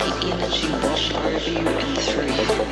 the energy wash over you and through you.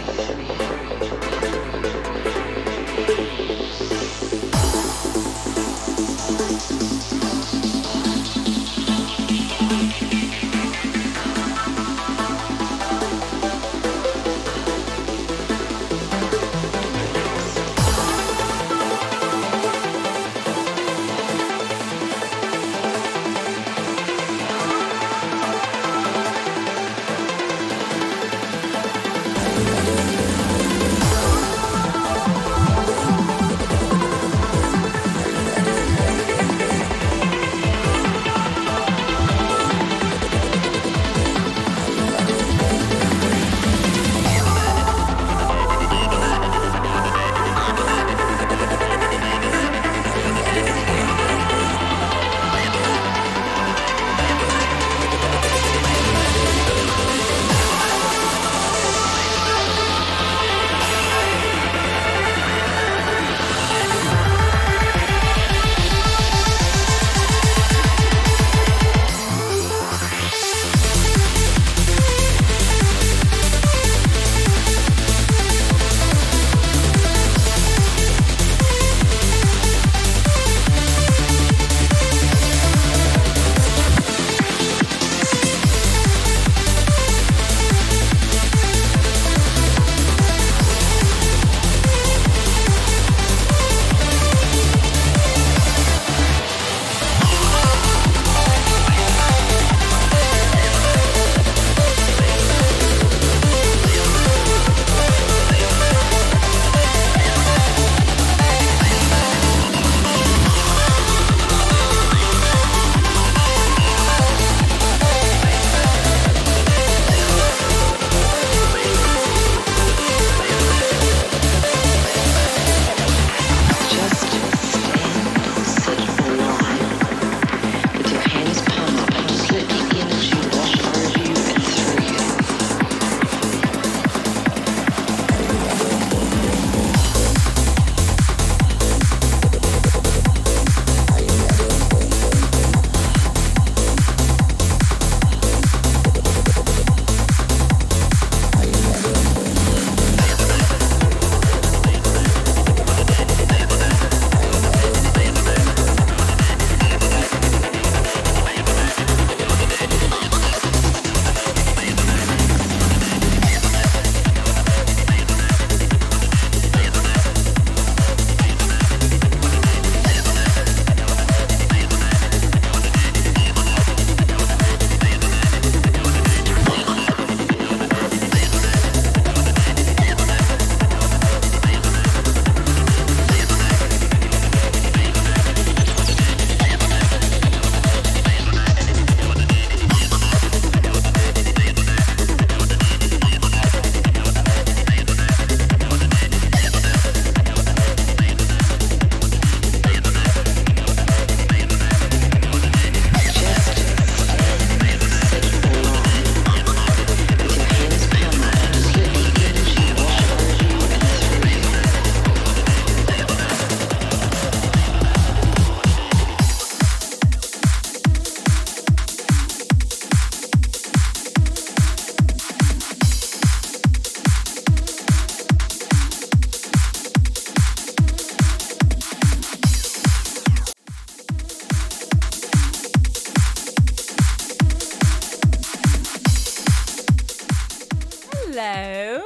Hello.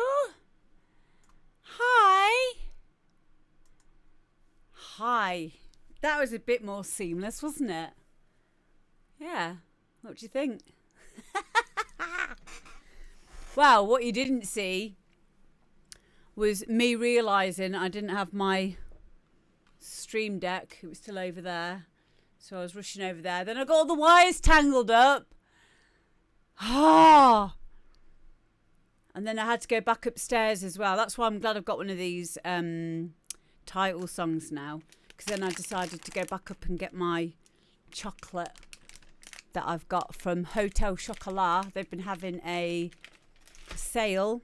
Hi. Hi. That was a bit more seamless, wasn't it? Yeah. What do you think? Well, what you didn't see was me realising I didn't have my stream deck. It was still over there. So I was rushing over there. Then I got all the wires tangled up. Ah. And then I had to go back upstairs as well. That's why I'm glad I've got one of these title songs now. Because then I decided to go back up and get my chocolate that I've got from Hotel Chocolat. They've been having a sale.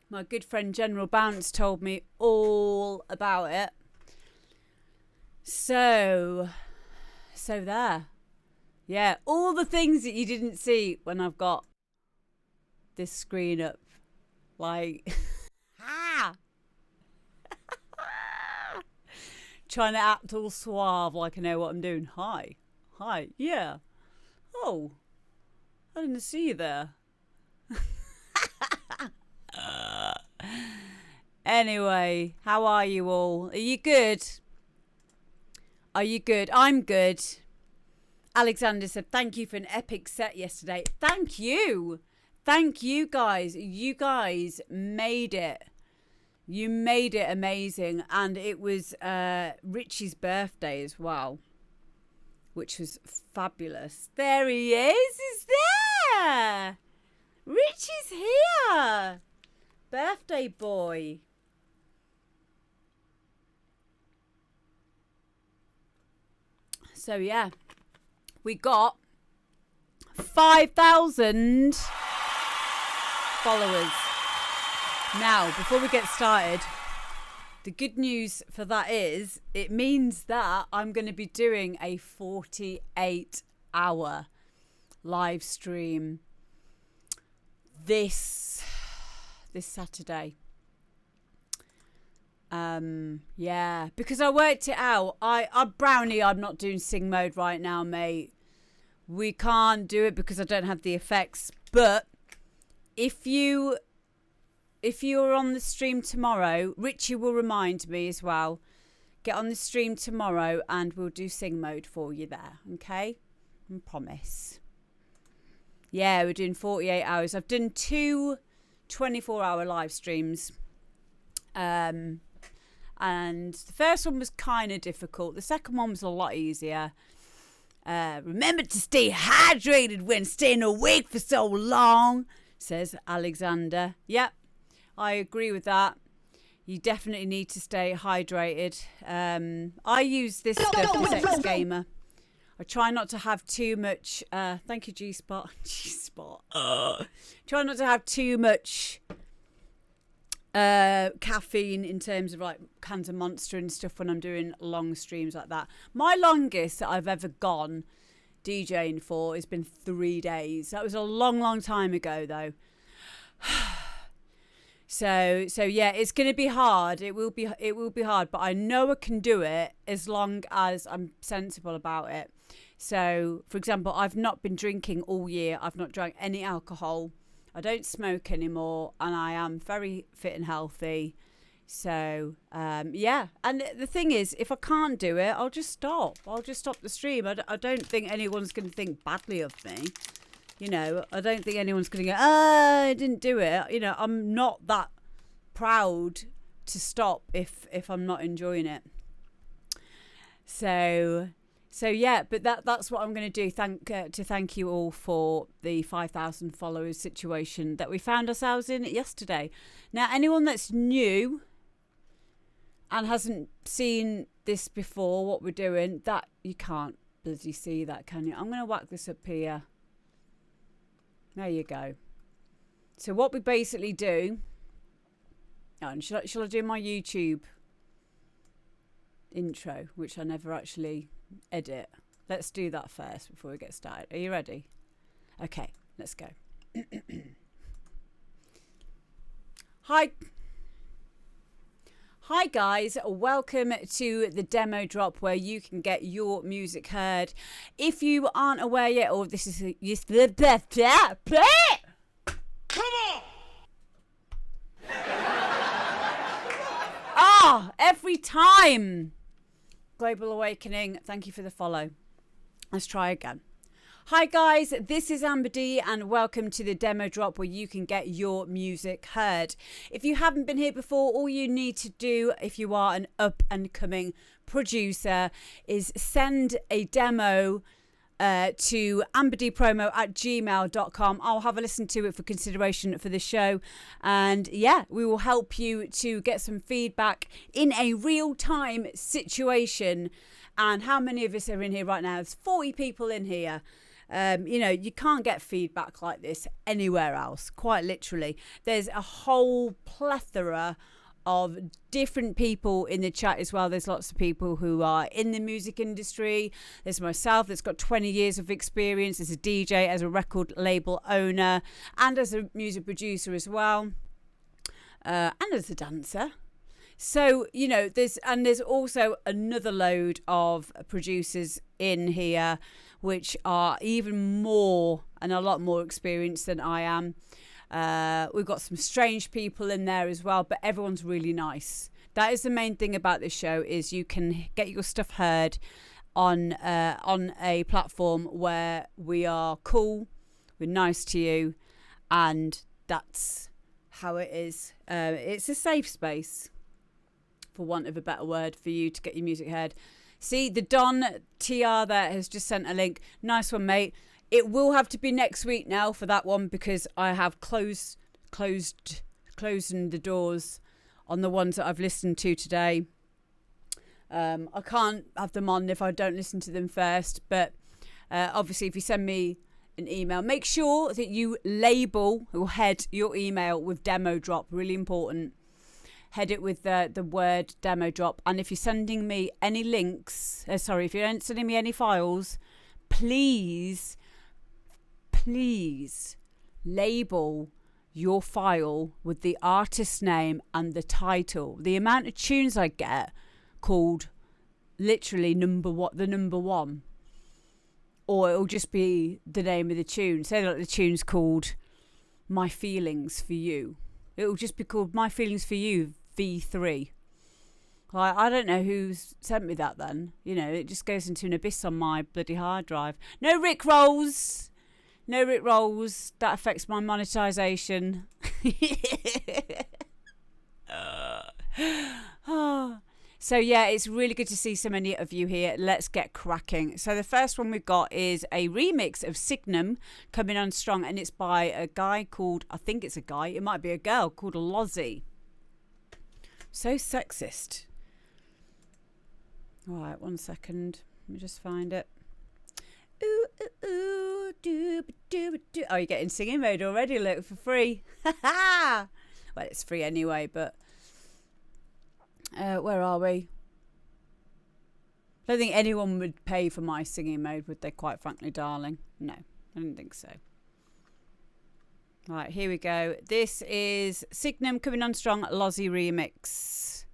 My good friend General Bounce told me all about it. So there. Yeah, all the things that you didn't see when I've got this screen up. Like, trying to act all suave like I know what I'm doing. Hi, yeah. Oh, I didn't see you there. Anyway, how are you all? Are you good? Are you good? I'm good. Alexander said, thank you for an epic set yesterday. Thank you. Thank you guys. You guys made it. You made it amazing. And it was Richie's birthday as well, which was fabulous. There he is. He's there. Richie's here. Birthday boy. So, yeah. We got 5,000 followers. Now, before we get started, the good news for that is it means that I'm going to be doing a 48-hour live stream this Saturday. Yeah, because I worked it out. Brownie, I'm not doing sing mode right now, mate. We can't do it because I don't have the effects. But if you're on the stream tomorrow, Richie will remind me as well. Get on the stream tomorrow and we'll do sing mode for you there. Okay? I promise. Yeah, we're doing 48 hours. I've done 2 24-hour live streams. And the first one was kind of difficult. The second one was a lot easier. Remember to stay hydrated when staying awake for so long, says Alexander. Yep, I agree with that. You definitely need to stay hydrated. I use this stuff, this X Gamer. I try not to have too much. Thank you, G-Spot. G-Spot. Try not to have too much caffeine in terms of like cans of Monster and stuff when I'm doing long streams like that. My longest that I've ever gone DJing for has been 3 days. That was a long time ago though. So yeah, it's going to be hard. It will be hard, but I know I can do it as long as I'm sensible about it. So, for example, I've not been drinking all year. I've not drank any alcohol. I don't smoke anymore, and I am very fit and healthy. So, yeah. And the thing is, if I can't do it, I'll just stop. I'll just stop the stream. I don't think anyone's going to think badly of me. You know, I don't think anyone's going to go, I didn't do it. You know, I'm not that proud to stop if I'm not enjoying it. So yeah, but that's what I'm going to do. Thank you all for the 5,000 followers situation that we found ourselves in yesterday. Now, anyone that's new and hasn't seen this before, what we're doing, that you can't bloody see that, can you? I'm going to whack this up here. There you go. So what we basically do, and shall I do my YouTube intro, which I never actually edit? Let's do that first before we get started. Are you ready? Okay, let's go. Hi guys, welcome to the demo drop where you can get your music heard. If you aren't aware yet, or this is the best, play it. Come on. Every time. Global Awakening, thank you for the follow. Let's try again. Hi guys, this is Amber D and welcome to the demo drop where you can get your music heard. If you haven't been here before, all you need to do if you are an up and coming producer is send a demo to amberdpromo@gmail.com. I'll have a listen to it for consideration for the show. And yeah, we will help you to get some feedback in a real-time situation. And how many of us are in here right now? There's 40 people in here. You know, you can't get feedback like this anywhere else, quite literally. There's a whole plethora of different people in the chat as well. There's lots of people who are in the music industry. There's myself that's got 20 years of experience as a DJ, as a record label owner, and as a music producer as well, and as a dancer. So, you know, there's also another load of producers in here which are even more and a lot more experienced than I am. We've got some strange people in there as well, but everyone's really nice. That is the main thing about this show, is you can get your stuff heard on a platform where we are cool, we're nice to you, and that's how it is. It's a safe space, for want of a better word, for you to get your music heard. See, the Don TR there has just sent a link. Nice one, mate. It will have to be next week now for that one, because I have closing the doors on the ones that I've listened to today. I can't have them on if I don't listen to them first. But obviously, if you send me an email, make sure that you label or head your email with demo drop. Really important. Head it with the word demo drop. And if you're sending me any links, if you're sending me any files, please label your file with the artist name and the title. The amount of tunes I get called literally the number one, or it'll just be the name of the tune. Say like the tune's called My Feelings for You. It'll just be called My Feelings for You V3. Like, I don't know who's sent me that then. You know, it just goes into an abyss on my bloody hard drive. No Rick Rolls. That affects my monetization. So yeah, it's really good to see so many of you here. Let's get cracking. So the first one we've got is a remix of Signum, Coming On Strong, and it's by a guy called, I think it's a guy, it might be a girl, called Lozzie. So sexist. All right, 1 second. Let me just find it. Ooh, ooh, ooh, doo, doo, doo. Oh, you're getting singing mode already, look, for free. Well, it's free anyway, but where are we? I don't think anyone would pay for my singing mode, would they, quite frankly, darling? No, I don't think so. Right, here we go. This is Signum, Coming On Strong, Lozzie remix.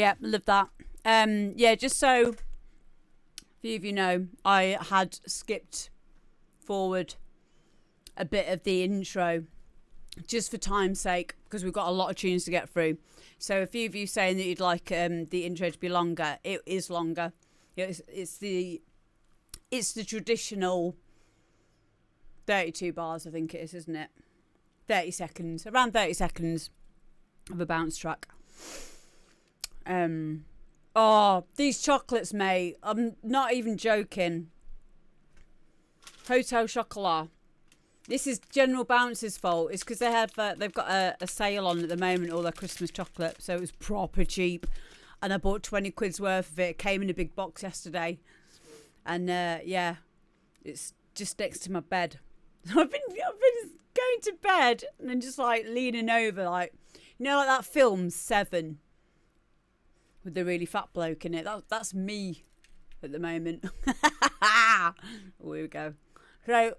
Yeah, love that. Yeah, just so a few of you know, I had skipped forward a bit of the intro just for time's sake, because we've got a lot of tunes to get through. So a few of you saying that you'd like the intro to be longer. It is longer. It's the traditional 32 bars, I think it is, isn't it? 30 seconds, around 30 seconds of a bounce track. Oh, these chocolates, mate. I'm not even joking. Hotel Chocolat. This is General Bounce's fault. It's because they've got a sale on at the moment, all their Christmas chocolate. So it was proper cheap. And I bought 20 quid's worth of it. It came in a big box yesterday. And yeah, it's just next to my bed. I've been going to bed and then just like leaning over, like, you know, like that film Seven with the really fat bloke in it. That's me at the moment. Oh, here we go. So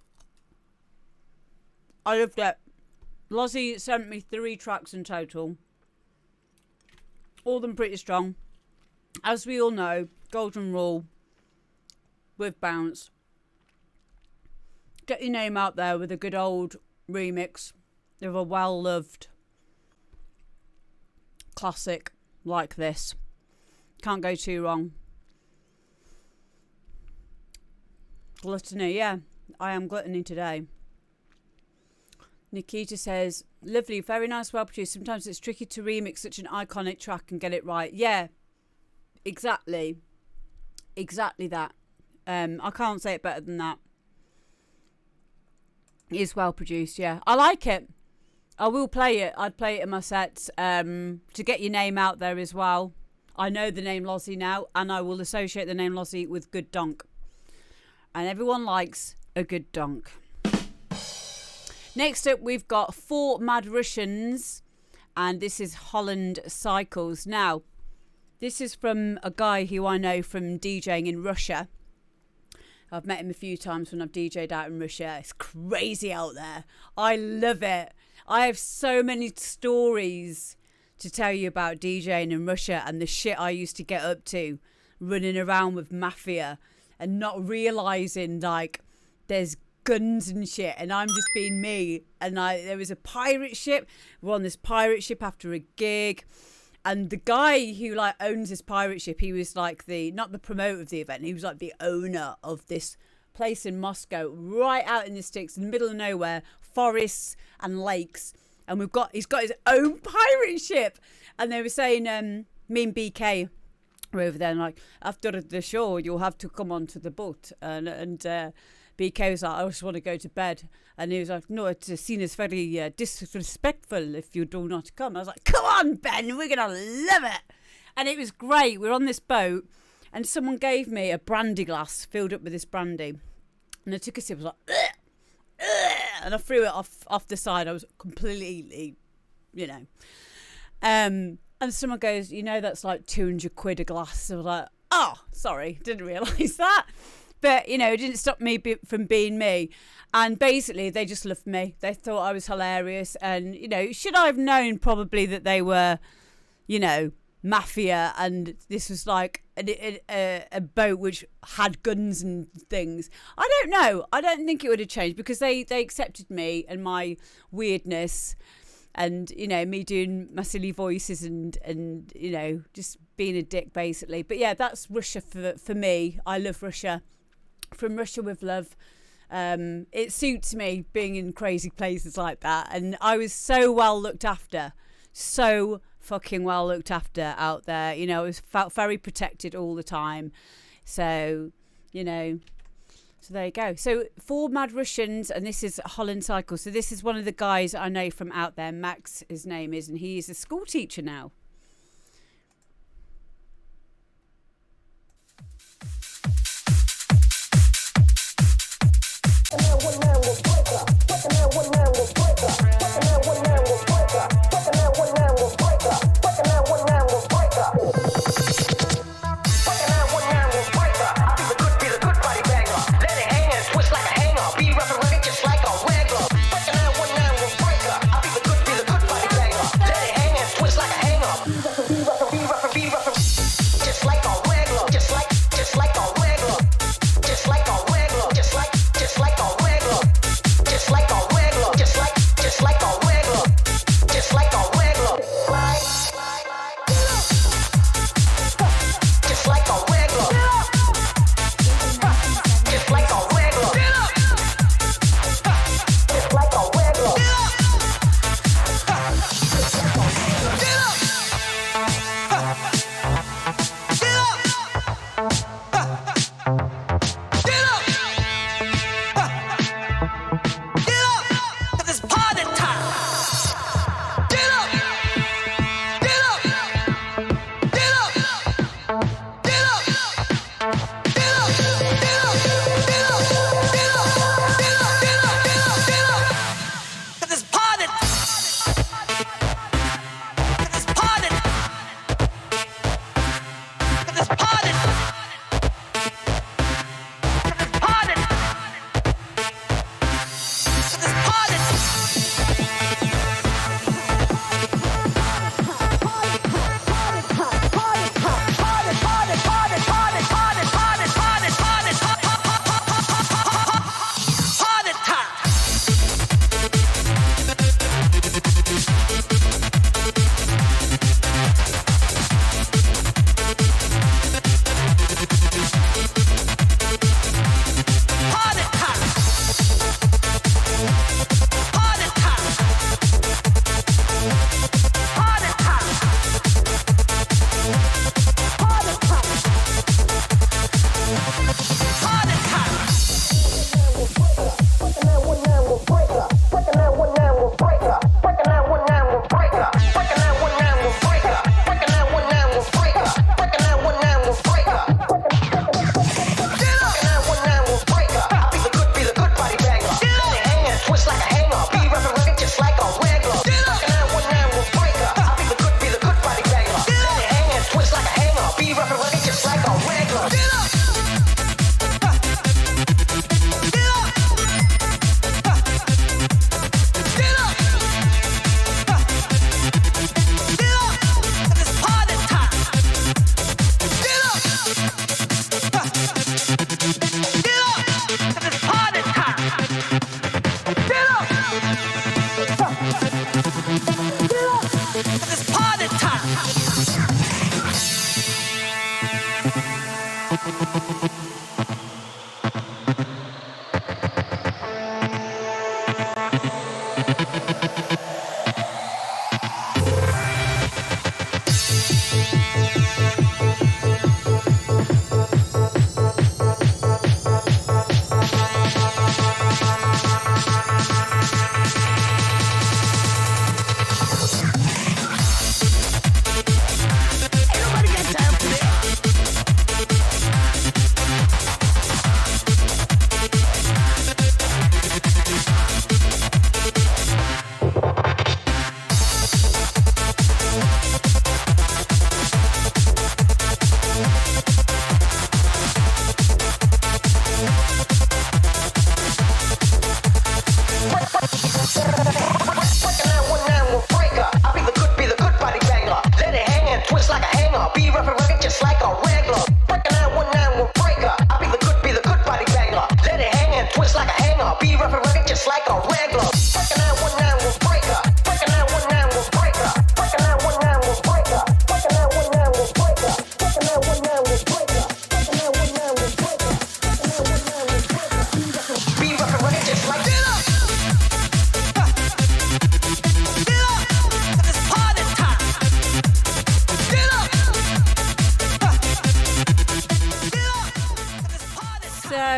I loved it. Lozzie sent me 3 tracks in total. All of them pretty strong. As we all know, golden rule with Bounce. Get your name out there with a good old remix of a well-loved classic like this. Can't go too wrong. Gluttony, yeah. I am gluttony today. Nikita says, lovely, very nice, well produced. Sometimes it's tricky to remix such an iconic track and get it right. Yeah, exactly. Exactly that. I can't say it better than that. It is well produced, yeah. I like it. I will play it. I'd play it in my sets to get your name out there as well. I know the name Lozzie now, and I will associate the name Lozzie with good donk. And everyone likes a good donk. Next up, we've got 4 Mad Russians, and this is Holland Cycles. Now, this is from a guy who I know from DJing in Russia. I've met him a few times when I've DJed out in Russia. It's crazy out there. I love it. I have so many stories to tell you about DJing in Russia and the shit I used to get up to, running around with mafia and not realising, like, there's guns and shit, and I'm just being me. And there was a pirate ship. We're on this pirate ship after a gig, and the guy who like owns this pirate ship, he was like not the promoter of the event, he was like the owner of this place in Moscow, right out in the sticks, in the middle of nowhere, forests and lakes. And he's got his own pirate ship. And they were saying, me and BK were over there, and like, after the show, you'll have to come onto the boat. And BK was like, I just want to go to bed. And he was like, no, it's seen as very disrespectful if you do not come. I was like, come on, Ben, we're going to love it. And it was great. We're on this boat, and someone gave me a brandy glass filled up with this brandy. And I took a sip, I was like, ugh, ugh, and I threw it off the side. I was completely, and someone goes, that's like 200 quid a glass. I was like, oh, sorry, didn't realise that. But, it didn't stop me from being me. And basically, they just loved me. They thought I was hilarious. And, should I have known probably that they were, mafia, and this was like a boat which had guns and things. I don't know. I don't think it would have changed, because they accepted me and my weirdness and, me doing my silly voices and just being a dick, basically. But, yeah, that's Russia for me. I love Russia. From Russia with love. It suits me being in crazy places like that, and I was so well looked after, so fucking well looked after out there. I felt very protected all the time. So so there you go. So 4 Mad Russians, and this is Holland Cycle. So this is one of the guys I know from out there. Max, his name is, and he is a school teacher now.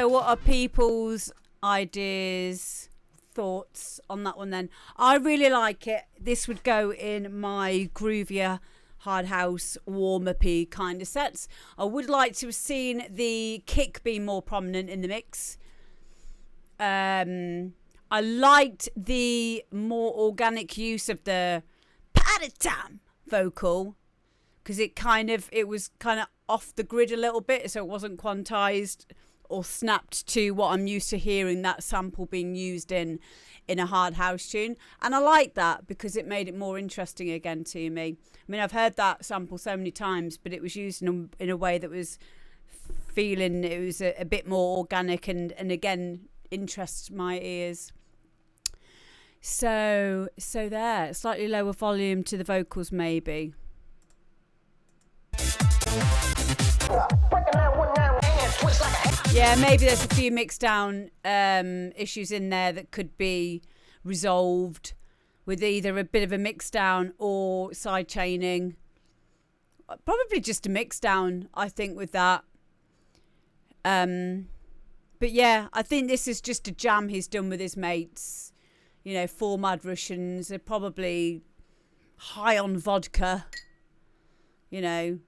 What are people's ideas, thoughts on that one then? I really like it. This would go in my groovier, hard house, warm-uppy kind of sets. I would like to have seen the kick be more prominent in the mix. I liked the more organic use of the party time vocal, because it was kind of off the grid a little bit, so it wasn't quantized or snapped to what I'm used to hearing that sample being used in a hard house tune. And I like that because it made it more interesting again to me. I mean, I've heard that sample so many times, but it was used in a way that was feeling it was a bit more organic and again interests my ears. So there, slightly lower volume to the vocals maybe. Yeah, maybe there's a few mixed down issues in there that could be resolved with either a bit of a mix down or side chaining. Probably just a mix down, I think, with that. But yeah, I think this is just a jam he's done with his mates. You know, 4 Mad Russians. They're probably high on vodka. You know,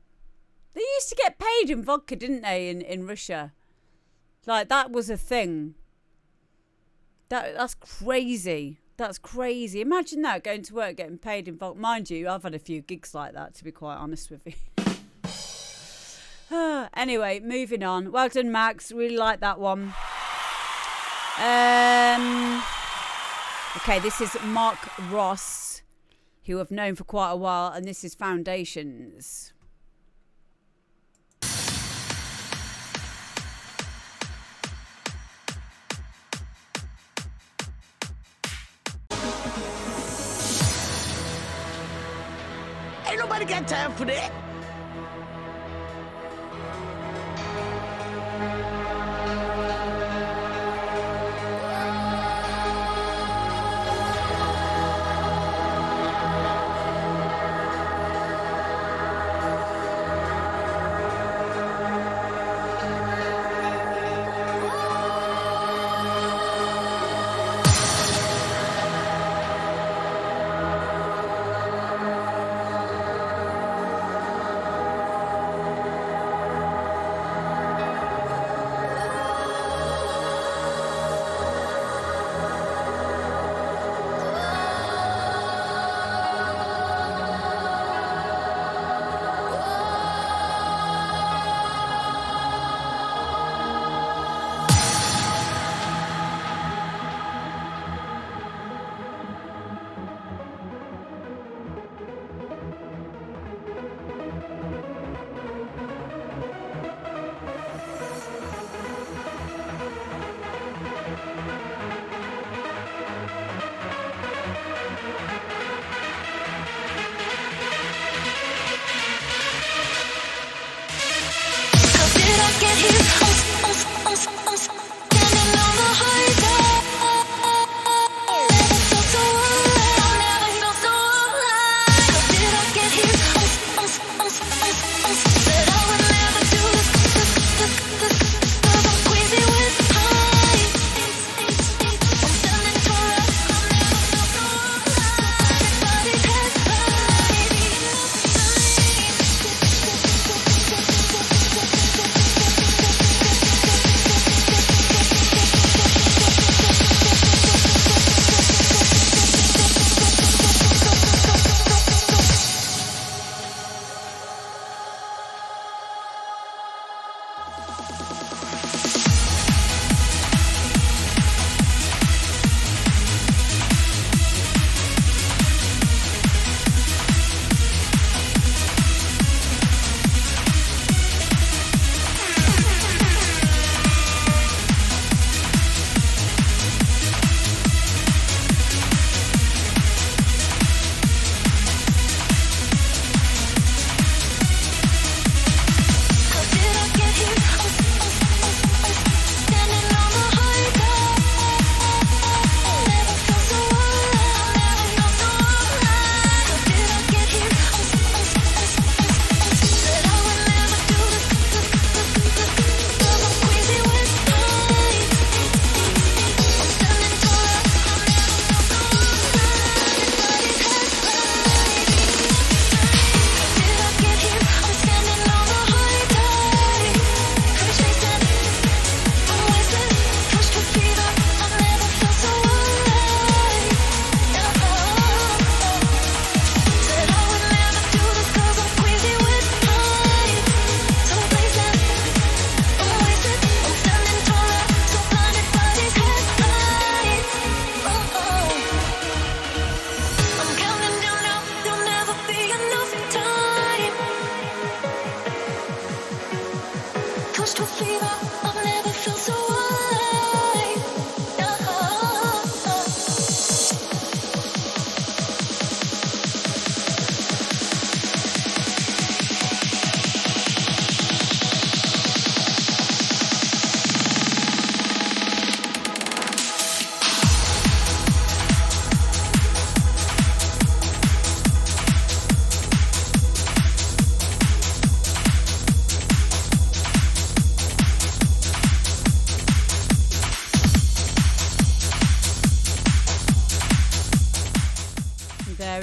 they used to get paid in vodka, didn't they, in Russia? Like, that was a thing. That's crazy. That's crazy. Imagine that, going to work, getting paid in vodka. Mind you, I've had a few gigs like that, to be quite honest with you. Anyway, moving on. Well done, Max. Really like that one. Okay, this is Mark Ross, who I've known for quite a while, and this is Foundations. Ain't nobody got time for that.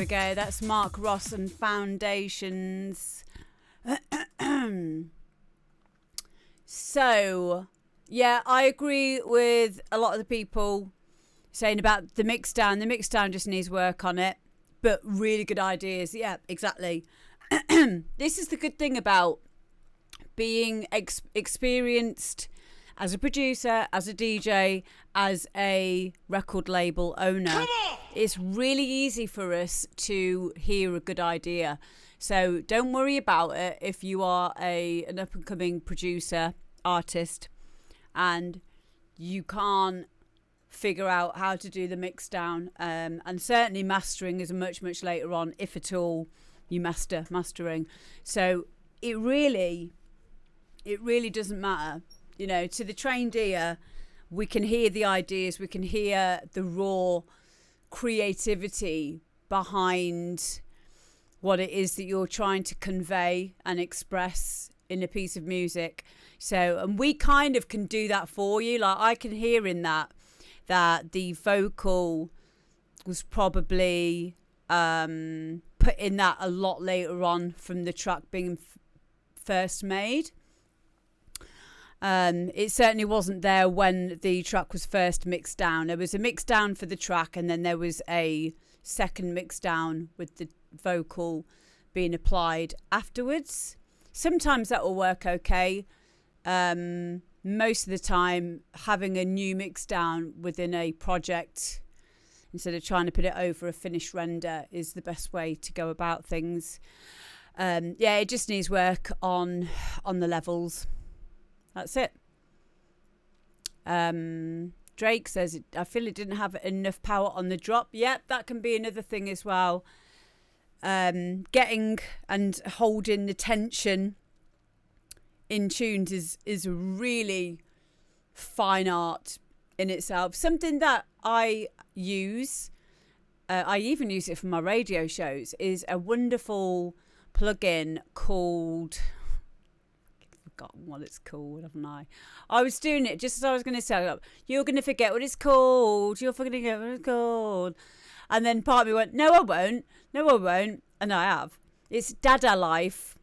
go. That's Mark Ross and Foundations. So, yeah, I agree with a lot of the people saying about the mix down. The mix down just needs work on it, but really good ideas. Yeah, exactly. This is the good thing about being experienced as a producer, as a DJ, as a record label owner. It's really easy for us to hear a good idea. So don't worry about it if you are an up-and-coming producer, artist, and you can't figure out how to do the mix down. And certainly mastering is much, much later on, if at all you mastering. So it really doesn't matter. You know, to the trained ear, we can hear the ideas, we can hear the raw creativity behind what it is that you're trying to convey and express in a piece of music. So, and we kind of can do that for you. Like, I can hear in that the vocal was probably put in that a lot later on from the track being first made. It certainly wasn't there when the track was first mixed down. There was a mix down for the track, and then there was a second mix down with the vocal being applied afterwards. Sometimes that will work okay. Most of the time, having a new mix down within a project instead of trying to put it over a finished render is the best way to go about things. Yeah, it just needs work on the levels. That's it. Drake says, I feel it didn't have enough power on the drop. Yep, that can be another thing as well. Getting and holding the tension in tunes is a really fine art in itself. Something that I use, I even use it for my radio shows, is a wonderful plugin called... forgotten what it's called, haven't I? I was doing it just as I was going to say, you're going to forget what it's called. You're going to forget what it's called. And then part of me went, no, I won't. And I have. It's Dada Life.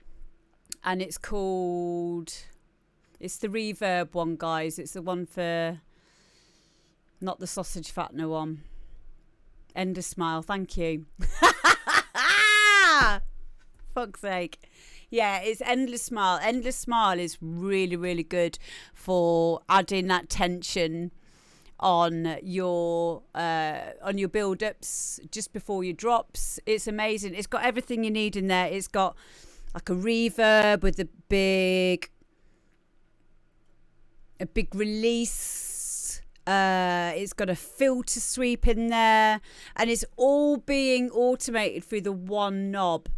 And it's called... It's the reverb one, guys. It's the one for... Not the sausage fattener one. Endless Smile. Thank you. Fuck's sake. Yeah, it's Endless Smile. Endless Smile is really, really good for adding that tension on your build-ups just before your drops. It's amazing. It's got everything you need in there. It's got like a reverb with a big release. It's got a filter sweep in there, and it's all being automated through the one knob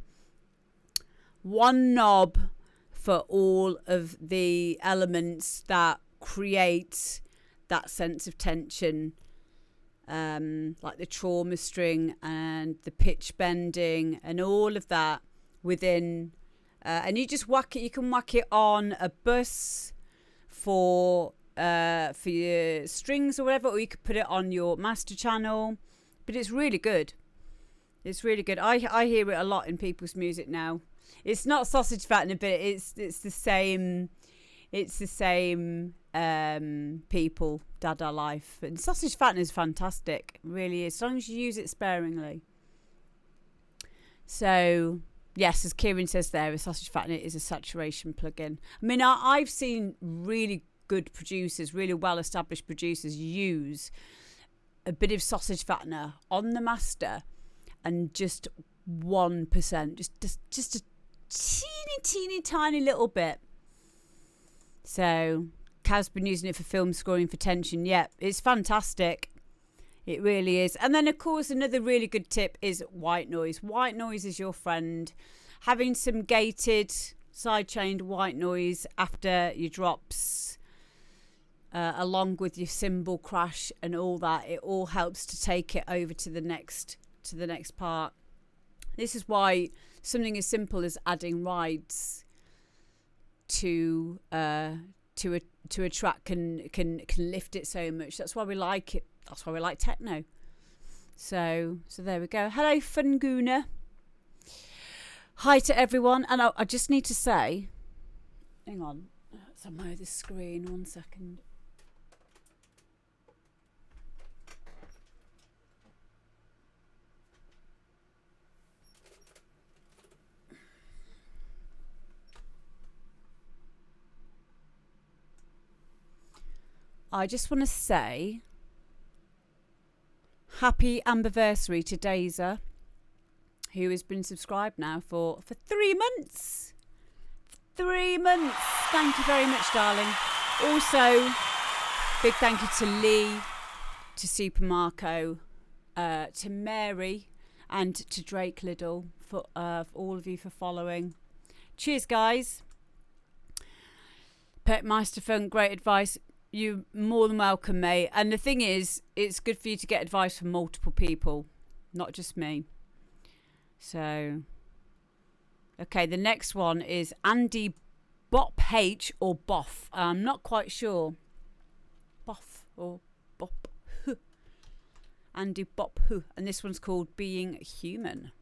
for all of the elements that create that sense of tension, like the trauma string and the pitch bending and all of that within, and you just whack it. You can whack it on a bus for your strings or whatever, or you could put it on your master channel. But it's really good. It's really good. I hear it a lot in people's music now. It's not sausage fattener, but it's the same. It's the same people. Dada Life and sausage fattener is fantastic. It really is, as long as you use it sparingly. So yes, as Kieran says there, a sausage fattener is a saturation plugin. I mean, I've seen really good producers, really well-established producers, use a bit of sausage fattener on the master, and just 1%, just a teeny tiny little bit. So Kaz's been using it for film scoring for tension. Yep, it's fantastic. It really is. And then, of course, another really good tip is white noise. White noise is your friend. Having some gated, side-chained white noise after your drops, along with your cymbal crash and all that, it all helps to take it over to the next part. This is why something as simple as adding rides to a track can lift it so much. That's why we like it. That's why we like techno. So there we go. Hello, Funguna. Hi to everyone. And I just need to say, hang on, somewhere the screen, 1 second. I just want to say happy anniversary to Daza, who has been subscribed now for 3 months. 3 months. Thank you very much, darling. Also, big thank you to Lee, to Super Marco, to Mary, and to Drake Liddell for all of you for following. Cheers, guys. Pet Meister Funk, great advice. You're more than welcome, mate. And the thing is, it's good for you to get advice from multiple people, not just me. So, okay, the next one is Andy Bop H or Boff. I'm not quite sure. Boff or Bop. Andy Bop. And this one's called Being Human.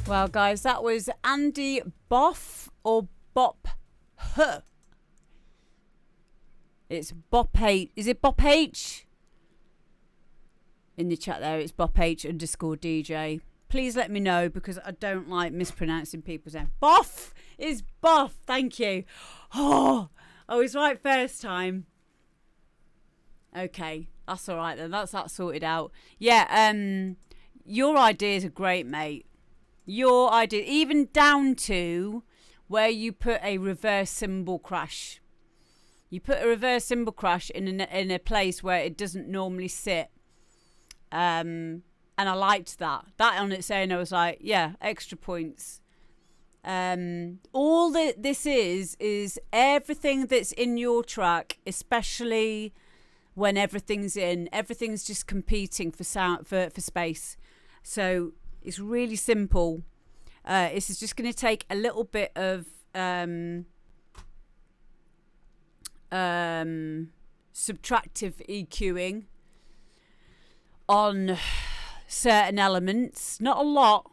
Well, guys, that was Andy Boff or Bop Huh. It's Bop H. Is it Bop H? In the chat there, it's Bop H _DJ. Please let me know because I don't like mispronouncing people's names. Boff is Boff. Thank you. Oh, I was right first time. Okay, that's all right then. That's that sorted out. Yeah, your ideas are great, mate. Your idea, even down to where you put a reverse cymbal crash. You put a reverse cymbal crash in a place where it doesn't normally sit. And I liked that. That on its own, I was like, yeah, extra points. All that this is everything that's in your track, especially when everything's just competing for sound for space. So it's really simple. This is just going to take a little bit of subtractive EQing on certain elements. Not a lot,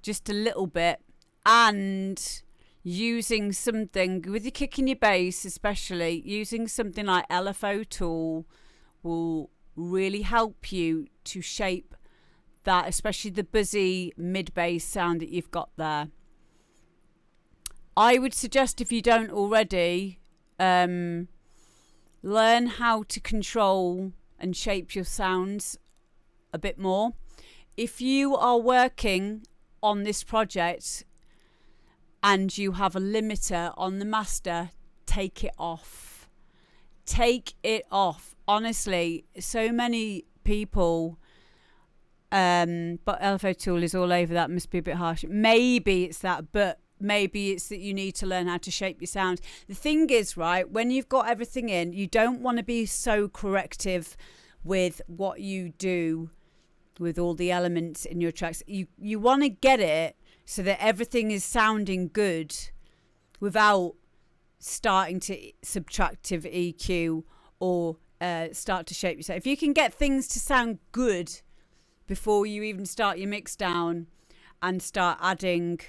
just a little bit. And using something, with your kick in your bass especially, using something like LFO Tool will really help you to shape that, especially the buzzy mid-bass sound that you've got there. I would suggest, if you don't already, learn how to control and shape your sounds a bit more. If you are working on this project and you have a limiter on the master, take it off. Take it off. Honestly, so many people... but LFO Tool is all over that. Must be a bit harsh. Maybe it's that, but maybe it's that you need to learn how to shape your sound. The thing is, right, when you've got everything in, you don't want to be so corrective with what you do with all the elements in your tracks. You want to get it so that everything is sounding good without starting to subtractive EQ or start to shape yourself. If you can get things to sound good before you even start your mix down and start adding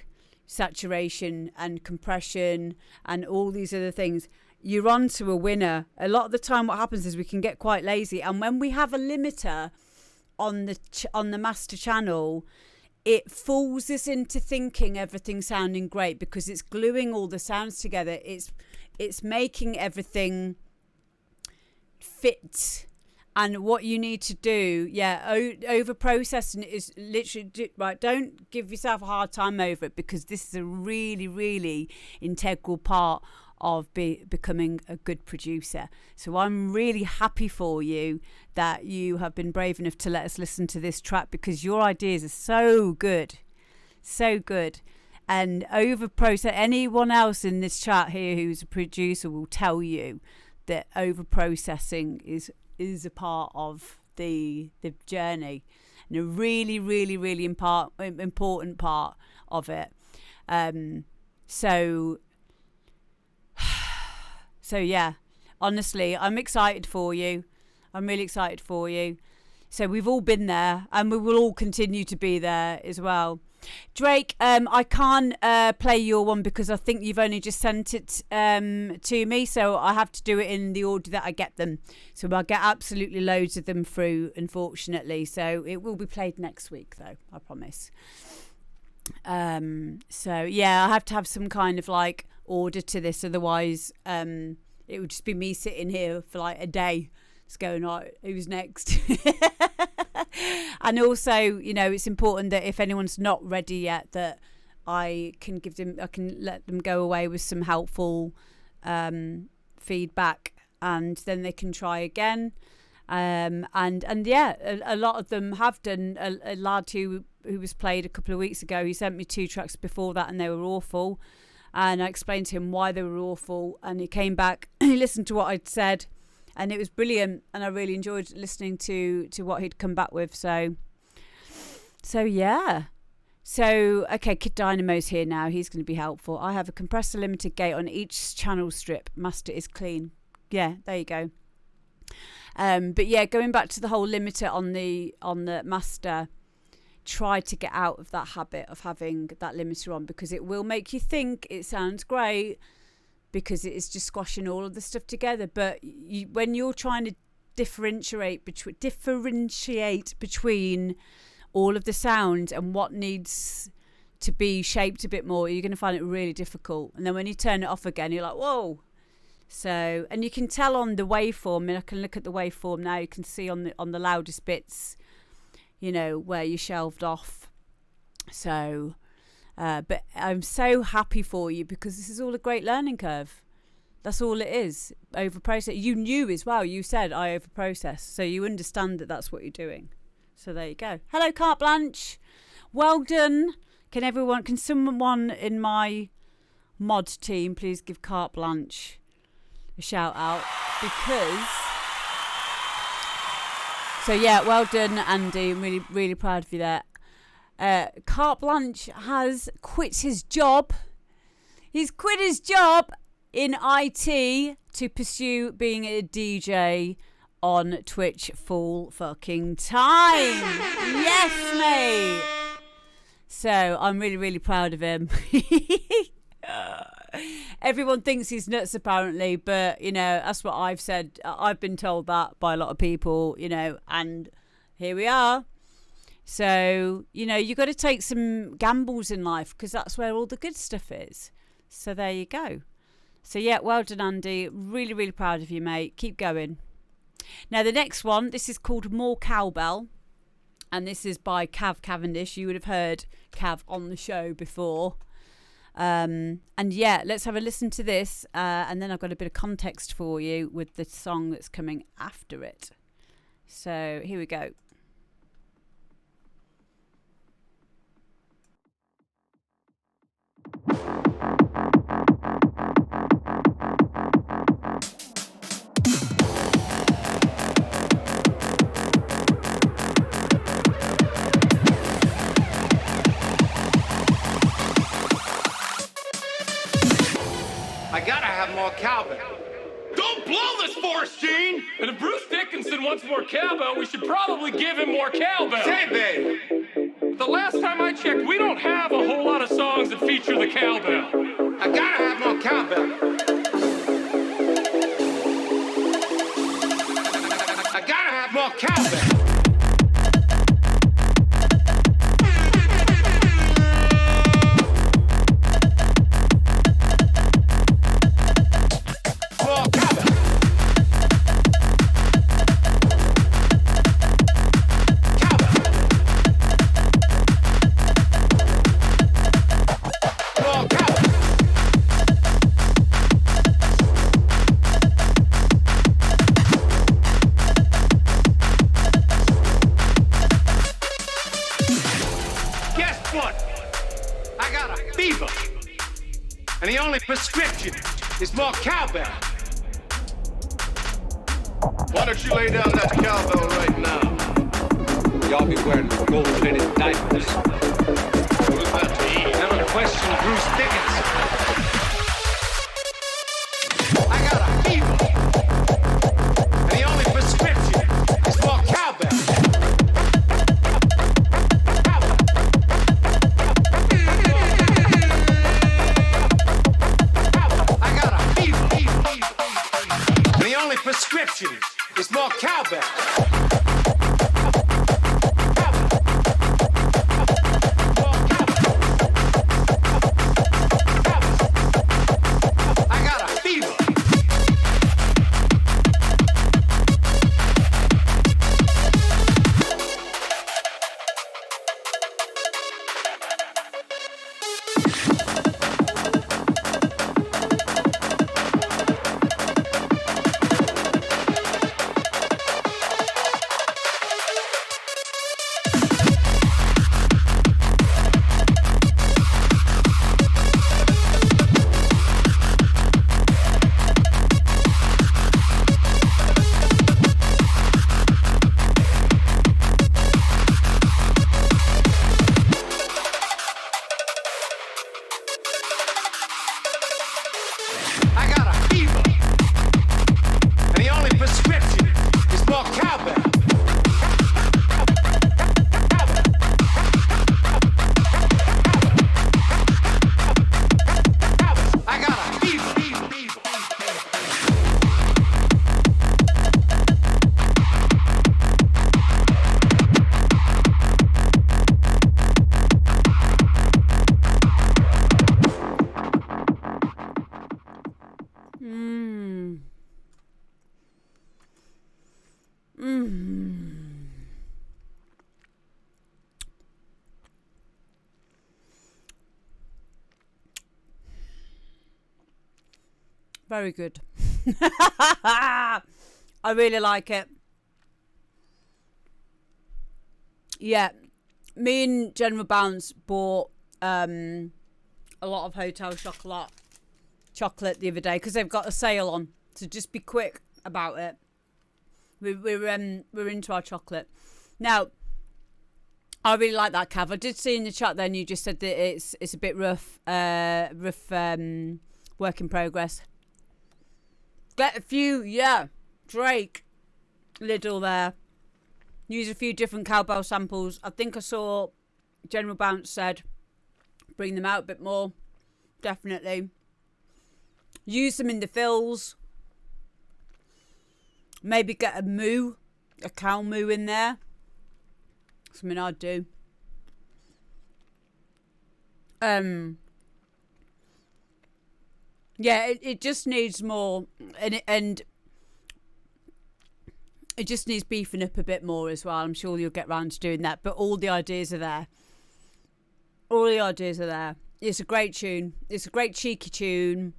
saturation and compression and all these other things, you're on to a winner. A lot of the time what happens is we can get quite lazy, and when we have a limiter on the master channel, it fools us into thinking everything's sounding great because it's gluing all the sounds together. It's making everything fit. And what you need to do, over processing is literally, right, don't give yourself a hard time over it, because this is a really, really integral part of becoming a good producer. So I'm really happy for you that you have been brave enough to let us listen to this track, because your ideas are so good. So good. And over process, anyone else in this chat here who's a producer will tell you that over processing is a part of the journey, and a really, really, really important part of it. So yeah, honestly, I'm excited for you. I'm really excited for you. So we've all been there, and we will all continue to be there as well. Drake, I can't play your one because I think you've only just sent it to me, so I have to do it in the order that I get them. So I'll get absolutely loads of them through, unfortunately. So it will be played next week, though, I promise. So yeah, I have to have some kind of like order to this, otherwise it would just be me sitting here for like a day. It's going, right, who's next? And also, you know, it's important that if anyone's not ready yet, that I can let them go away with some helpful feedback, and then they can try again. And yeah, a lot of them have done. A lad who was played a couple of weeks ago, he sent me 2 tracks before that and they were awful, and I explained to him why they were awful, and he came back, he listened to what I'd said, and it was brilliant, and I really enjoyed listening to what he'd come back with. So yeah. So, okay, Kid Dynamo's here now. He's going to be helpful. I have a compressor limited gate on each channel strip. Master is clean. Yeah, there you go. But yeah, going back to the whole limiter on the master, try to get out of that habit of having that limiter on, because it will make you think it sounds great because it is just squashing all of the stuff together. But when you're trying to differentiate between all of the sounds and what needs to be shaped a bit more, you're going to find it really difficult. And then when you turn it off again, you're like, whoa. So, and you can tell on the waveform, I mean, I can look at the waveform now, you can see on the loudest bits, you know, where you shelved off. So, but I'm so happy for you, because this is all a great learning curve. That's all it is. Over process. You knew as well, you said I over process, so you understand that that's what you're doing. So there you go. Hello, Carte Blanche. Well done. Can someone in my mod team please give Carte Blanche a shout out? Because, so yeah, well done, Andy. I'm really, really proud of you there. Carte Blanche has quit his job. He's quit his job in IT to pursue being a DJ on Twitch full fucking time. Yes, mate. So I'm really, really proud of him. Everyone thinks he's nuts apparently, but you know, that's what I've said. I've been told that by a lot of people, you know, and here we are. So, you know, you got to take some gambles in life, because that's where all the good stuff is. So there you go. So yeah, well done, Andy. Really, really proud of you, mate. Keep going. Now, the next one, this is called More Cowbell, and this is by Cav Cavendish. You would have heard Cav on the show before. And yeah, let's have a listen to this, and then I've got a bit of context for you with the song that's coming after it. So here we go. I gotta have more cowbell. Don't blow this for us, Gene! And if Bruce Dickinson wants more cowbell, we should probably give him more cowbell. Say, babe. The last time I checked, we don't have a whole lot of songs that feature the cowbell. I gotta have more cowbell. I gotta have more cowbell. And the only prescription is more cowbell. Why don't you lay down that cowbell right now? Y'all be wearing gold-plated diapers. Who's that to eat? Never question Bruce Dickinson. I got a fever. And the only prescription is more cowbell. Prescription is more cowbell. More Very good. I really like it. Yeah, me and General Bounce bought a lot of Hotel chocolate the other day because they've got a sale on. So just be quick about it. We're into our chocolate now. I really like that, Cav. I did see in the chat then you just said that it's a bit rough, work in progress. Get a few, yeah, Drake, Lidl there. Use a few different cowbell samples. I think I saw General Bounce said bring them out a bit more. Definitely. Use them in the fills. Maybe get a cow moo in there. Something I'd do. Yeah, it just needs more, and it just needs beefing up a bit more as well. I'm sure you'll get round to doing that. But all the ideas are there. All the ideas are there. It's a great tune. It's a great cheeky tune.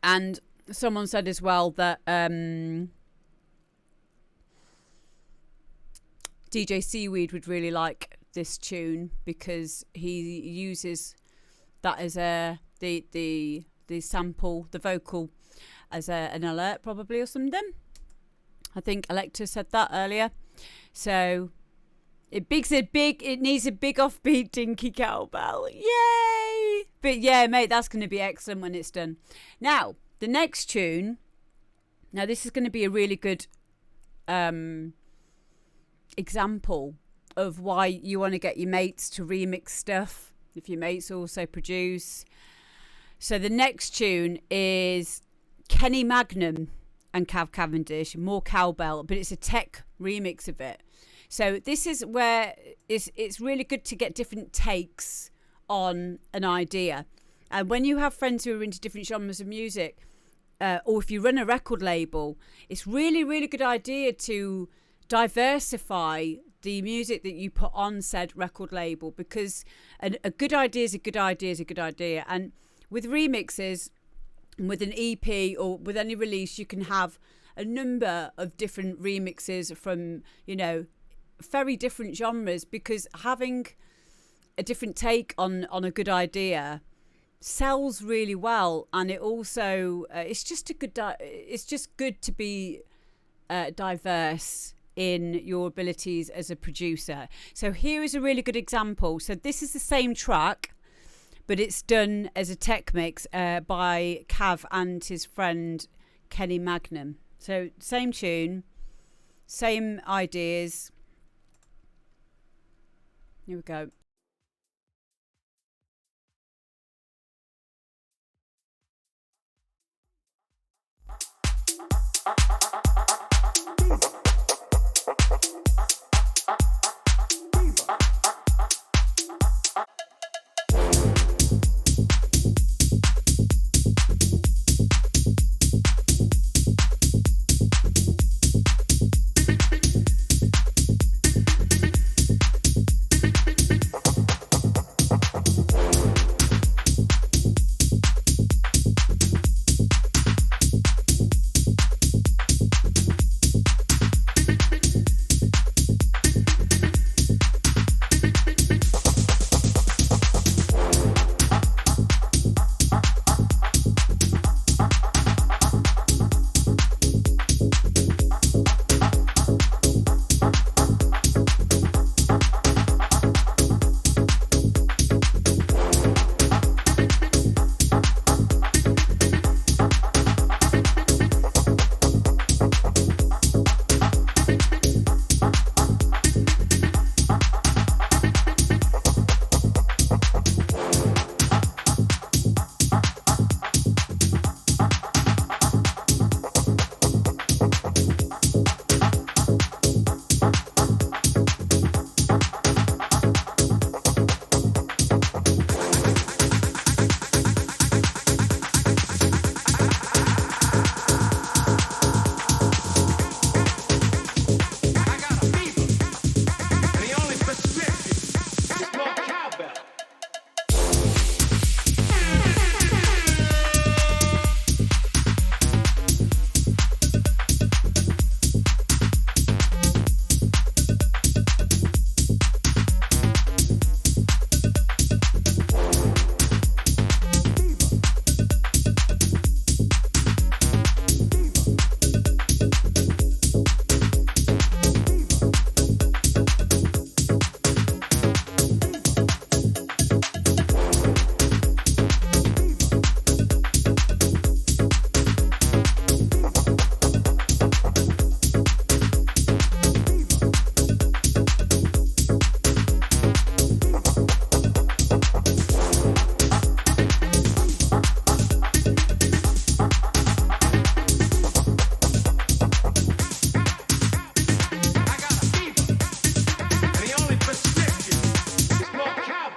And someone said as well that DJ Seaweed would really like this tune because he uses that as the sample, the vocal, as an alert probably or something. I think Electra said that earlier. So it needs a big offbeat dinky cowbell. Yay! But yeah, mate, that's going to be excellent when it's done. Now, the next tune. Now, this is going to be a really good example of why you want to get your mates to remix stuff if your mates also produce. So the next tune is Kenny Magnum and Cav Cavendish, more cowbell, but it's a tech remix of it. So this is where it's really good to get different takes on an idea. And when you have friends who are into different genres of music, or if you run a record label, it's really, really good idea to diversify the music that you put on said record label, because a good idea is a good idea is a good idea. And with remixes, with an EP or with any release, you can have a number of different remixes from, you know, very different genres, because having a different take on a good idea sells really well. And it also it's just good to be diverse in your abilities as a producer. So here is a really good example. So this is the same track, but it's done as a tech mix by Cav and his friend Kenny Magnum. So same tune, same ideas. Here we go.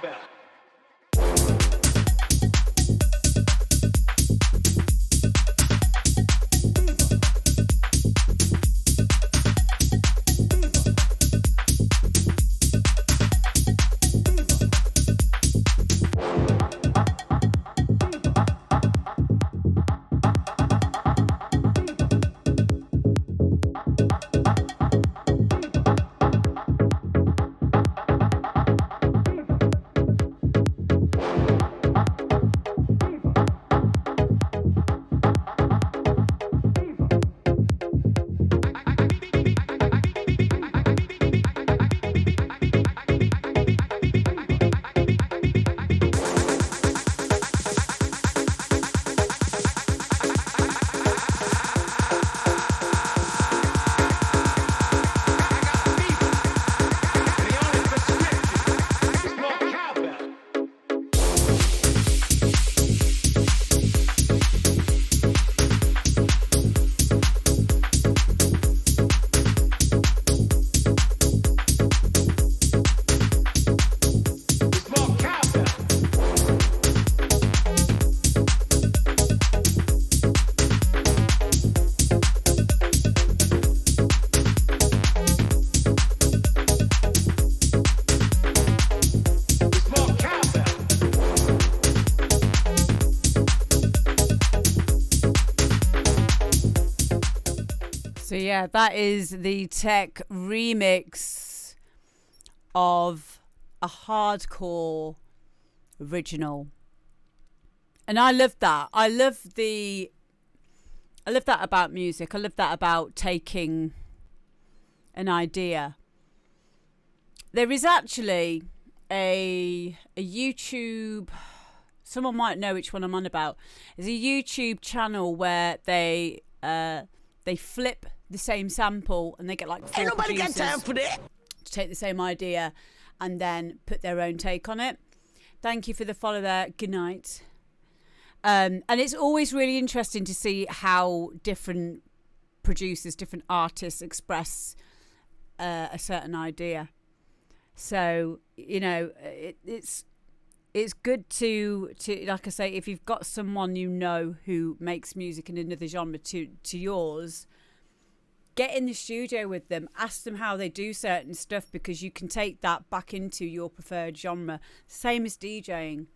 cowbell. So yeah, that is the tech remix of a hardcore original. And I love that. I love that about music. I love that about taking an idea. There is actually a YouTube, someone might know which one I'm on about. There's a YouTube channel where they flip the same sample and they get like 4 Ain't nobody got producers time for that. to take the same idea and then put their own take on it. Thank you for the follow there. Good night. And it's always really interesting to see how different producers, different artists express a certain idea. So, you know, it's good to like I say, if you've got someone you know who makes music in another genre to yours, get in the studio with them, ask them how they do certain stuff, because you can take that back into your preferred genre. Same as DJing.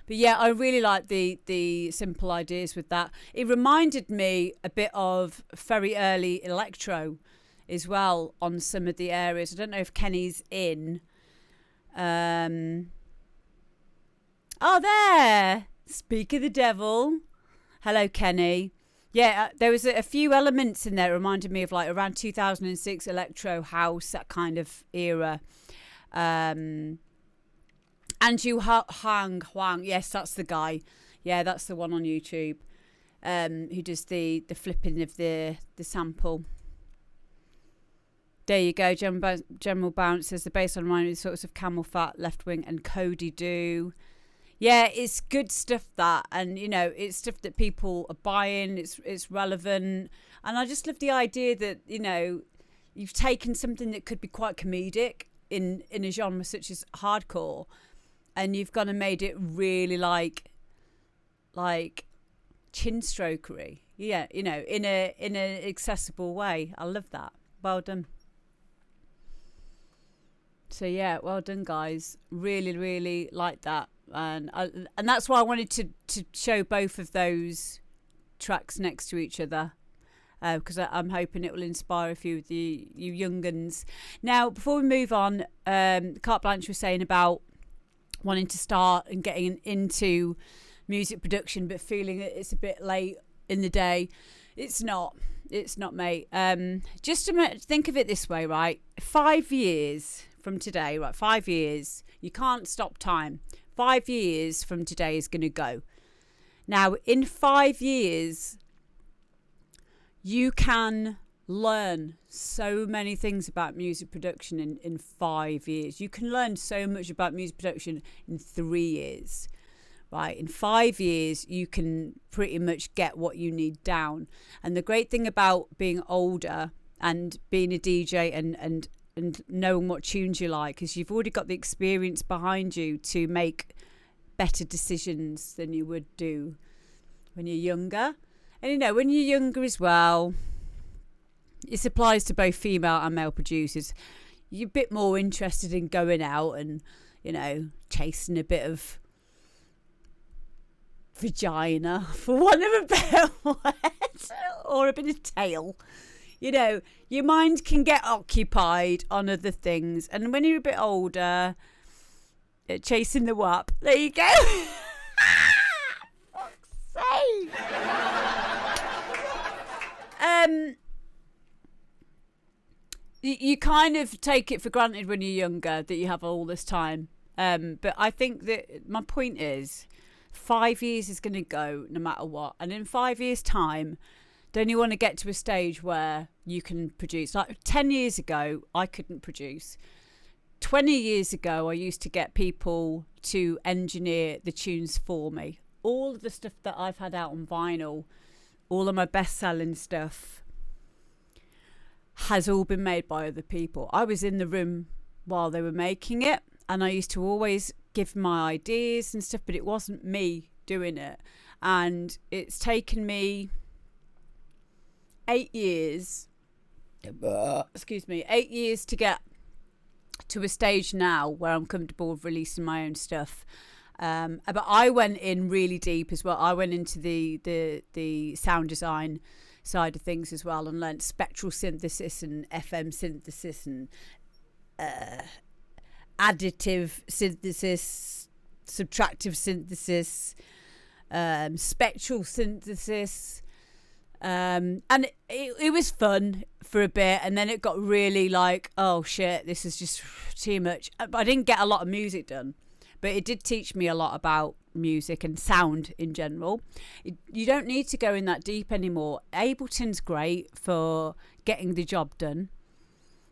But yeah, I really like the simple ideas with that. It reminded me a bit of very early electro as well on some of the areas. I don't know if Kenny's in. Oh, there. Speak of the devil. Hello, Kenny. Yeah, there was a few elements in there that reminded me of like around 2006 electro house, that kind of era. Andrew Huang. Yes, that's the guy. Yeah, that's the one on YouTube who does the flipping of the sample. There you go. General Bounce says the bass on mine is sorts of Camel Fat, Left Wing and Cody Do. Yeah, it's good stuff that, and you know, it's stuff that people are buying. It's relevant, and I just love the idea that, you know, you've taken something that could be quite comedic in a genre such as hardcore, and you've gone and made it really like chin strokery. Yeah, you know, in an accessible way. I love that. Well done. So yeah, well done, guys. Really, really like that. And that's why I wanted to show both of those tracks next to each other, because I'm hoping it will inspire a few of you young guns. Now, before we move on, Carte Blanche was saying about wanting to start and getting into music production, but feeling that it's a bit late in the day. It's not, mate. Just to think of it this way, right? 5 years from today, right? 5 years. You can't stop time. 5 years from today is going to go. Now, in 5 years, you can learn so many things about music production in 5 years. You can learn so much about music production in 3 years, right? In 5 years, you can pretty much get what you need down. And the great thing about being older and being a DJ and and knowing what tunes you like, because you've already got the experience behind you to make better decisions than you would do when you're younger. And you know, when you're younger as well, this applies to both female and male producers, you're a bit more interested in going out and, you know, chasing a bit of vagina, for want of a better word, or a bit of tail. You know, your mind can get occupied on other things, and when you're a bit older, chasing the WAP, there you go. Fuck's sake. You kind of take it for granted when you're younger that you have all this time. But I think that my point is 5 years is going to go no matter what. And in 5 years' time, don't you want to get to a stage where you can produce? Like 10 years ago, I couldn't produce. 20 years ago, I used to get people to engineer the tunes for me. All of the stuff that I've had out on vinyl, all of my best-selling stuff, has all been made by other people. I was in the room while they were making it, and I used to always give my ideas and stuff, but it wasn't me doing it. And it's taken me 8 years, 8 years to get to a stage now where I'm comfortable with releasing my own stuff. But I went in really deep as well. I went into the sound design side of things as well, and learnt spectral synthesis and FM synthesis and additive synthesis, subtractive synthesis, spectral synthesis, and it was fun for a bit, and then it got really like, oh shit, this is just too much. I didn't get a lot of music done, but it did teach me a lot about music and sound in general. You don't need to go in that deep anymore. Ableton's great for getting the job done.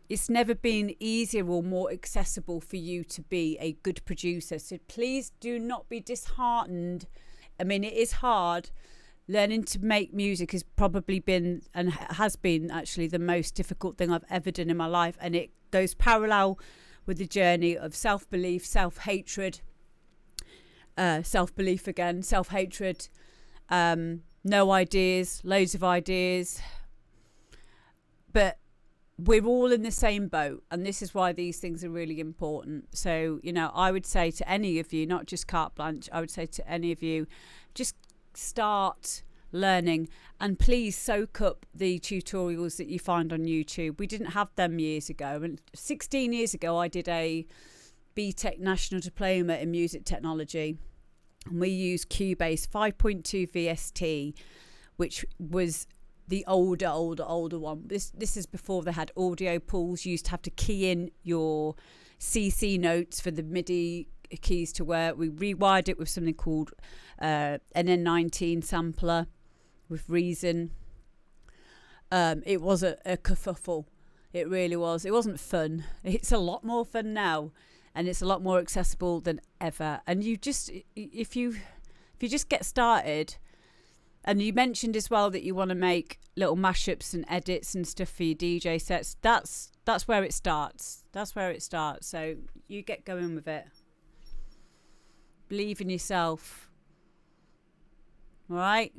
It's never been easier or more accessible for you to be a good producer. So please do not be disheartened. I mean, it is hard. Learning to make music has probably been, and has been actually, the most difficult thing I've ever done in my life. And it goes parallel with the journey of self-belief, self-hatred, self-belief again, self-hatred, no ideas, loads of ideas. But we're all in the same boat, and this is why these things are really important. So, you know, I would say to any of you, not just carte blanche, I would say to any of you, just start learning, and please soak up the tutorials that you find on YouTube. We didn't have them years ago, and 16 years ago I did a BTEC National Diploma in Music Technology, and we used Cubase 5.2 VST, which was the older one. This is before they had audio pools. You used to have to key in your CC notes for the MIDI keys to work. We rewired it with something called NN19 sampler with Reason. It was a kerfuffle. It really was. It wasn't fun. It's a lot more fun now, and it's a lot more accessible than ever. And you just, if you just get started. And you mentioned as well that you want to make little mashups and edits and stuff for your DJ sets. That's where it starts. That's where it starts. So you get going with it. Believe in yourself. All right?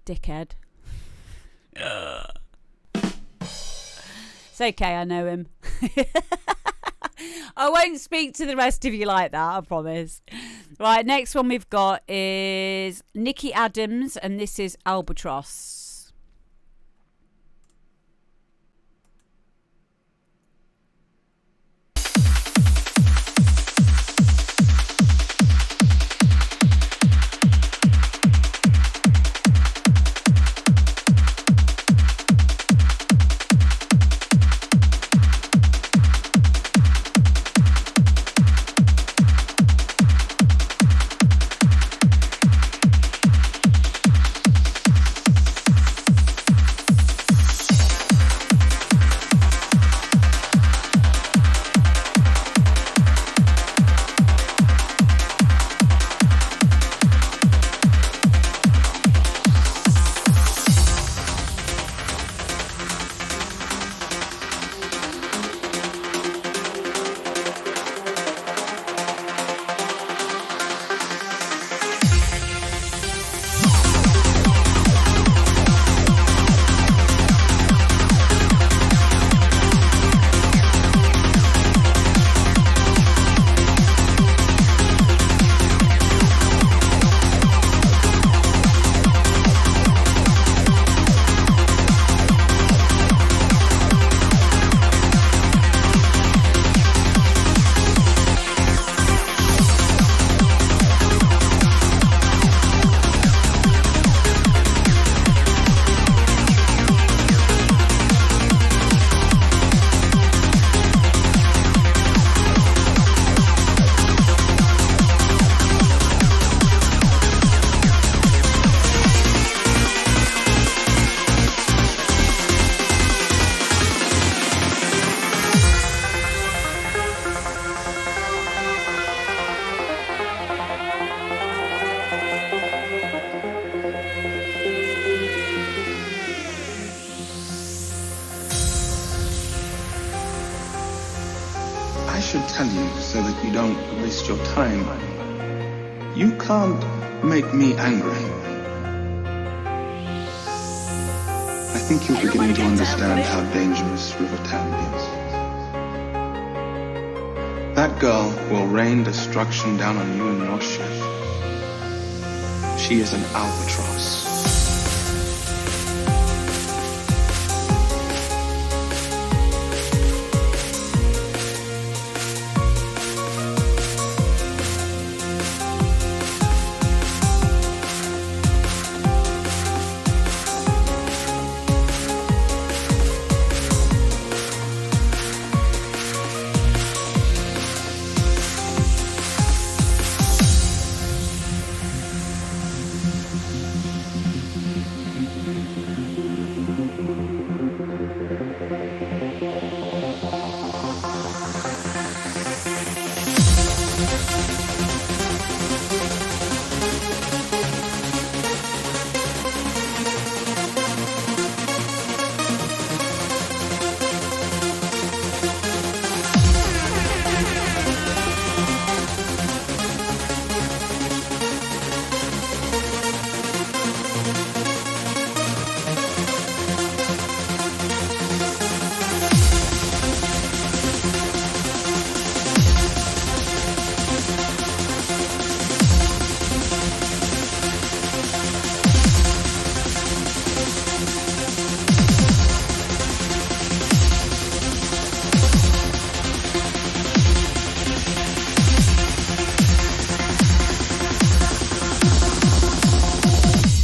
Dickhead. It's okay, I know him. I won't speak to the rest of you like that, I promise. Right, next one we've got is Nikki Adams, and this is Albatross. tell you so that you don't waste your time. You can't make me angry. I think you're beginning to understand how dangerous River Tam is. That girl will rain destruction down on you and your ship. She is an albatross.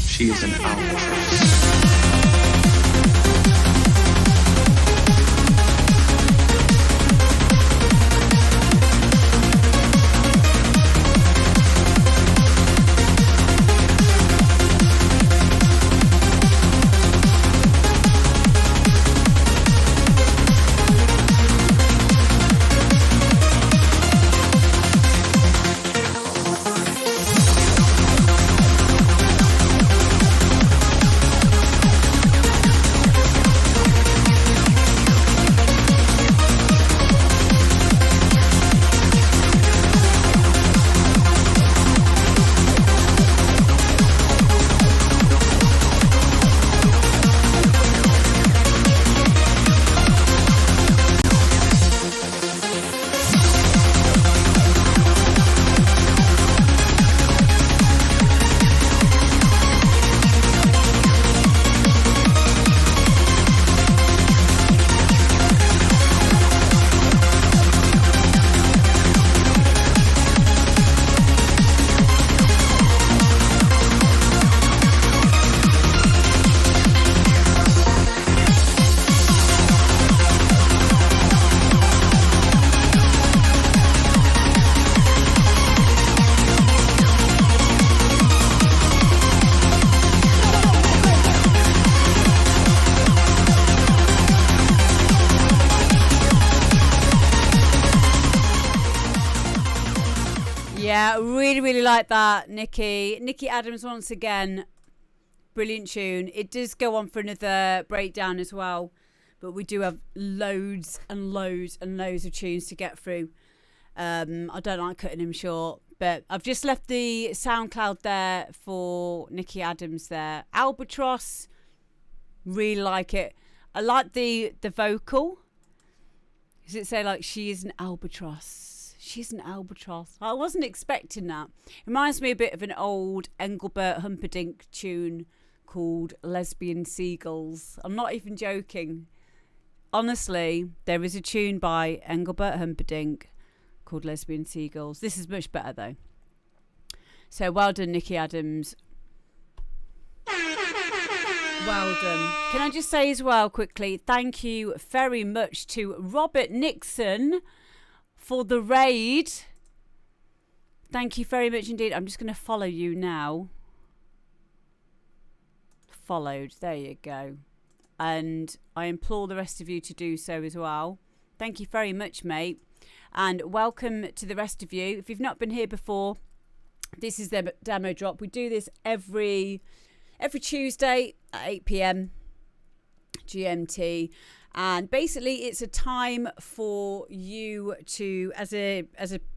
She is an albatross. Yeah, really like that, Nikki. Nikki Adams once again, brilliant tune. It does go on for another breakdown as well, but we do have loads and loads and loads of tunes to get through. I don't like cutting them short, but I've just left the SoundCloud there for Nikki Adams there. Albatross, really like it. I like the vocal. Does it say like she is an albatross? She's an albatross. I wasn't expecting that. It reminds me a bit of an old Engelbert Humperdinck tune called Lesbian Seagulls. I'm not even joking. Honestly, there is a tune by Engelbert Humperdinck called Lesbian Seagulls. This is much better though. So well done, Nikki Adams. Well done. Can I just say as well quickly, thank you very much to Robert Nixon for the raid. Thank you very much indeed. I'm just going to follow you now. Followed. There you go. And I implore the rest of you to do so as well. Thank you very much, mate. And welcome to the rest of you. If you've not been here before, this is the demo drop. We do this every Tuesday at 8 p.m. GMT. And basically, it's a time for you to, as a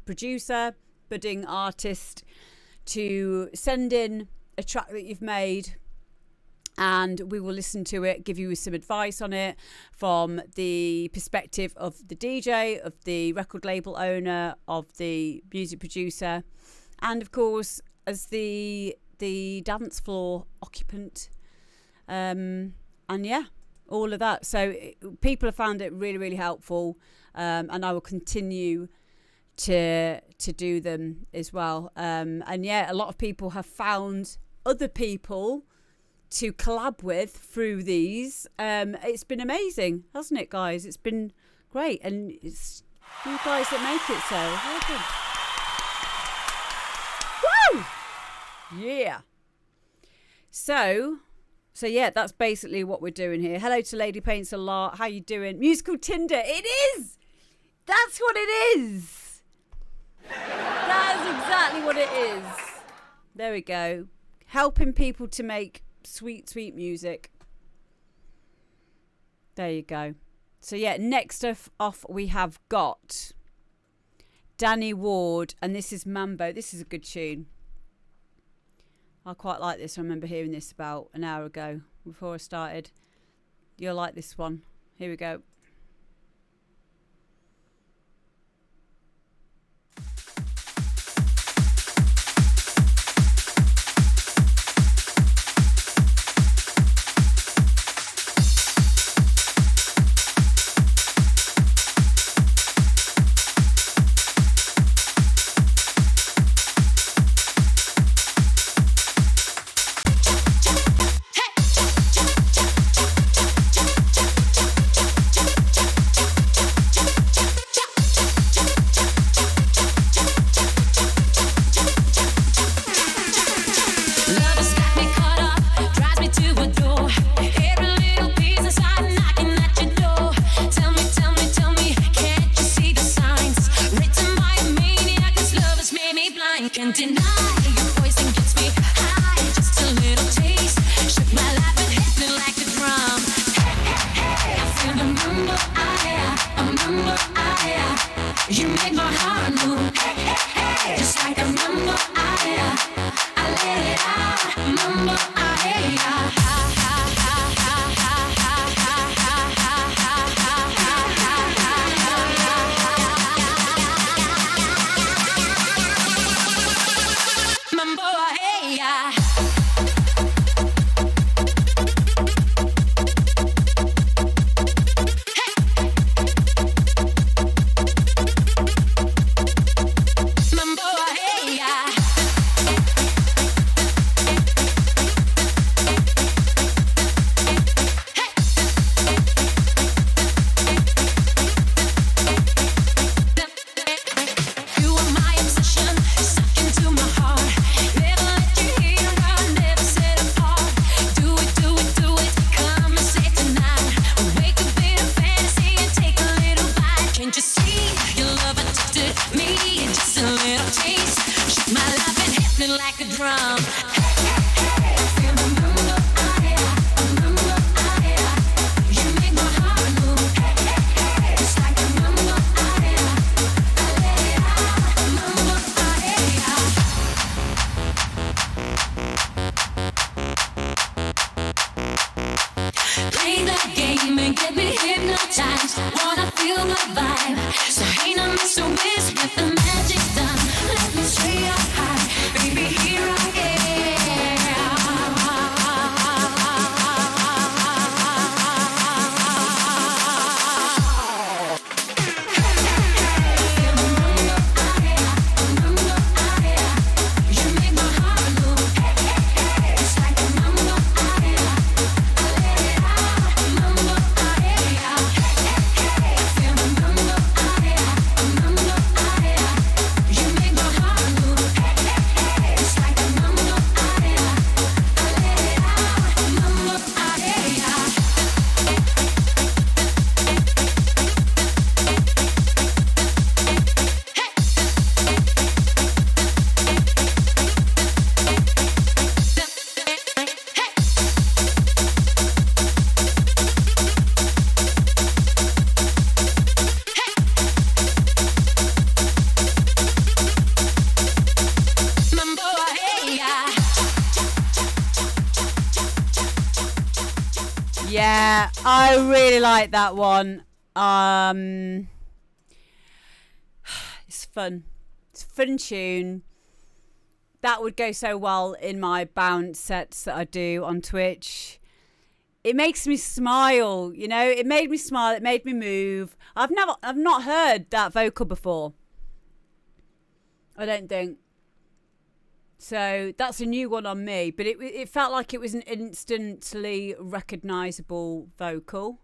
producer, budding artist, to send in a track that you've made, and we will listen to it, give you some advice on it from the perspective of the DJ, of the record label owner, of the music producer, and of course as the dance floor occupant, and yeah, all of that. So people have found it really, really helpful, and I will continue to do them as well. And yeah, a lot of people have found other people to collab with through these. It's been amazing, hasn't it, guys? It's been great, and it's you guys that make it so. Woo! Yeah. So yeah, that's basically what we're doing here. Hello to Lady Paints a Lot. How you doing? Musical Tinder. It is. That's what it is. That is exactly what it is. There we go. Helping people to make sweet, sweet music. There you go. So yeah, next off we have got Danny Ward, and this is Mambo. This is a good tune. I quite like this. I remember hearing this about an hour ago before I started. You'll like this one. Here we go. Can't deny your poison gets me high. Just a little taste, shook my life and hit me like a drum. Hey, I feel the mambo, you make my heart move. Hey, just like a mambo, I let it out. Mambo, with the magic's done. Let me stay up high, baby, here I am. Yeah, I really like that one. It's fun. It's a fun tune. That would go so well in my bounce sets that I do on Twitch. It makes me smile, you know. It made me smile. It made me move. I've not heard that vocal before. I don't think. So that's a new one on me, but it felt like it was an instantly recognisable vocal.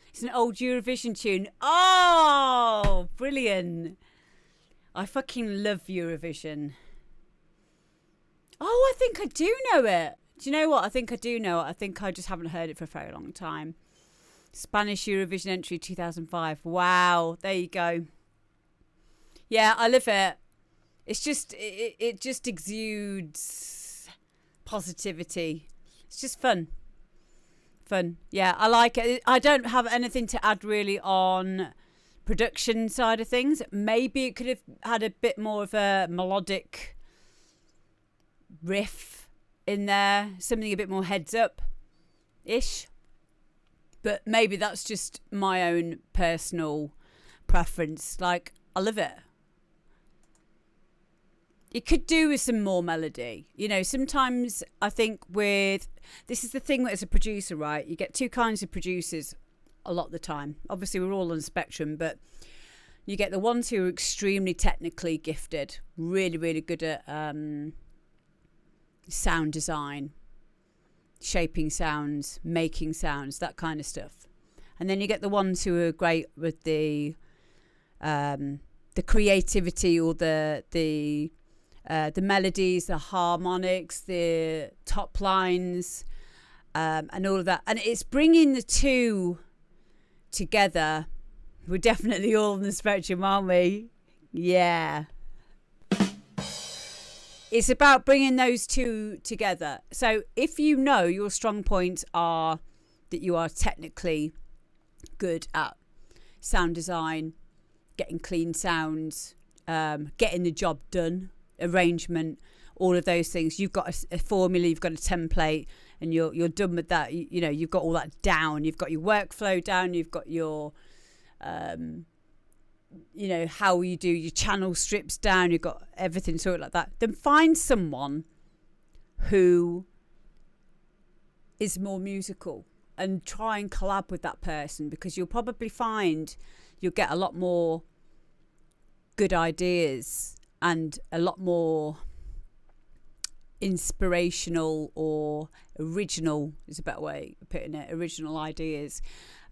It's an old Eurovision tune. Oh, brilliant. I fucking love Eurovision. Oh, I think I do know it. Do you know what? I think I do know it. I think I just haven't heard it for a very long time. Spanish Eurovision entry 2005. Wow, there you go. Yeah, I love it. It's just, it just exudes positivity. It's just fun. Fun. Yeah, I like it. I don't have anything to add really on production side of things. Maybe it could have had a bit more of a melodic riff in there. Something a bit more heads up-ish. But maybe that's just my own personal preference. Like, I love it. It could do with some more melody. You know, sometimes I think this is the thing as a producer, right? You get two kinds of producers a lot of the time. Obviously, we're all on the spectrum, but you get the ones who are extremely technically gifted, really, really good at sound design, shaping sounds, making sounds, that kind of stuff. And then you get the ones who are great with the creativity or the melodies, the harmonics, the top lines, and all of that. And it's bringing the two together. We're definitely all on the spectrum, aren't we? Yeah. It's about bringing those two together. So if you know your strong points are that you are technically good at sound design, getting clean sounds, getting the job done, arrangement, all of those things, you've got a formula, you've got a template, and you're done with that. You know, you've got all that down, you've got your workflow down, you've got your you know, how you do your channel strips down, you've got everything sorted like that. Then find someone who is more musical and try and collab with that person, because you'll probably find you'll get a lot more good ideas and a lot more inspirational or original is a better way of putting it, original ideas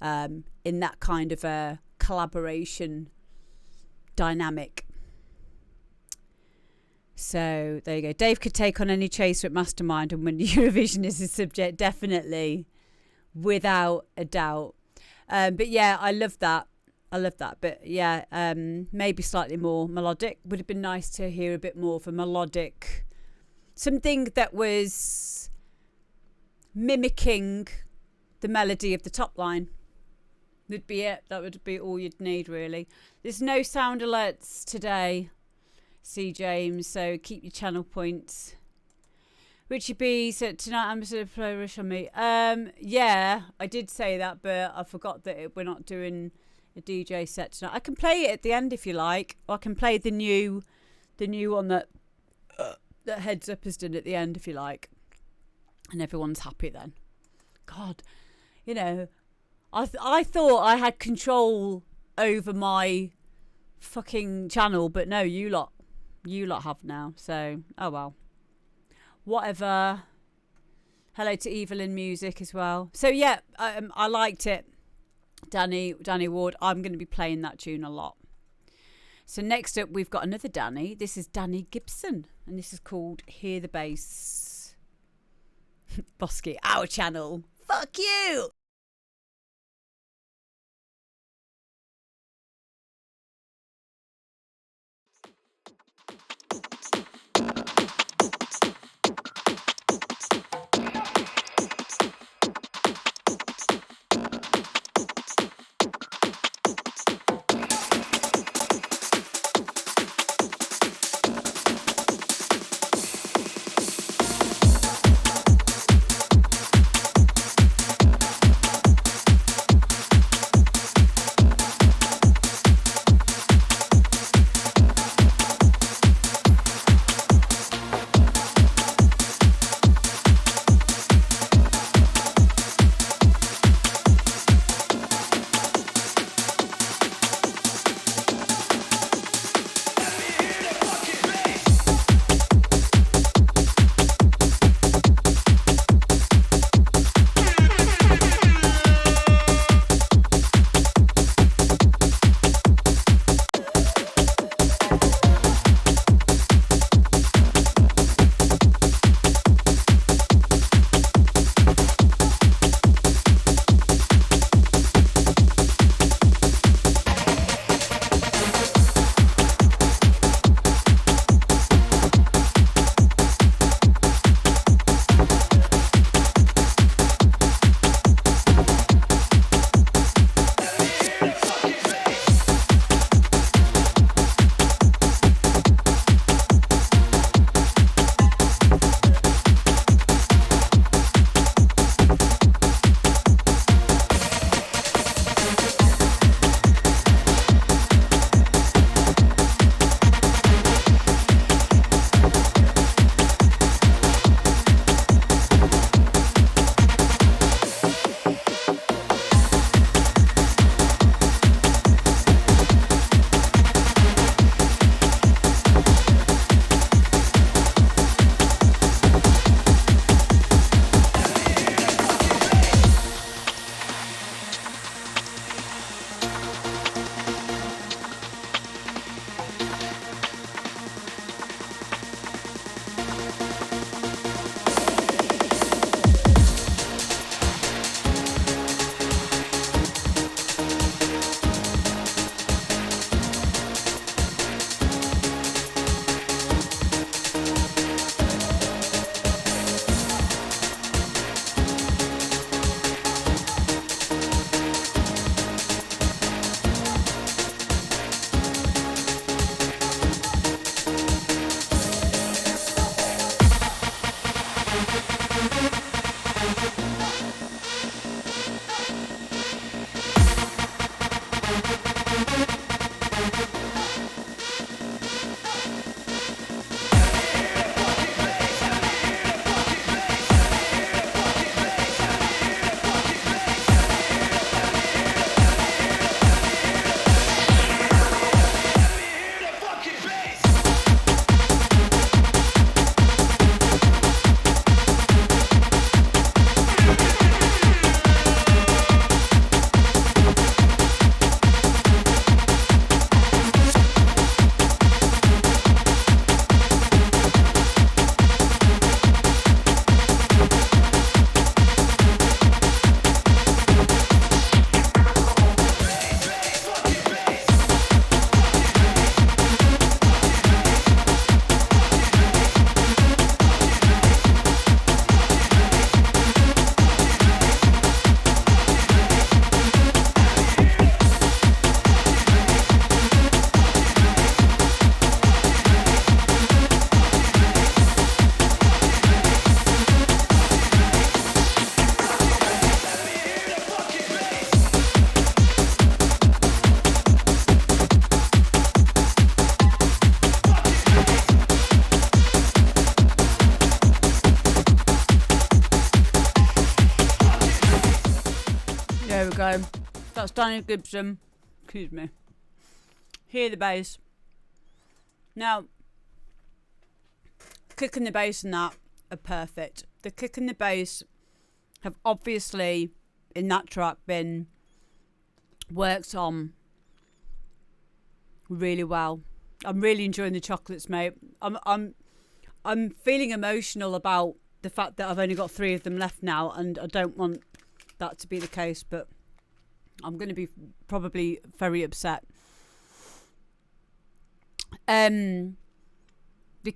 in that kind of a collaboration dynamic. So there you go. Dave could take on any chaser at Mastermind and win Eurovision is his subject, definitely, without a doubt. But yeah, I love that. But yeah, maybe slightly more melodic. Would have been nice to hear a bit more of a melodic, something that was mimicking the melody of the top line. Would be it. That would be all you'd need, really. There's no sound alerts today, C. James, so keep your channel points. Richie B said tonight I'm going to play Rush on Me. Yeah, I did say that, but I forgot that we're not doing a DJ set tonight. I can play it at the end if you like, or I can play the new one that Heads Up has done at the end if you like, and everyone's happy then. God, you know, I thought I had control over my fucking channel, but no, you lot have now. So, oh well. Whatever. Hello to Evelyn Music as well. So yeah, I liked it. Danny Ward. I'm going to be playing that tune a lot. So next up, we've got another Danny. This is Danny Gibson, and this is called Hear the Bass. Bosky, our channel. Fuck you. go. That's Daniel Gibson. Excuse me. Hear the bass. Now, kick and the bass and that are perfect. The kick and the bass have obviously, in that track, been worked on really well. I'm really enjoying the chocolates, mate. I'm feeling emotional about the fact that I've only got 3 of them left now, and I don't want that to be the case, but I'm going to be probably very upset. The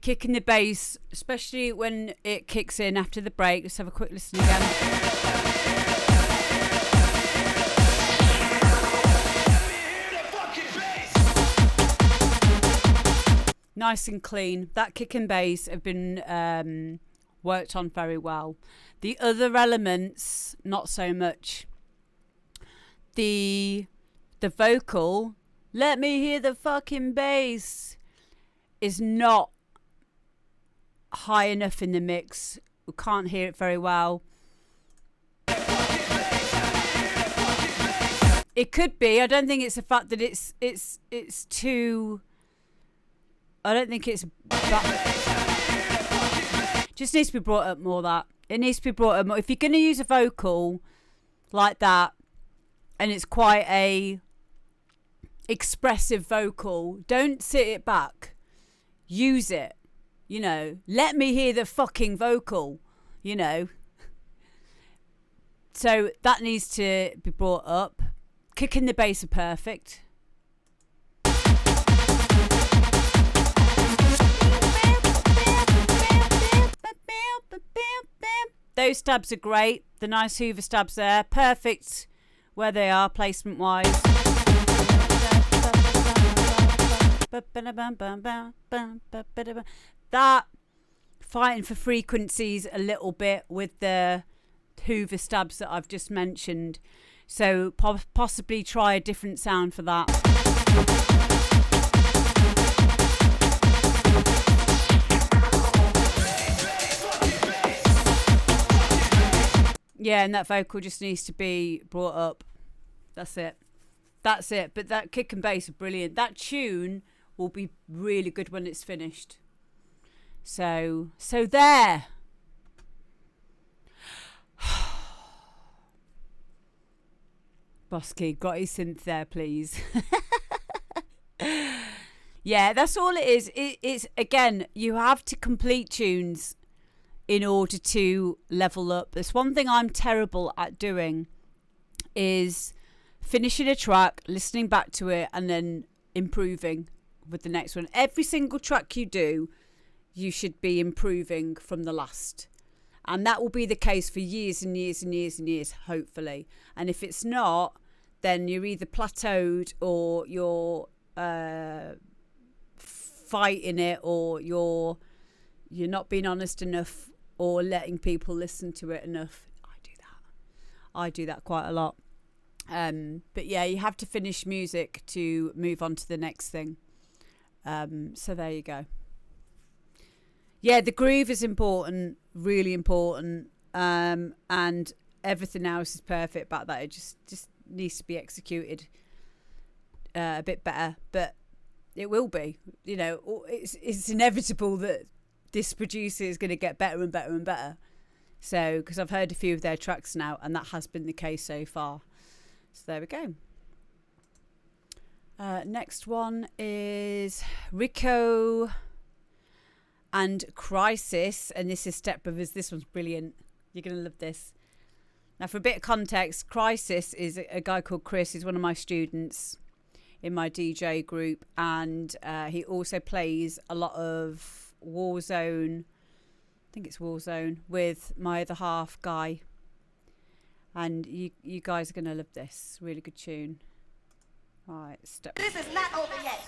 kick in the bass, especially when it kicks in after the break. Let's have a quick listen again. Nice and clean. That kick and bass have been worked on very well. The other elements, not so much. The vocal, let me hear the fucking bass, is not high enough in the mix. We can't hear it very well. It could be. I don't think it's the fact that it's too. I don't think it's. Just needs to be brought up more. That it needs to be brought up more. If you're going to use a vocal like that, and it's quite a expressive vocal, don't sit it back. Use it. You know, let me hear the fucking vocal, you know. So that needs to be brought up. Kick and the bass are perfect. Those stabs are great. The nice Hoover stabs there. Perfect where they are, placement wise. That fighting for frequencies a little bit with the Hoover stabs that I've just mentioned. So possibly try a different sound for that. Yeah, and that vocal just needs to be brought up. That's it. That's it. But that kick and bass are brilliant. That tune will be really good when it's finished. So there. Bosky, got his synth there, please. Yeah, that's all it is. It's again, you have to complete tunes in order to level up. There's one thing I'm terrible at doing is finishing a track, listening back to it, and then improving with the next one. Every single track you do, you should be improving from the last. And that will be the case for years and years and years and years, hopefully. And if it's not, then you're either plateaued or you're fighting it, or you're not being honest enough or letting people listen to it enough. I do that quite a lot. But yeah, you have to finish music to move on to the next thing. So there you go. Yeah, the groove is important, really important, and everything else is perfect about that. It just needs to be executed a bit better, but it will be. You know, it's inevitable that this producer is going to get better and better and better. So, because I've heard a few of their tracks now, and that has been the case so far. So there we go. Next one is Rico and Crisis, and this is Step Brothers. This one's brilliant. You're going to love this. Now, for a bit of context, Crisis is a guy called Chris. He's one of my students in my DJ group, and he also plays a lot of Warzone. I think it's Warzone with my other half, Guy. And you guys are going to love this. Really good tune. All right, step. This is not over yet.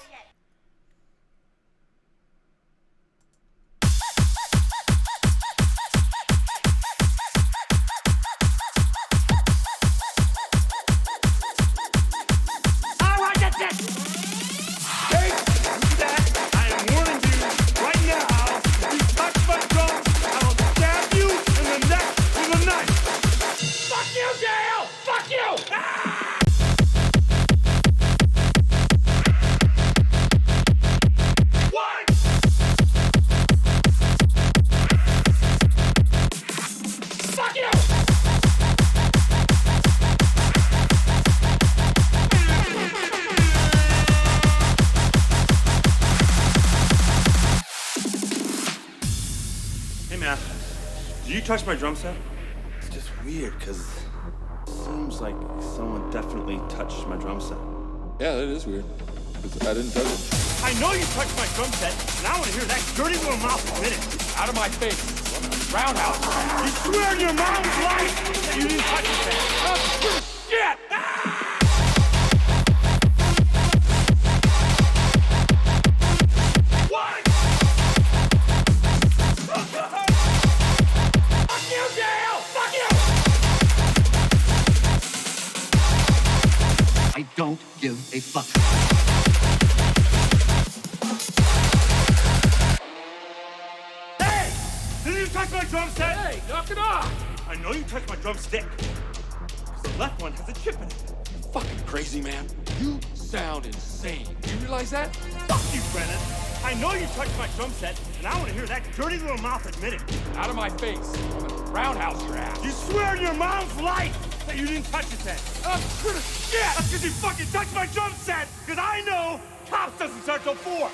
All right, that's it. Take that. I am warning you right now. If you touch my drum, I will stab you in the neck with a knife. Fuck you, Dale! Fuck you! Ah! man, did you touch my drum set? It's just weird, because it seems like someone definitely touched my drum set. Yeah, that is weird. 'Cause I didn't touch it. I know you touched my drum set, and I want to hear that dirty little mouth admit it. Out of my face. Roundhouse. You swear in your mom's life that you didn't touch it then. Oh, shit! What? Fuck you, Dale! Fuck you! I don't give a fuck. Hey! Did you touch my drum set? Hey, knock it off! I know you touched my drumstick. 'Cause the left one has a chip in it. Fucking crazy, man. You sound insane. Do you realize that? Fuck you, Brennan. I know you touched my drum set, and I want to hear that dirty little mouth admit it. Out of my face. I'm gonna roundhouse your ass. You swear in your mom's life that you didn't touch it then. Oh, shit! That's because you fucking touched my drum set, because I know cops doesn't start till 4.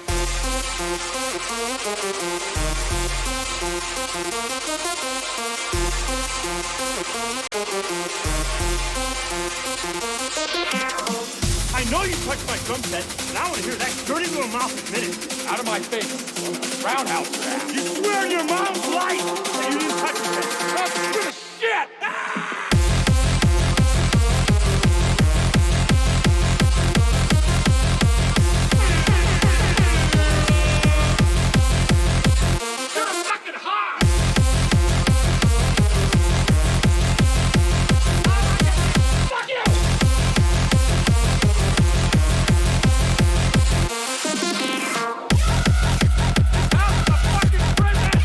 I know you touched my drum set, and I want to hear that dirty little mouth admit it. Out of my face. I'm gonna roundhouse your ass. You swear in your mom's life that you didn't touch it then. Oh, shit! You're fucking hot! Fuck you! Out of the fucking prison!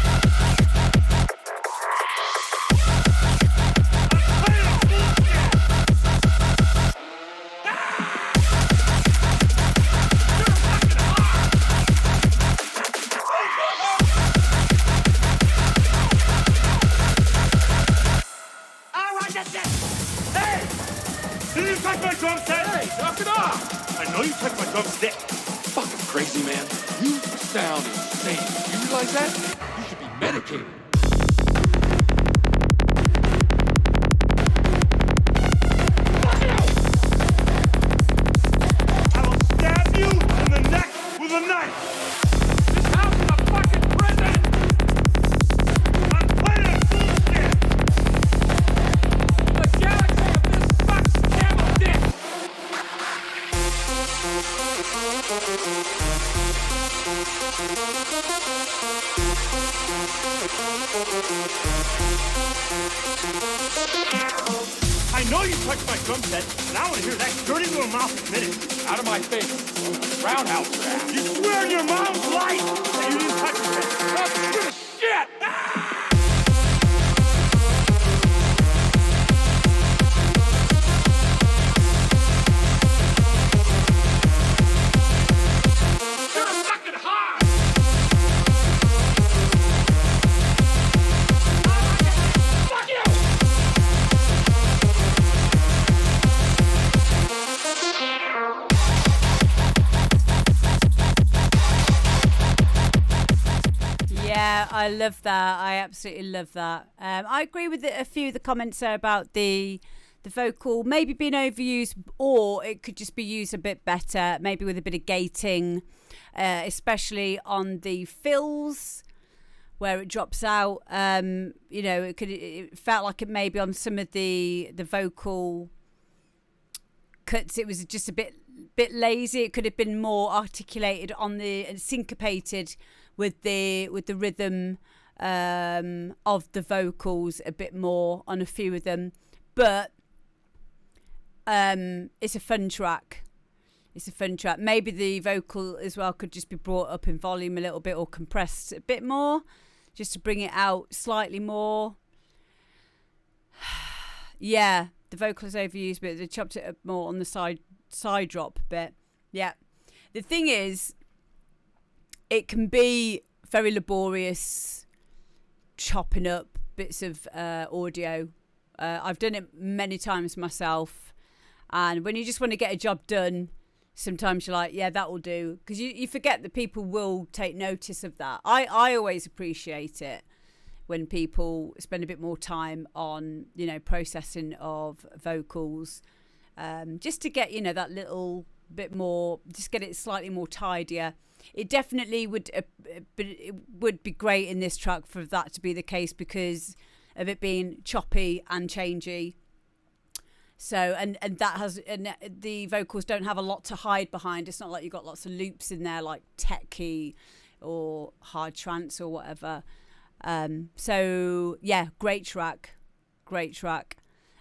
All right, that's it. Hey! Did you touch my drum set? Hey, knock it off! I know you touched my drumstick. Fucking crazy, man. You sound insane. Do you realize that? You should be medicated. Fuck you! I will stab you in the neck with a knife. This house is a fucking prison! I'm playing a bullshit. The galaxy of this fuck's camel dick! I know you touched my drum set, and I want to hear that dirty little mouth admit it. Out of my face. Roundhouse your ass. You swear in your mom's life that you didn't touch it then. Oh, shit! You're fucking hot! Fuck you! Yeah, I love that. I absolutely love that. I agree with a few of the comments there about the vocal maybe being overused, or it could just be used a bit better, maybe with a bit of gating, especially on the fills where it drops out. It felt like it maybe on some of the vocal cuts it was just a bit lazy. It could have been more articulated on the and syncopated with the rhythm of the vocals a bit more on a few of them, but it's a fun track. Maybe the vocal as well could just be brought up in volume a little bit or compressed a bit more, just to bring it out slightly more. Yeah, the vocal is overused, but they chopped it up more on the side drop bit. Yeah, the thing is, it can be very laborious chopping up bits of audio. I've done it many times myself, and when you just want to get a job done, sometimes you're like, yeah, that will do, because you forget that people will take notice of that. I always appreciate it when people spend a bit more time on, you know, processing of vocals, just to get, you know, that little bit more, just get it slightly more tidier. It definitely would, but it would be great in this track for that to be the case because of it being choppy and changey. So, and that has, and the vocals don't have a lot to hide behind. It's not like you've got lots of loops in there like tech key or hard trance or whatever. So yeah, great track.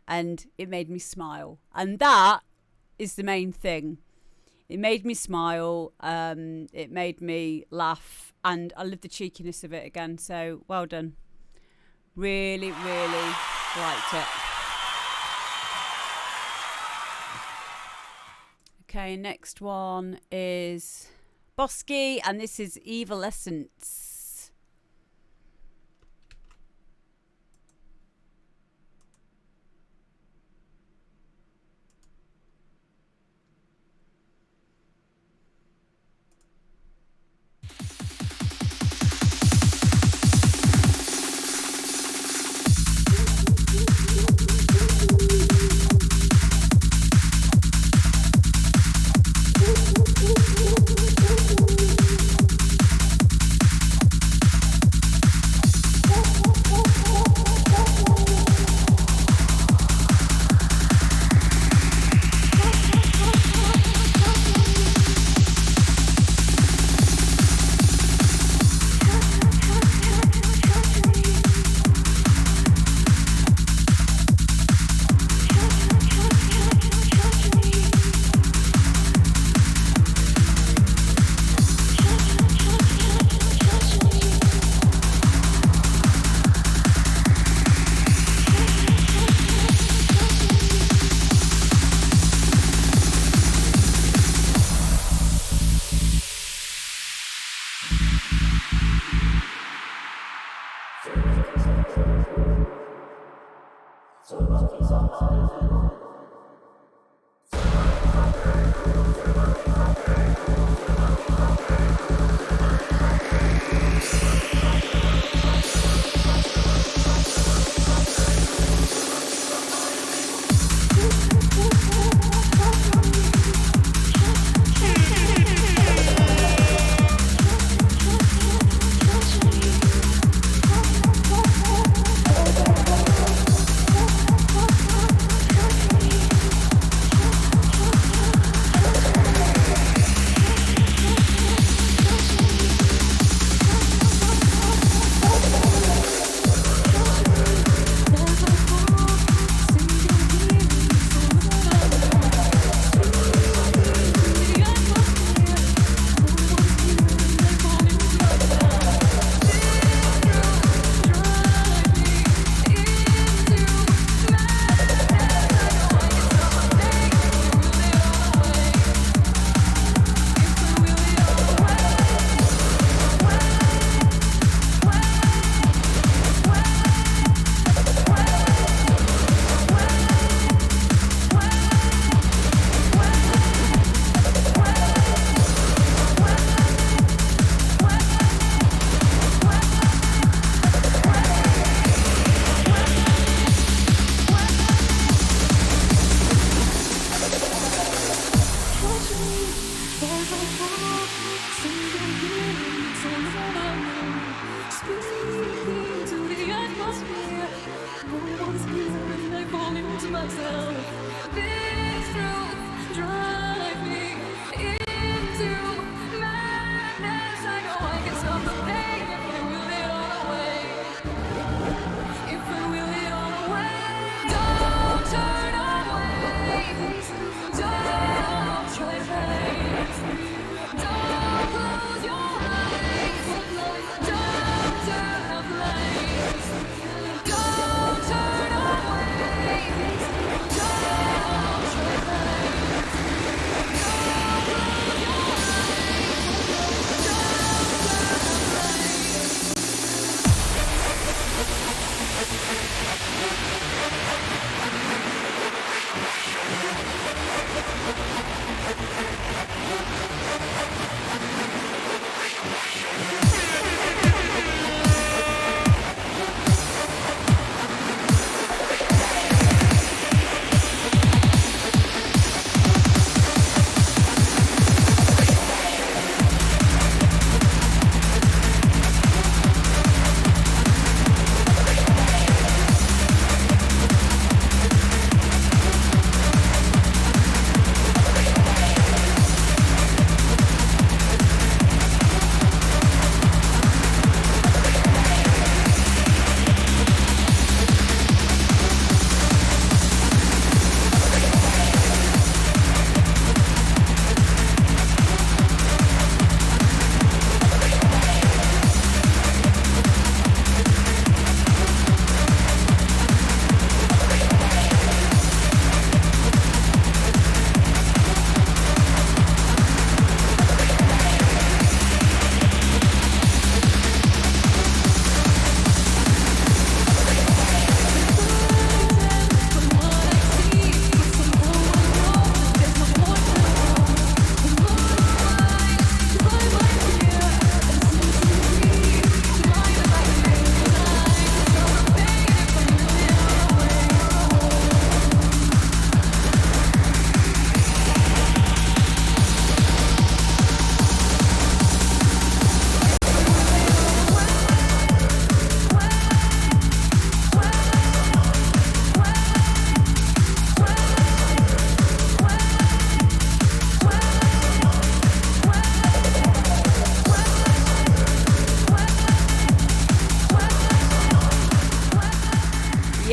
And it made me smile. And that is the main thing. It made me smile. It made me laugh. And I love the cheekiness of it again. So well done. Really, really liked it. Okay, next one is Bosky, and this is Evil Essence.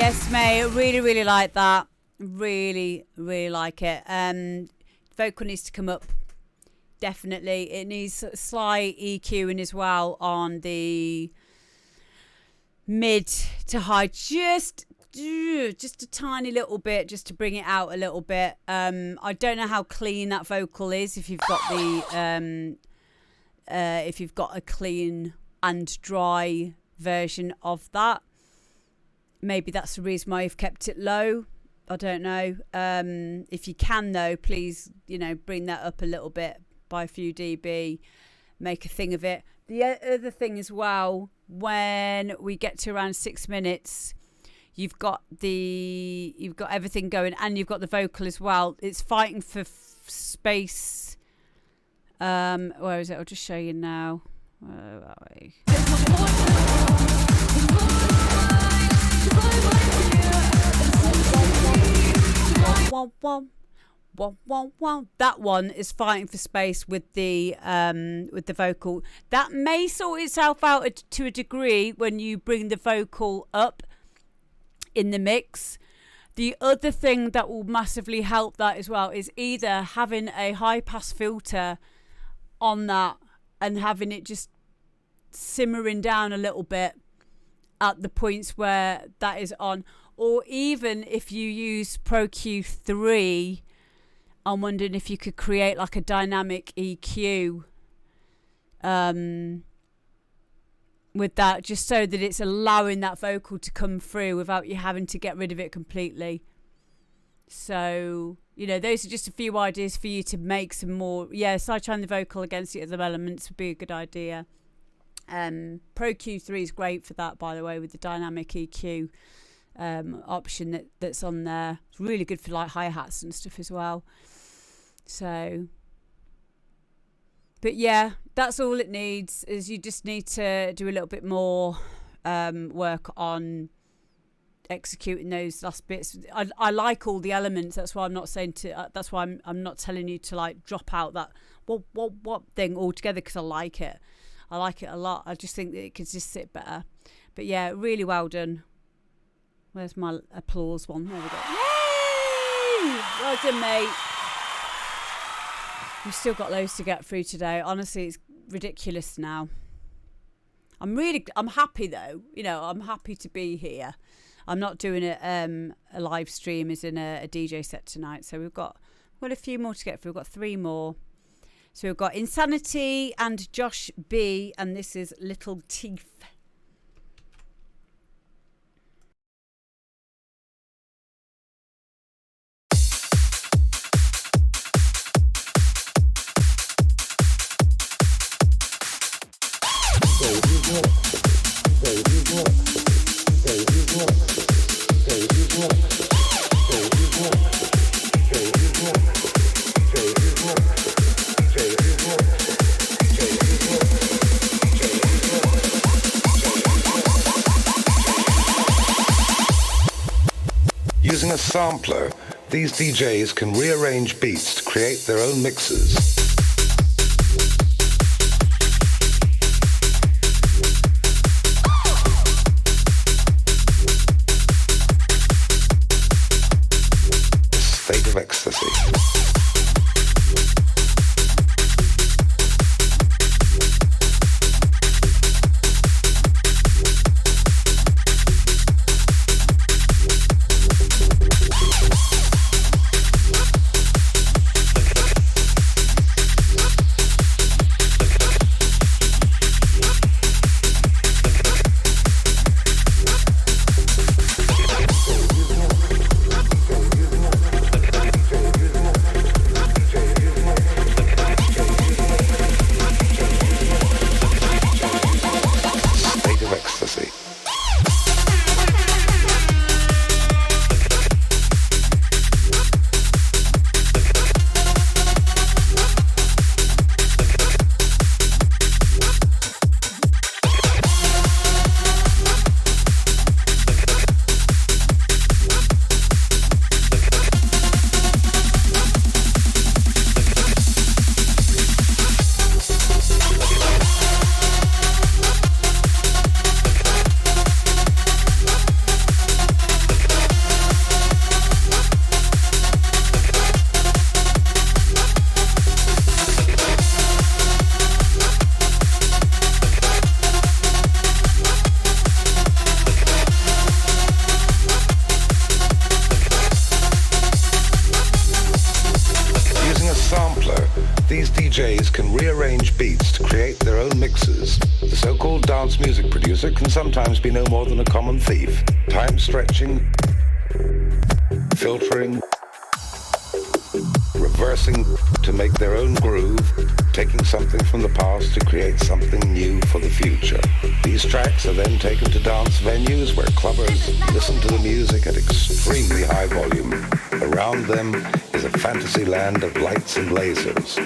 Yes, mate. Really, really like that. Really, really like it. Vocal needs to come up. Definitely. It needs a slight EQing as well on the mid to high. Just a tiny little bit, just to bring it out a little bit. I don't know how clean that vocal is. If you've got the if you've got a clean and dry version of that, maybe that's the reason why you've kept it low. I don't know. If you can though, please, bring that up a little bit by a few dB, make a thing of it. The other thing as well, when we get to around 6 minutes, you've got everything going and you've got the vocal as well. It's fighting for space. Where is it? I'll just show you now. Where are we? That one is fighting for space with the vocal. That may sort itself out to a degree when you bring the vocal up in the mix. The other thing that will massively help that as well is either having a high pass filter on that and having it just simmering down a little bit at the points where that is on, or even if you use Pro Q3, I'm wondering if you could create like a dynamic EQ with that, just so that it's allowing that vocal to come through without you having to get rid of it completely. So, those are just a few ideas for you to make some more. Yeah, sidechain the vocal against the other elements would be a good idea. Pro Q3 is great for that, by the way, with the dynamic EQ option that's on there. It's really good for like hi-hats and stuff as well. So, but yeah, that's all it needs, is you just need to do a little bit more work on executing those last bits. I like all the elements. That's why I'm not saying to. That's why I'm not telling you to like drop out that what thing altogether, because I like it. I like it a lot. I just think that it could just sit better. But yeah, really well done. Where's my applause one? There we go. Yay! Well done, mate. We've still got loads to get through today. Honestly, it's ridiculous now. I'm happy though. I'm happy to be here. I'm not doing a live stream as in a DJ set tonight. So we've got a few more to get through. We've got 3 more. So we've got Insanity and Josh B, and this is Little Teeth. Using a sampler, these DJs can rearrange beats to create their own mixes. A state of ecstasy. DJs can rearrange beats to create their own mixes. The so-called dance music producer can sometimes be no more than a common thief, time stretching, filtering, reversing to make their own groove, taking something from the past to create something new for the future. These tracks are then taken to dance venues where clubbers listen to the music at extremely high volume. Around them is a fantasy land of lights and lasers.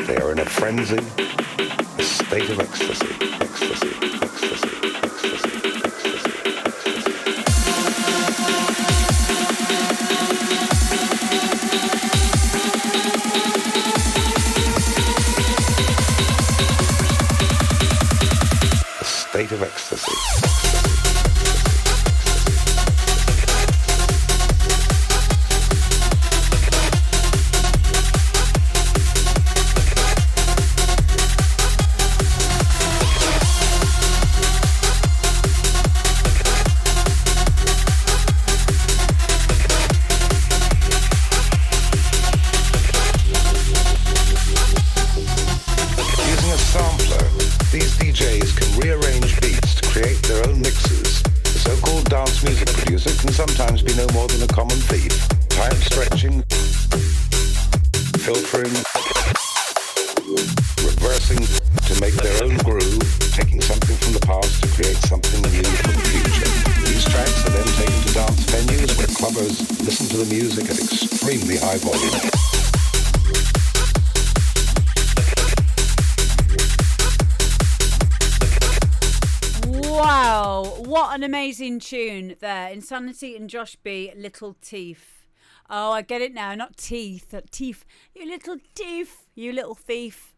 They are in a frenzy, a state of ecstasy, ecstasy, ecstasy, ecstasy, ecstasy. State of ecstasy. Using a sampler, these DJs can rearrange beats to create their own mixes. The so-called dance music producer can sometimes be no more than a common thief, time stretching, filtering, reversing to make their own groove, taking something from the past to create something new for the future. These tracks are then taken to dance venues where clubbers listen to the music at extremely high volume. Wow, what an amazing tune there. Insanity and Josh B, Little Teeth. Oh, I get it now, not teeth, teeth. You little thief, you little thief.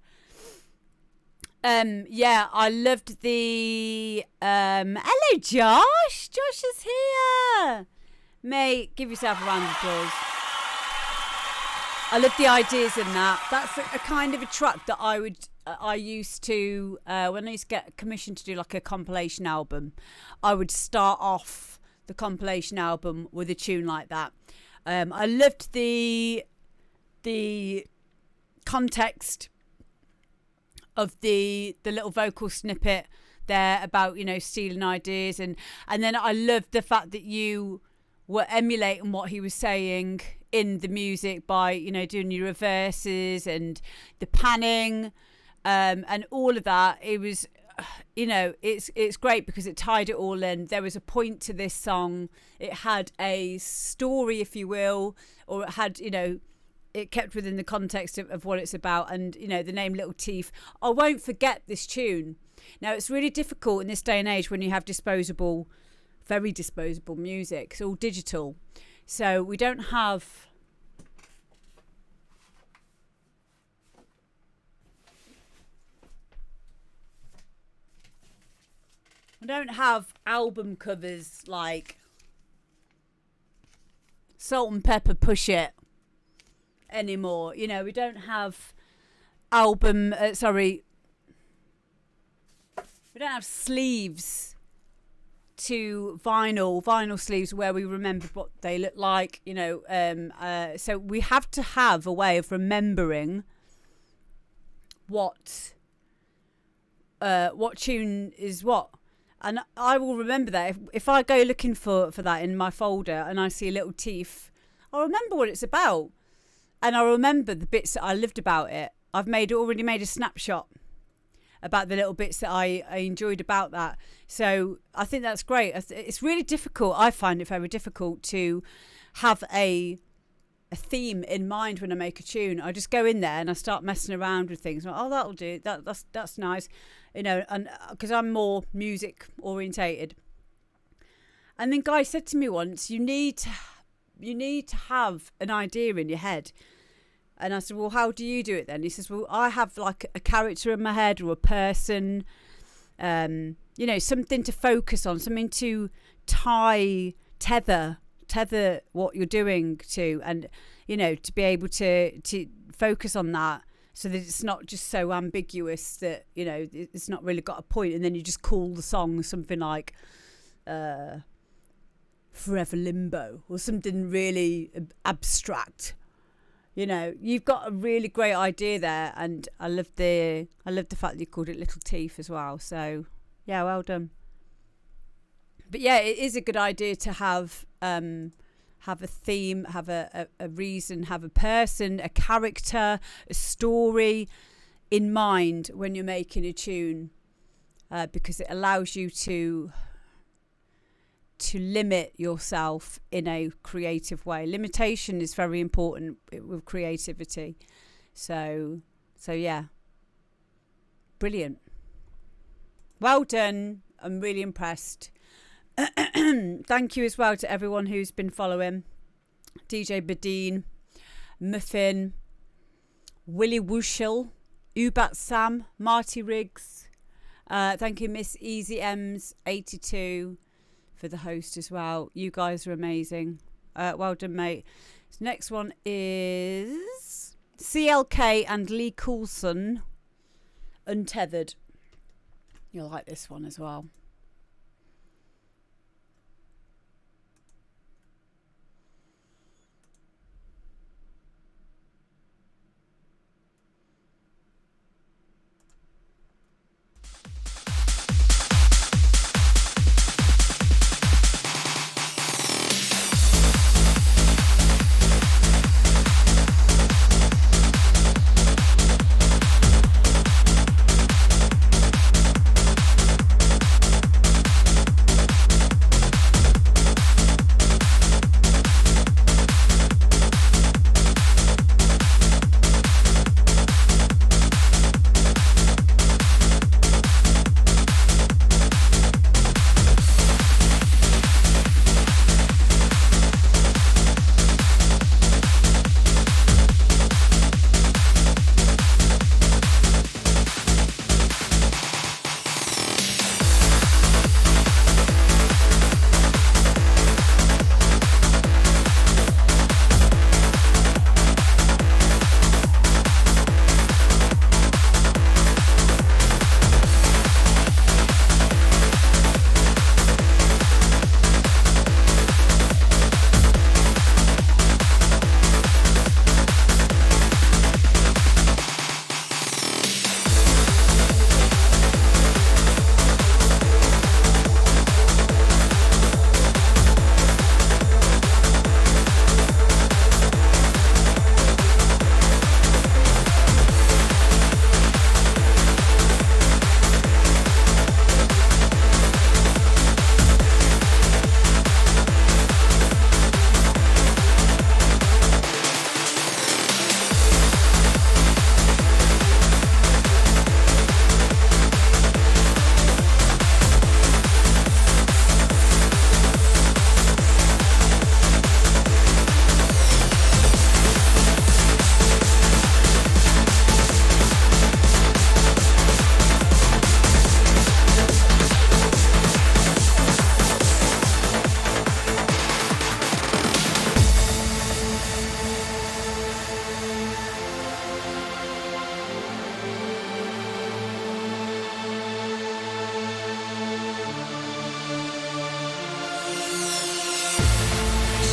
Yeah, I loved the hello Josh. Josh is here. Mate, give yourself a round of applause. I love the ideas in that. That's a kind of a track that I used to, when I used to get commissioned to do like a compilation album, I would start off the compilation album with a tune like that. I loved the context of the little vocal snippet there about, you know, stealing ideas, and then I loved the fact that you were emulating what he was saying in the music by, you know, doing your reverses and the panning. And all of that. It was, you know, it's great because it tied it all in. There was a point to this song. It had a story, if you will, or it had, you know, it kept within the context of what it's about. And, you know, the name Little Teeth. I won't forget this tune. Now, it's really difficult in this day and age when you have disposable, very disposable music. It's all digital. So we don't have... I don't have album covers like Salt and Pepper Push It anymore. You know, we don't have album, we don't have sleeves to vinyl sleeves where we remember what they look like, you know. So we have to have a way of remembering what tune is what. And I will remember that. If I go looking for that in my folder and I see Little Teeth, I'll remember what it's about. And I'll remember the bits that I loved about it. I've already made a snapshot about the little bits that I enjoyed about that. So I think that's great. It's really difficult. I find it very difficult to have a theme in mind when I make a tune. I just go in there and I start messing around with things. Oh, that'll do. That's nice, you know. And because I'm more music orientated. And then Guy said to me once, "You need to have an idea in your head." And I said, "Well, how do you do it then?" He says, "Well, I have like a character in my head or a person, you know, something to focus on, something to tether what you're doing to, and, you know, to be able to focus on that so that it's not just so ambiguous that, you know, it's not really got a point, and then you just call the song something like Forever Limbo or something really abstract, You know, you've got a really great idea there, and I love the fact that you called it Little Teeth as well. So yeah, well done. But yeah, it is a good idea to have a theme, have a reason, have a person, a character, a story in mind when you're making a tune, because it allows you to limit yourself in a creative way. Limitation is very important with creativity. So yeah, brilliant. Well done. I'm really impressed. Thank you as well to everyone who's been following. DJ Badine, Muffin, Willie Wooshel, Ubat Sam, Marty Riggs. Thank you, Miss Easy M's 82 for the host as well. You guys are amazing. Well done, mate. So next one is CLK and Lee Coulson, Untethered. You'll like this one as well.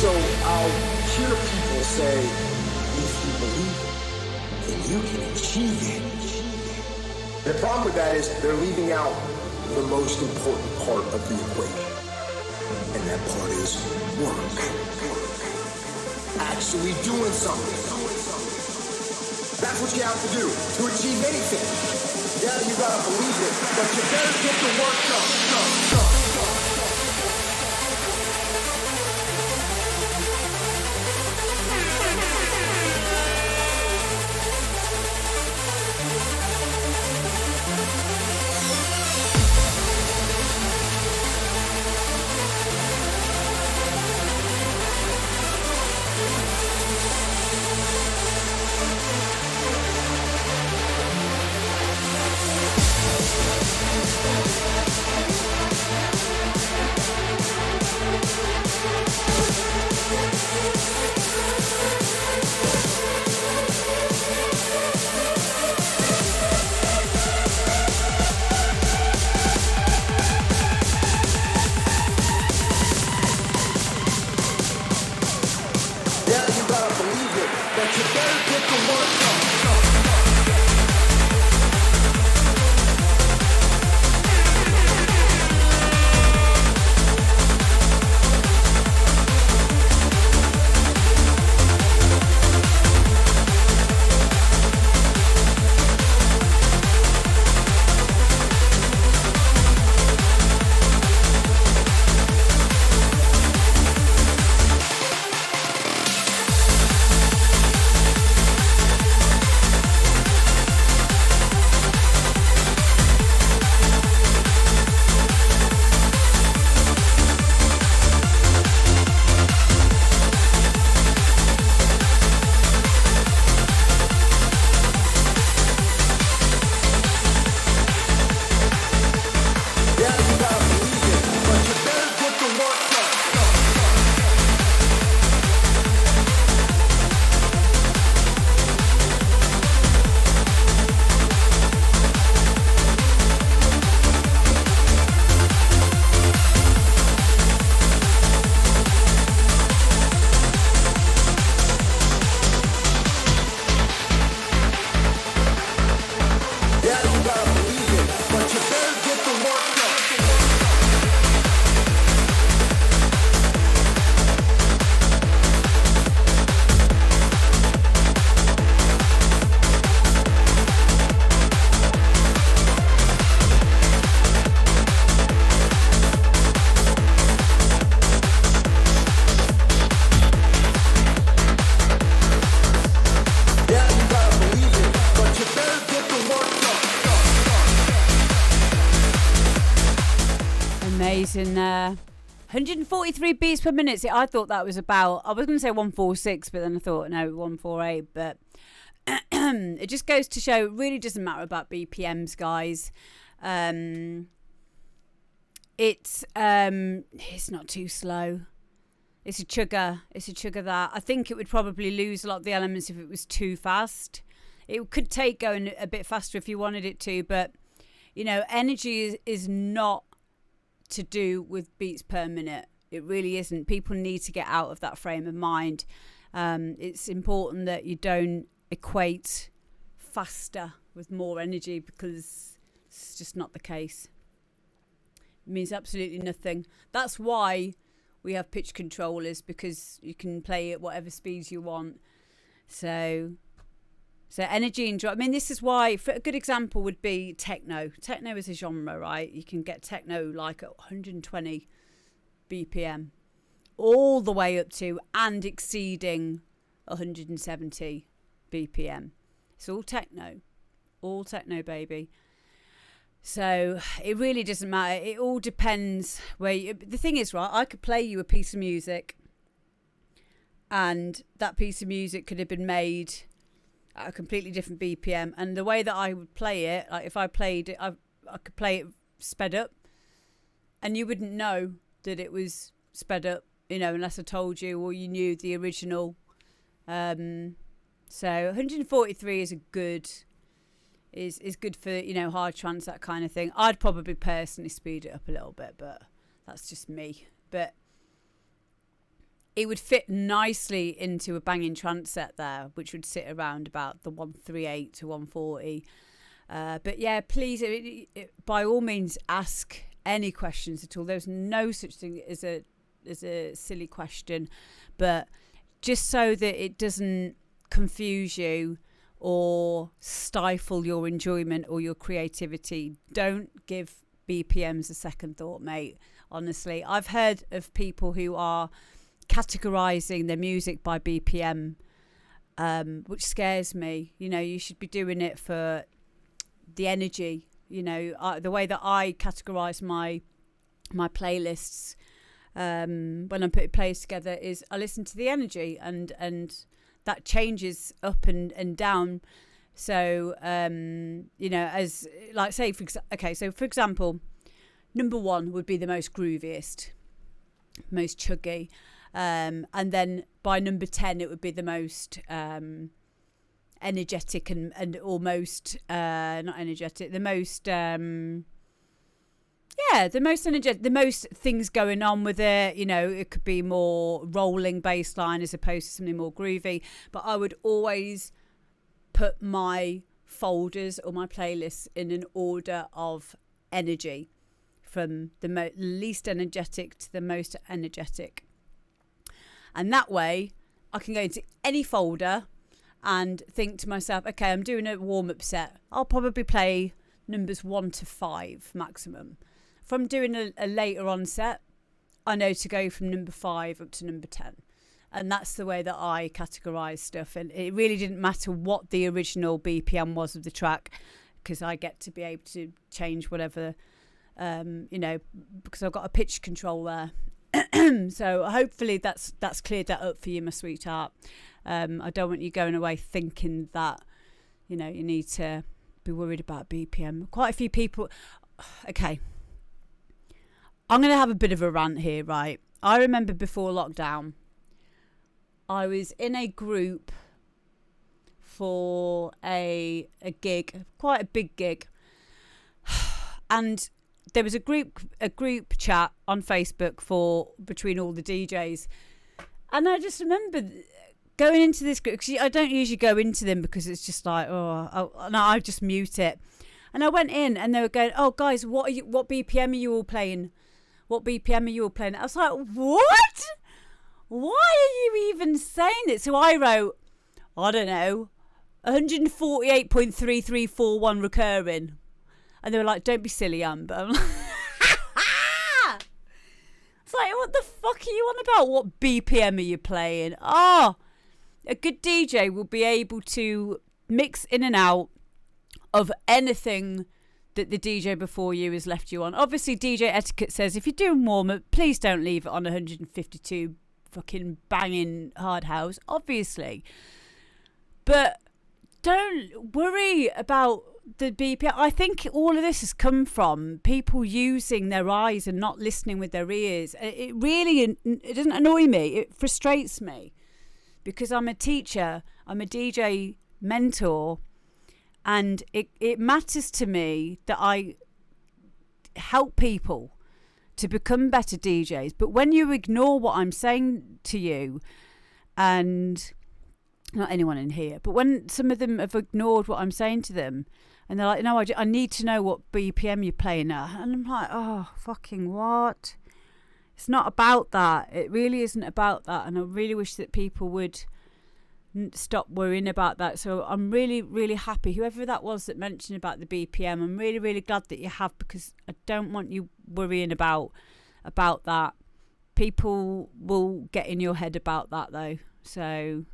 So I'll hear people say, if you believe it, then you can achieve it. The problem with that is they're leaving out the most important part of the equation. And that part is work. Actually doing something. That's what you have to do to achieve anything. Yeah, you gotta believe it, but you better get the work done. in there. 143 beats per minute. See, I thought that was about, I was going to say 146, but then I thought, no, 148. But it just goes to show it really doesn't matter about BPMs, guys. It's not too slow. It's a chugger. It's a chugger that I think it would probably lose a lot of the elements if it was too fast. It could take going a bit faster if you wanted it to, but you know, energy is not to do with beats per minute. It really isn't. People need to get out of that frame of mind. It's important that you don't equate faster with more energy, because it's just not the case. It means absolutely nothing. That's why we have pitch controllers, because you can play at whatever speeds you want. So energy and drop. I mean, this is why, for a good example would be techno. Techno is a genre, right? You can get techno like at 120 BPM, all the way up to and exceeding 170 BPM. It's all techno, baby. So it really doesn't matter. It all depends where the thing is, right? I could play you a piece of music, and that piece of music could have been made at a completely different BPM, and the way that I would play it, like if I played it, I could play it sped up, and you wouldn't know that it was sped up, you know, unless I told you or you knew the original. So 143 is good for, you know, hard trance, that kind of thing. I'd probably personally speed it up a little bit, but that's just me. But it would fit nicely into a banging trance set there, which would sit around about the 138 to 140. But yeah, please, by all means, ask any questions at all. There's no such thing as a silly question, but just so that it doesn't confuse you or stifle your enjoyment or your creativity, don't give BPMs a second thought, mate. Honestly, I've heard of people who are categorizing their music by BPM, which scares me. You know, you should be doing it for the energy. You know, the way that I categorize my playlists when I'm putting plays together is I listen to the energy, and that changes up and down. So you know, as like say for example, number 1 would be the most grooviest, most chuggy. And then by number 10 it would be the most energetic and almost not energetic, the most the most energetic, the most things going on with it. You know, it could be more rolling bass line as opposed to something more groovy. But I would always put my folders or my playlists in an order of energy, from the least energetic to the most energetic. And that way I can go into any folder and think to myself, okay, I'm doing a warm-up set. I'll probably play numbers 1 to 5 maximum. If I'm doing a later on set, I know to go from number 5 up to number 10. And that's the way that I categorise stuff. And it really didn't matter what the original BPM was of the track, because I get to be able to change whatever, you know, because I've got a pitch control there. So hopefully that's cleared that up for you, my sweetheart. I don't want you going away thinking that, you know, you need to be worried about BPM. Quite a few people. Okay, I'm going to have a bit of a rant here, right? I remember before lockdown, I was in a group for a gig, quite a big gig, and there was a group chat on Facebook between all the DJs, and I just remember going into this group, because I don't usually go into them because it's just like, I just mute it. And I went in and they were going, oh guys, what BPM are you all playing? What BPM are you all playing? I was like, what? Why are you even saying it? So I wrote, I don't know, 148.3341 recurring. And they were like, don't be silly, Amber. I'm like, it's like, what the fuck are you on about? What BPM are you playing? A good DJ will be able to mix in and out of anything that the DJ before you has left you on. Obviously, DJ etiquette says if you're doing warm-up, please don't leave it on 152 fucking banging hard house, obviously. But don't worry about the BPM. I think all of this has come from people using their eyes and not listening with their ears. It really, it doesn't annoy me. It frustrates me because I'm a teacher, I'm a DJ mentor, and it matters to me that I help people to become better DJs. But when you ignore what I'm saying to you, and not anyone in here, but when some of them have ignored what I'm saying to them, and they're like, no, I need to know what BPM you're playing at. And I'm like, oh, fucking what? It's not about that. It really isn't about that. And I really wish that people would stop worrying about that. So I'm really, really happy. Whoever that was that mentioned about the BPM, I'm really, really glad that you have, because I don't want you worrying about that. People will get in your head about that, though. So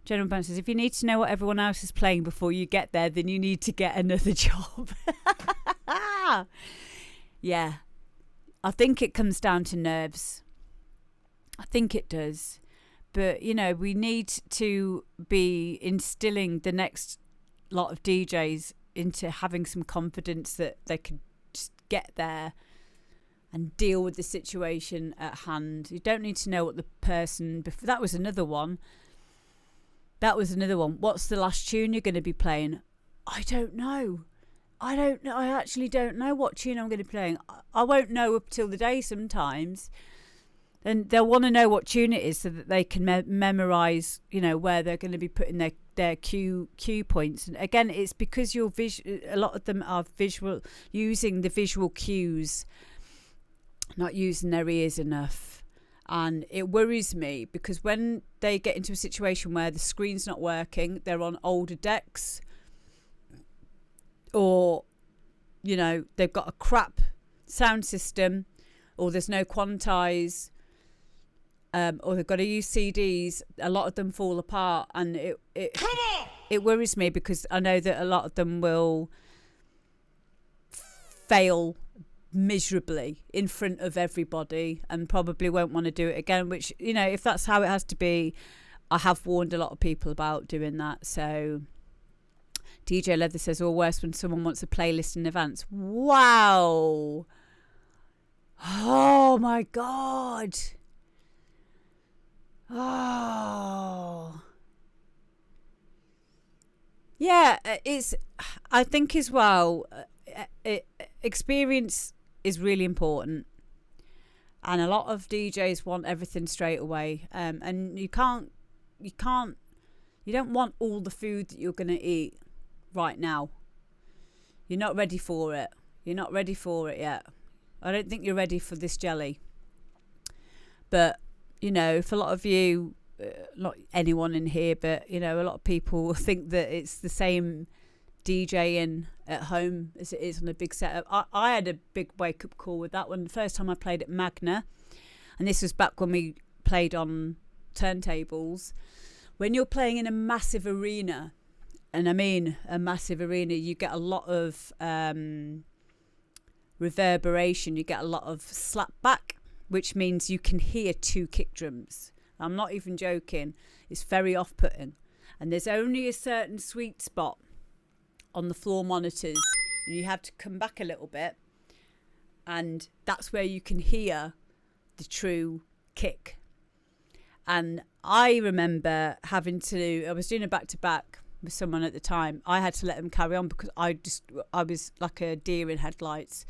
General Bone says, if you need to know what everyone else is playing before you get there, then you need to get another job. Yeah. I think it comes down to nerves. I think it does. But, you know, we need to be instilling the next lot of DJs into having some confidence that they can just get there and deal with the situation at hand. You don't need to know what the person... That was another one. What's the last tune you're going to be playing? I don't know. I actually don't know what tune I'm going to be playing. I won't know up till the day sometimes. And they'll want to know what tune it is so that they can memorise, you know, where they're going to be putting their cue points. And again, it's because a lot of them are using the visual cues, not using their ears enough. And it worries me because when they get into a situation where the screen's not working, they're on older decks, or, you know, they've got a crap sound system, or there's no quantize, or they've got to use CDs, a lot of them fall apart, and it worries me because I know that a lot of them will fail miserably in front of everybody and probably won't want to do it again, which, you know, if that's how it has to be, I have warned a lot of people about doing that. So DJ Leather says, or worse, when someone wants a playlist in advance. Wow. Oh my God. Oh. Yeah, I think as well, experience is really important. And a lot of DJs want everything straight away. And you don't want all the food that you're going to eat right now. You're not ready for it. You're not ready for it yet. I don't think you're ready for this jelly. But, you know, for a lot of you, not anyone in here, but, you know, a lot of people think that it's the same DJing at home as it is on a big setup. I had a big wake-up call with that one. The first time I played at Magna, and this was back when we played on turntables. When you're playing in a massive arena, and I mean a massive arena, you get a lot of reverberation, you get a lot of slap back, which means you can hear two kick drums. I'm not even joking. It's very off-putting. And there's only a certain sweet spot on the floor monitors, and you have to come back a little bit, and that's where you can hear the true kick. And I remember I was doing a back-to-back with someone at the time. I had to let them carry on because I was like a deer in headlights.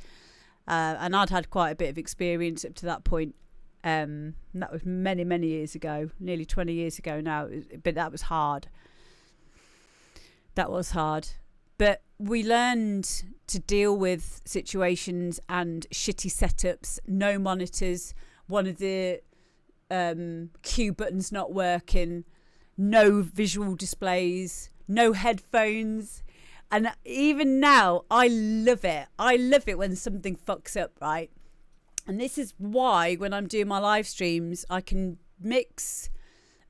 And I'd had quite a bit of experience up to that point. And that was many, many years ago, nearly 20 years ago now. But that was hard. That was hard. But we learned to deal with situations and shitty setups, no monitors, one of the cue buttons not working, no visual displays, no headphones. And even now, I love it. I love it when something fucks up, right? And this is why when I'm doing my live streams, I can mix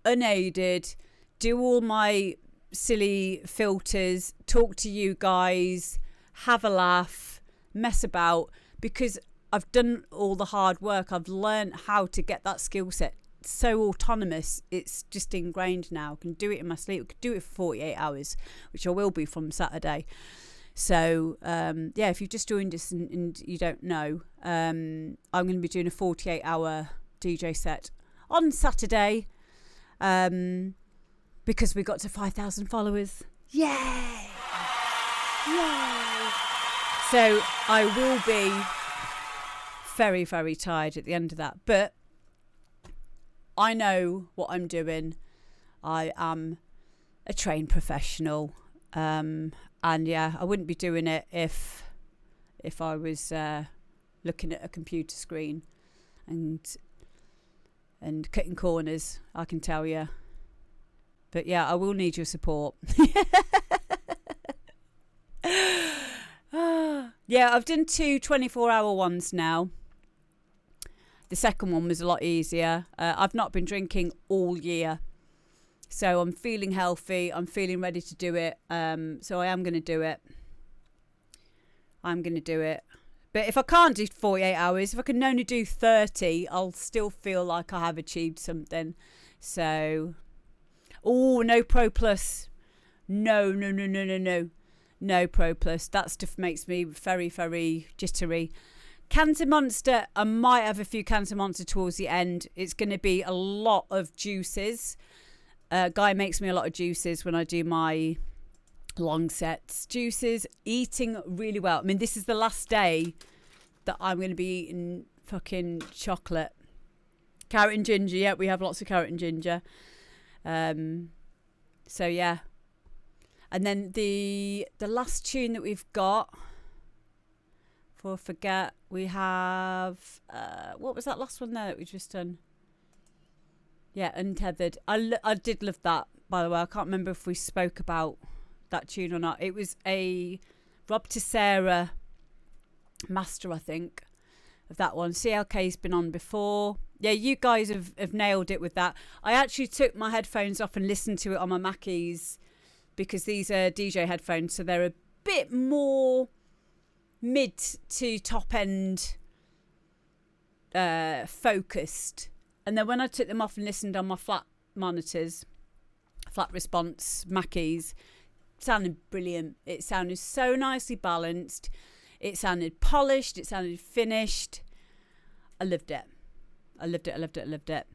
unaided, do all my silly filters, talk to you guys, have a laugh, mess about, because I've done all the hard work. I've learned how to get that skill set so autonomous. It's just ingrained now. I can do it in my sleep. I could do it for 48 hours, which I will be from Saturday. So, yeah, if you've just joined us and you don't know, I'm going to be doing a 48-hour DJ set on Saturday because we got to 5,000 followers. Yay! Yay! So I will be very, very tired at the end of that. But I know what I'm doing. I am a trained professional. And yeah, I wouldn't be doing it if I was looking at a computer screen and cutting corners, I can tell you. But yeah, I will need your support. Yeah, I've done 2 24-hour ones now. The second one was a lot easier. I've not been drinking all year. So I'm feeling healthy. I'm feeling ready to do it. So I am going to do it. But if I can't do 48 hours, if I can only do 30, I'll still feel like I have achieved something. So, no Pro Plus. No. No Pro Plus. That stuff makes me very, very jittery. Cancer Monster, I might have a few Cancer Monster towards the end. It's going to be a lot of juices. Guy makes me a lot of juices when I do my long sets. Juices, eating really well. I mean, this is the last day that I'm going to be eating fucking chocolate. Carrot and ginger. Yeah, we have lots of carrot and ginger. So, yeah. And then the last tune that we've got, before I forget, we have... what was that last one there that we just done? Yeah, Untethered. I did love that, by the way. I can't remember if we spoke about that tune or not. It was a Rob Tessera master, I think, of that one. CLK's been on before. Yeah, you guys have nailed it with that. I actually took my headphones off and listened to it on my Mackies because these are DJ headphones, so they're a bit more mid to top end focused. And then when I took them off and listened on my flat monitors, flat response Mackies, it sounded brilliant. It sounded so nicely balanced. It sounded polished. It sounded finished. I loved it. I loved it.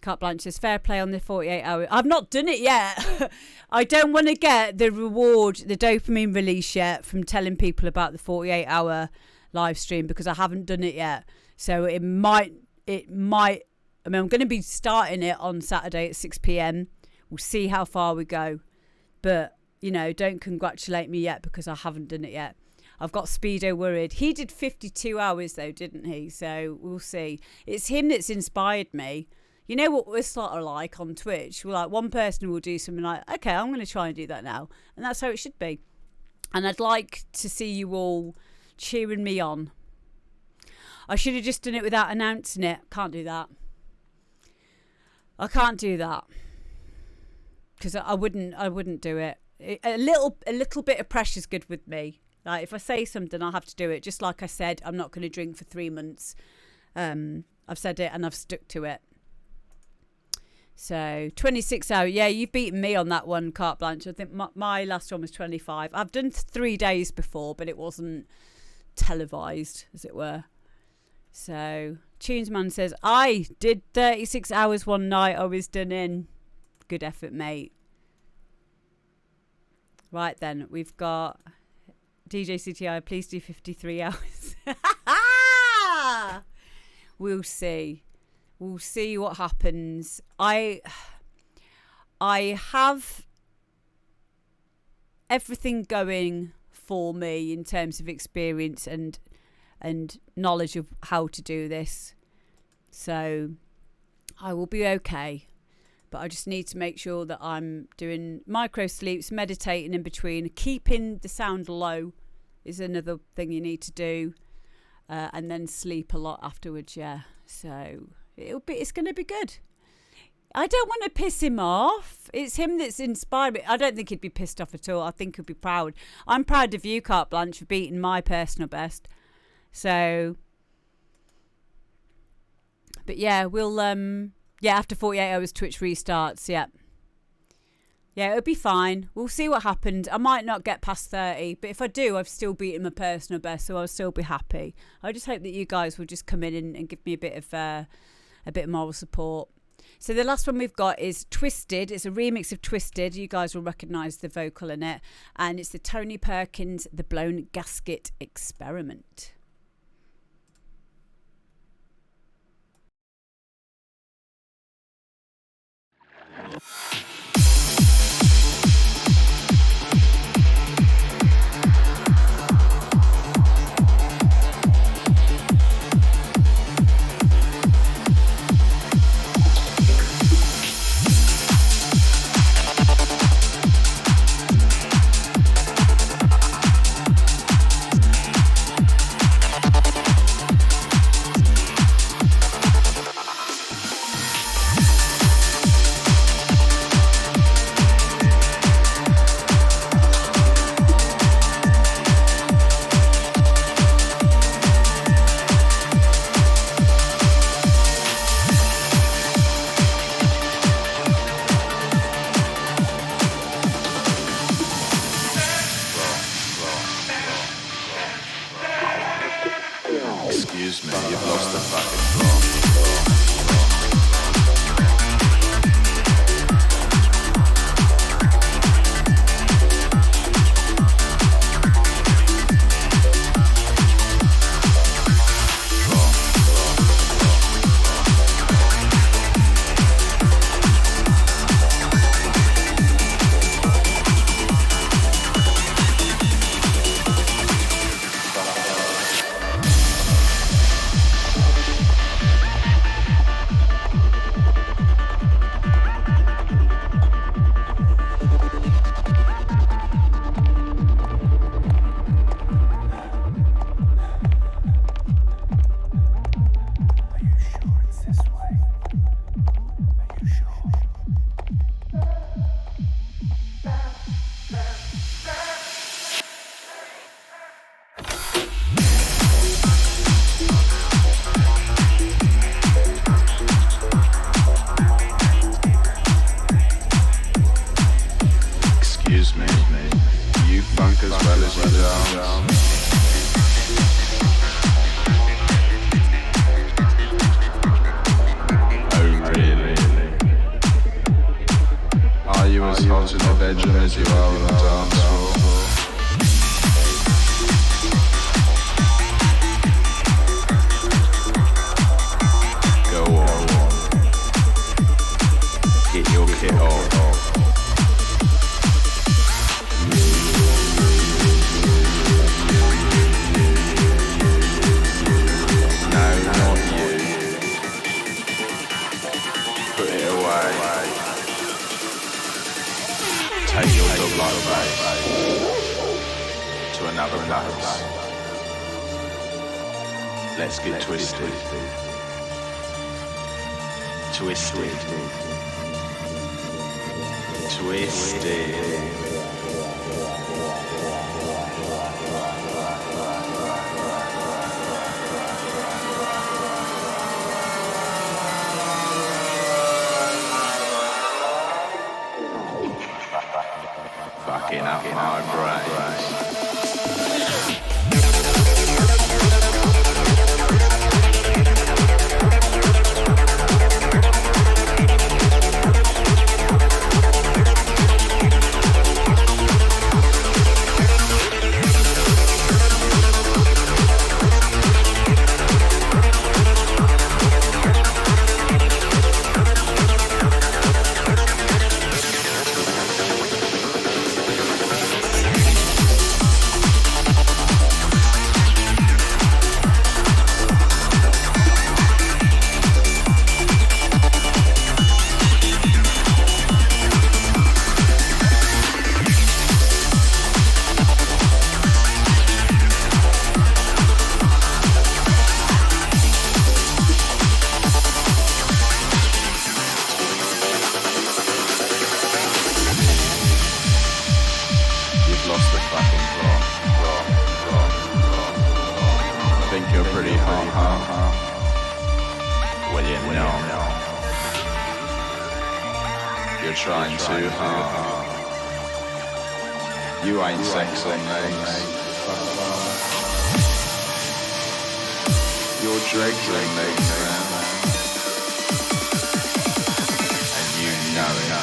Carte Blanche says, fair play on the 48 hour. I've not done it yet. I don't want to get the reward, the dopamine release yet from telling people about the 48 hour live stream because I haven't done it yet. So it might, I mean, I'm going to be starting it on Saturday at 6 p.m. We'll see how far we go. But, you know, don't congratulate me yet because I haven't done it yet. I've got Speedo worried. He did 52 hours though, didn't he? So we'll see. It's him that's inspired me. You know what we're sort of like on Twitch? We're like, one person will do something like, okay, I'm going to try and do that now. And that's how it should be. And I'd like to see you all cheering me on. I should have just done it without announcing it. Can't do that. I can't do that. Because I wouldn't do it. A little bit of pressure's good with me. Like if I say something, I'll have to do it. Just like I said, I'm not going to drink for 3 months. I've said it and I've stuck to it. So 26 hours. Yeah, you've beaten me on that one, Carte Blanche. I think my last one was 25. I've done 3 days before, but it wasn't televised, as it were. So Tunesman says, I did 36 hours one night. I was done in. Good effort, mate. Right then, we've got DJ CTI. Please do 53 hours. We'll see. We'll see what happens. I have everything going for me in terms of experience and knowledge of how to do this. So I will be okay. But I just need to make sure that I'm doing micro sleeps, meditating in between. Keeping the sound low is another thing you need to do. And then sleep a lot afterwards, yeah. So it's going to be good. I don't want to piss him off. It's him that's inspired me. I don't think he'd be pissed off at all. I think he'd be proud. I'm proud of you, Carte Blanche, for beating my personal best. So, but yeah, we'll after 48 hours Twitch restarts, yeah, it'll be fine. We'll see what happens. I might not get past 30, but if I do, I've still beaten my personal best, so I'll still be happy. I just hope that you guys will just come in and give me a bit of moral support. So the last one we've got is Twisted. It's a remix of Twisted. You guys will recognise the vocal in it, and it's the Tony Perkins The Blown Gasket Experiment. Excuse me, you've lost the fucking plot. Let's get twisted. Twisted. Twisted. Fucking up my brains. know you're trying too hard. You ain't sex on legs. Your dregs on legs, man. And you know it.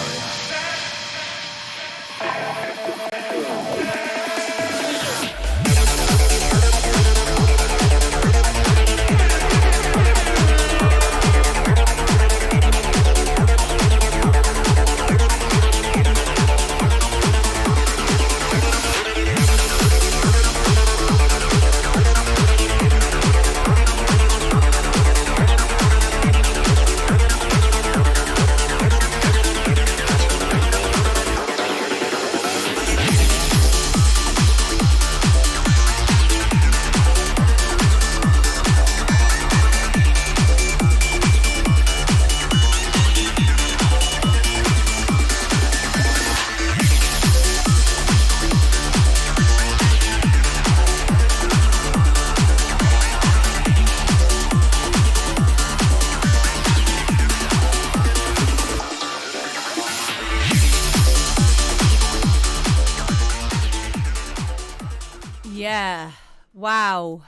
Yeah. Wow.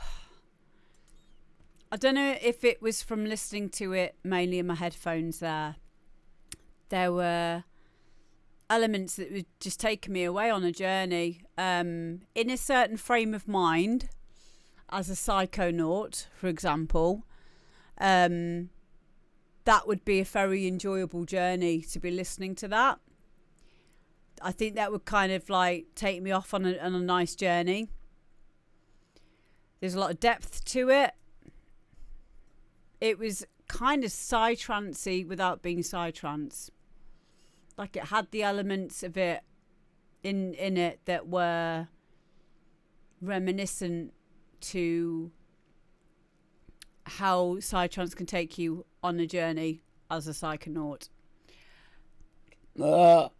I don't know if it was from listening to it mainly in my headphones there. There were elements that were just taking me away on a journey. In a certain frame of mind, as a psychonaut, for example, that would be a very enjoyable journey to be listening to that. I think that would kind of like take me off on a nice journey. There's a lot of depth to it. It was kind of psytrancey without being psytrance. Like it had the elements of it in it that were reminiscent to how psytrance can take you on a journey as a psychonaut.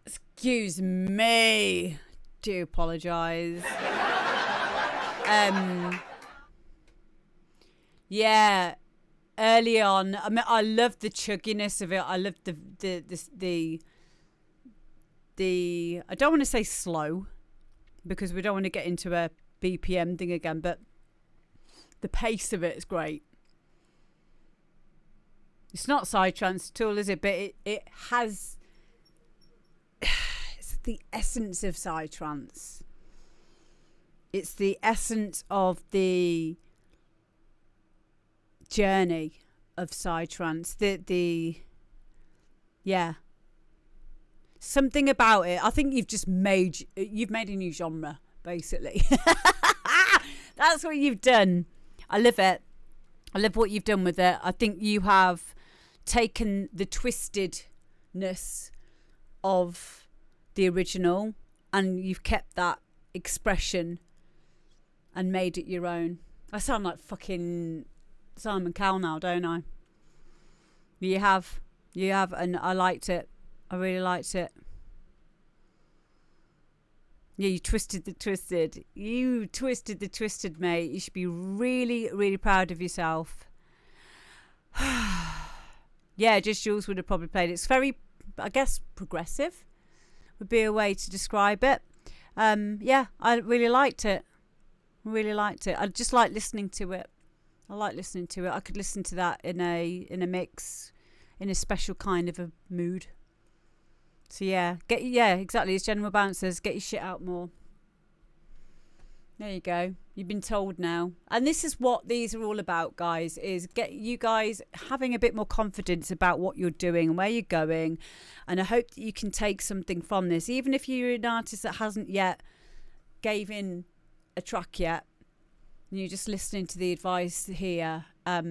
Excuse me. Do apologise. Yeah, early on, I mean, I loved the chugginess of it. I loved the I don't want to say slow, because we don't want to get into a BPM thing again, but the pace of it is great. It's not psytrance at all, is it? But it has it's the essence of psytrance. It's the essence of the journey of psytrance. Yeah, something about it. I think you've made a new genre, basically. That's what you've done. I love it. I love what you've done with it. I think you have taken the twistedness of the original and you've kept that expression and made it your own. I sound like fucking Simon Cowell now, don't I? You have, and I liked it. I really liked it. Yeah, you twisted the twisted. You twisted the twisted, mate. You should be really, really proud of yourself. Yeah, just Jules would have probably played it. It's very, I guess, progressive would be a way to describe it. Yeah, I really liked it. Really liked it. I just like listening to it. I like listening to it. I could listen to that in a mix, in a special kind of a mood. So yeah, exactly. As General Bounce says, get your shit out more. There you go. You've been told now. And this is what these are all about, guys, is get you guys having a bit more confidence about what you're doing and where you're going. And I hope that you can take something from this, even if you're an artist that hasn't yet gave in a track yet. And you're just listening to the advice here. I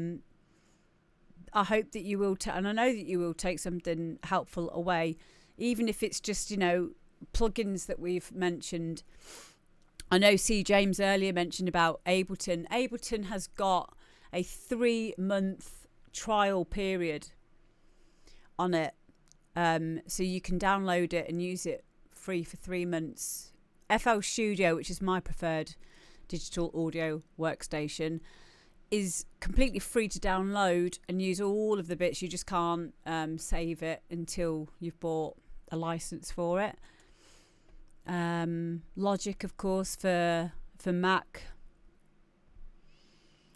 hope that you will, and I know that you will take something helpful away, even if it's just, plugins that we've mentioned. I know C. James earlier mentioned about Ableton. Ableton has got a 3-month trial period on it. So you can download it and use it free for 3 months. FL Studio, which is my preferred digital audio workstation, is completely free to download and use all of the bits. You just can't save it until you've bought a license for it. Logic, of course, for Mac.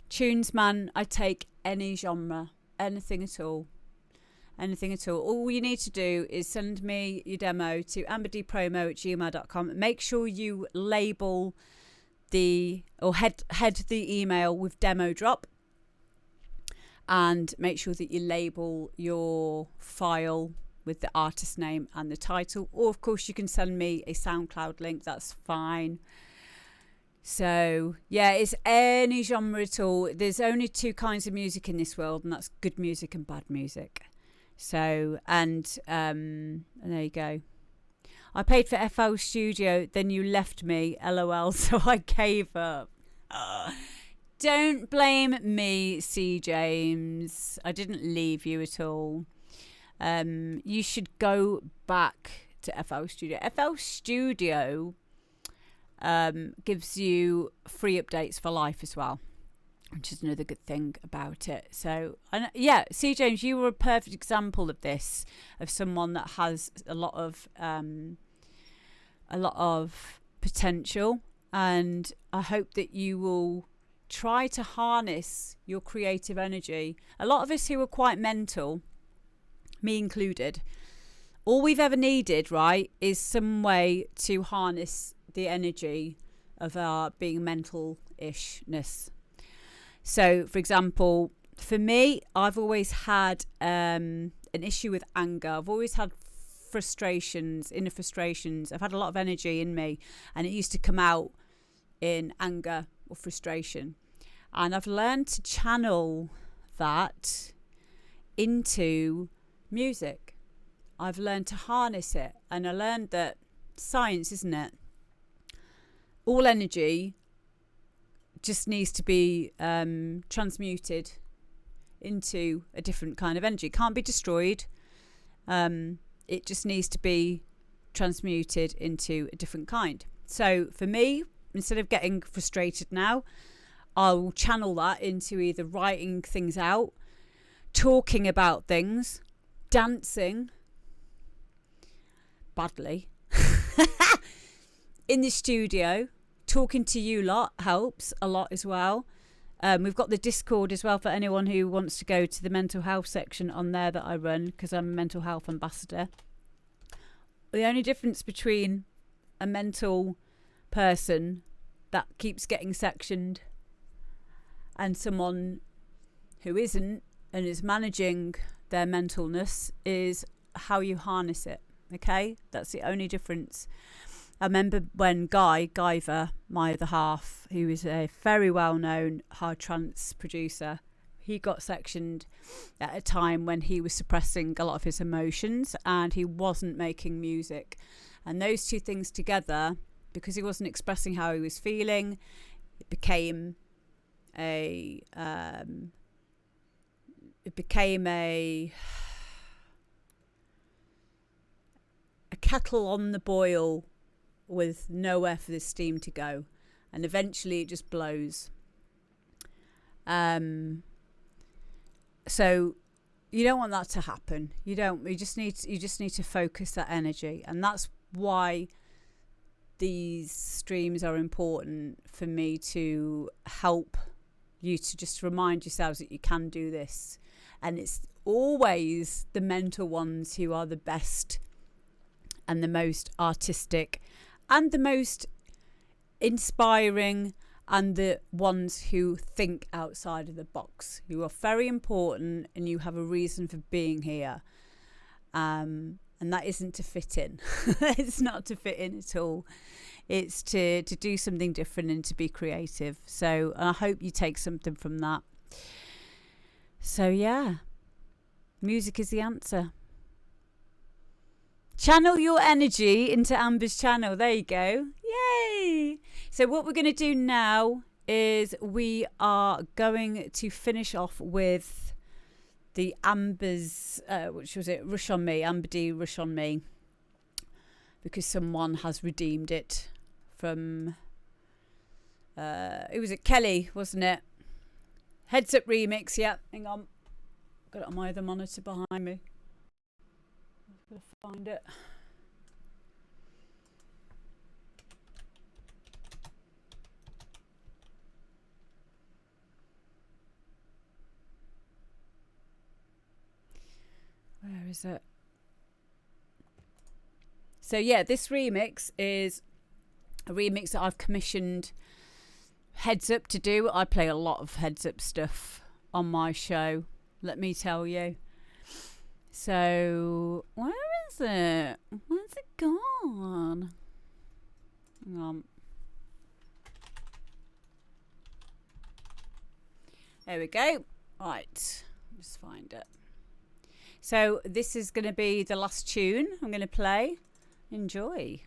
Tunes, man, I take any genre, anything at all. All you need to do is send me your demo to amberdpromo@gmail.com. Make sure you label head the email with demo drop, and make sure that you label your file with the artist name and the title. Or of course you can send me a SoundCloud link, that's fine. So yeah, it's any genre at all. There's only two kinds of music in this world, and that's good music and bad music. So, and there you go. I paid for FL Studio, then you left me, LOL, so I gave up. Don't blame me, C. James. I didn't leave you at all. You should go back to FL Studio. FL Studio gives you free updates for life as well, which is another good thing about it. So, and yeah, C. James, you were a perfect example of this, of someone that has a lot of potential, and I hope that you will try to harness your creative energy. A lot of us who are quite mental, me included, all we've ever needed, right, is some way to harness the energy of our being mental-ishness. So, for example, for me, I've always had an issue with anger. I've always had inner frustrations. I've had a lot of energy in me, and it used to come out in anger or frustration. And I've learned to channel that into music. I've learned to harness it, and I learned that science, isn't it? All energy just needs to be transmuted into a different kind of energy. It can't be destroyed. It just needs to be transmuted into a different kind. So for me, instead of getting frustrated now, I'll channel that into either writing things out, talking about things, dancing badly in the studio. Talking to you lot helps a lot as well. We've got the Discord as well for anyone who wants to go to the mental health section on there that I run, because I'm a mental health ambassador. The only difference between a mental person that keeps getting sectioned and someone who isn't and is managing their mentalness is how you harness it. Okay, that's the only difference. I remember when Guyver, my other half, who is a very well-known hard trance producer, he got sectioned at a time when he was suppressing a lot of his emotions and he wasn't making music. And those two things together, because he wasn't expressing how he was feeling, it became a kettle on the boil with nowhere for the steam to go, and eventually it just blows. So you don't want that to happen. You just need to focus that energy, and that's why these streams are important for me, to help you to just remind yourselves that you can do this. And it's always the mental ones who are the best and the most artistic and the most inspiring, and the ones who think outside of the box, who are very important, and you have a reason for being here. And that isn't to fit in. It's not to fit in at all. It's to do something different and to be creative. So, and I hope you take something from that. So yeah, music is the answer. Channel your energy into Amber's channel. There you go. Yay! So what we're going to do now is we are going to finish off with the Amber's, which was it? Rush on Me. Amber D, Rush on Me. Because someone has redeemed it from, it was at Kelly, wasn't it? Heads Up remix, yeah. Hang on. Got it on my other monitor behind me. I've got to find it. Where is it? So yeah, this remix is a remix that I've commissioned Heads Up to do. I play a lot of Heads Up stuff on my show, let me tell you. So where is it? Where's it gone? Hang on. There we go. Right, just find it. So this is going to be the last tune I'm going to play. Enjoy.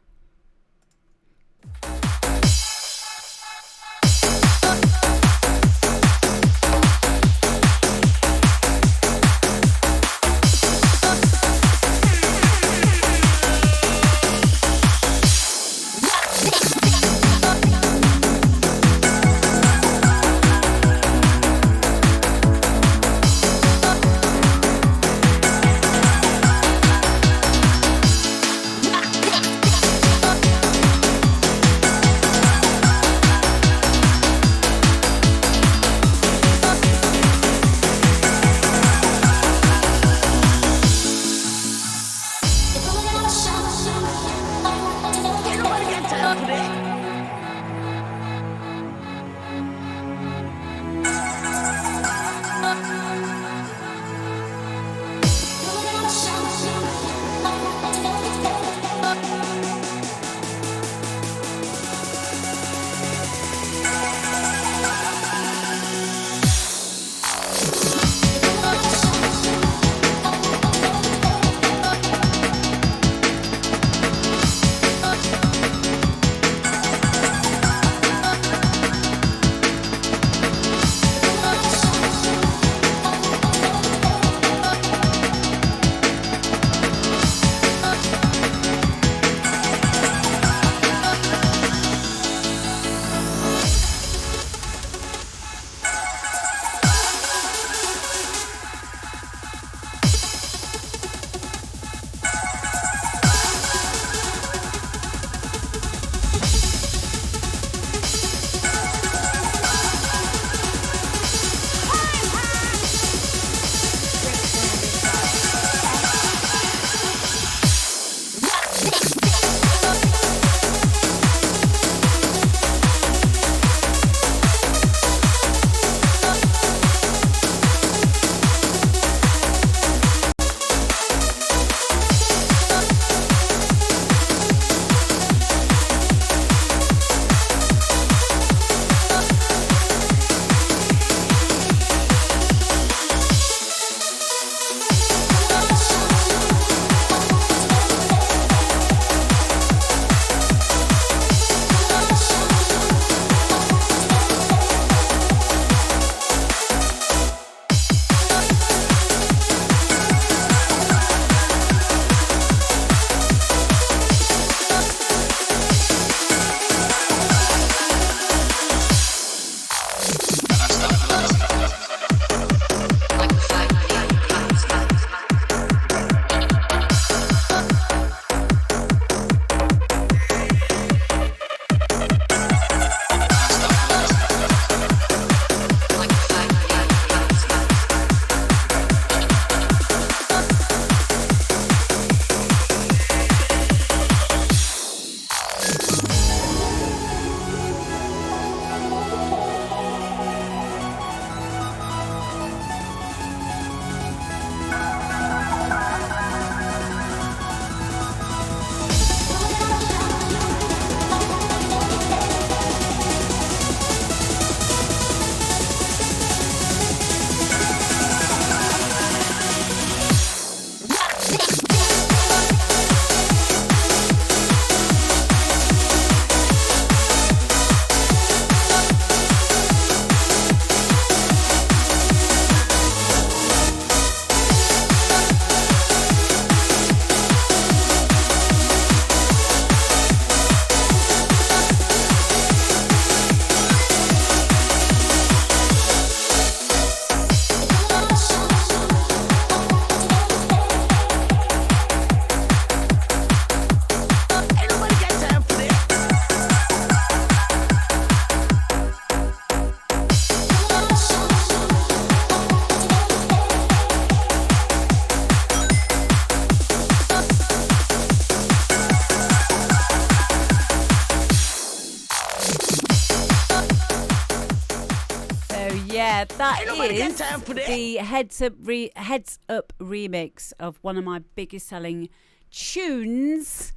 yeah, that is the Heads Up remix of one of my biggest selling tunes,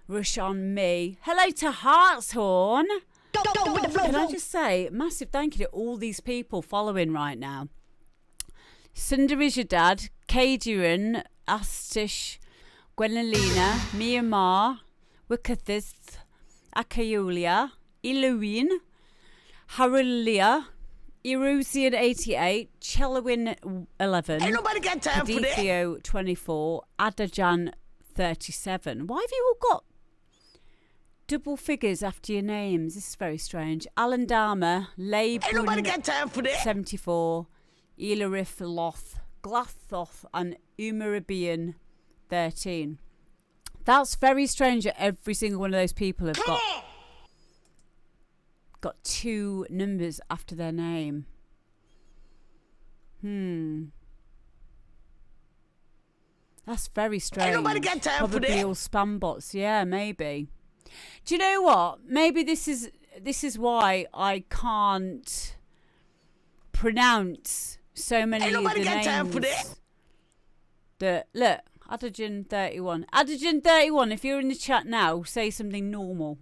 Rush on Me. Hello to Hartshorn. Can I just say, massive thank you to all these people following right now. Sunder is your dad, Kadiran, Astish, Gwenalina, Myanmar, Wickathith, Akayulia, Eluine, Harulia, Erusian 88, Chelowin 11, Ain't nobody got time for that. Adithio 24, Adajan 37. Why have you all got double figures after your names? This is very strange. Alan Dharma, Ain't nobody Laboon got time for that. 74, Elarith Loth, Glathoth, and Umarabian 13. That's very strange that every single one of those people have got two numbers after their name. That's very strange. Ain't nobody got time for Probably that. all spam bots. Yeah, maybe. Do you know what? Maybe this is why I can't pronounce so many Ain't of nobody the got names. time for that. Look, Adajan 31. Adajan 31, if you're in the chat now, say something normal.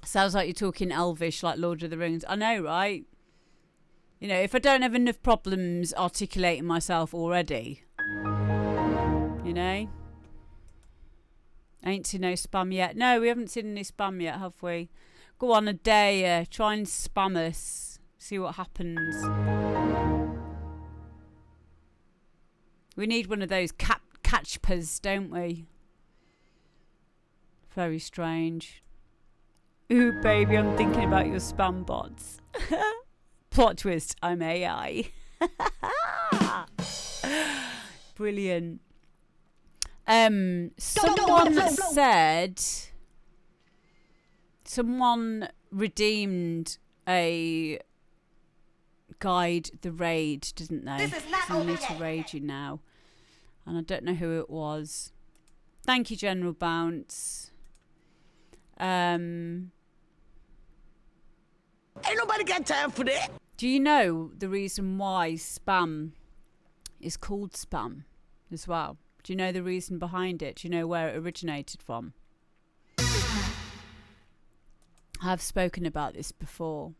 Sounds like you're talking Elvish, like Lord of the Rings. I know, right? You know, if I don't have enough problems articulating myself already, you know? Ain't seen no spam yet. No, we haven't seen any spam yet, have we? Go on a day, try and spam us. See what happens. We need one of those catchpas, don't we? Very strange. Ooh, baby, I'm thinking about your spam bots. Plot twist, I'm AI. Brilliant. Someone redeemed a Guide the Raid, didn't they? So I need to raid you now. And I don't know who it was. Thank you, General Bounce. Ain't nobody got time for that. Do you know the reason why spam is called spam as well? Do you know the reason behind it? Do you know where it originated from? I've spoken about this before.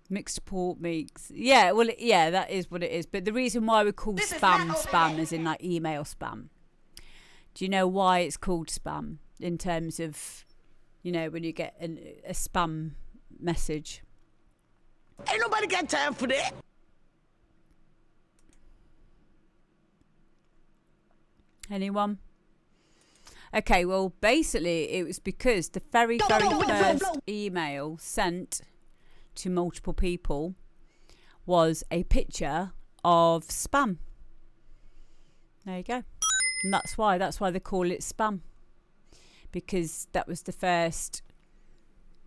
Mixed pork mix. Yeah, well, yeah, that is what it is. But the reason why we call spam is in like email spam. Do you know why it's called spam in terms of, you know, when you get a spam message? Ain't nobody got time for that. Anyone? Okay, well, basically, it was because the very first email sent to multiple people was a picture of spam. There you go. And that's why they call it spam. Because that was the first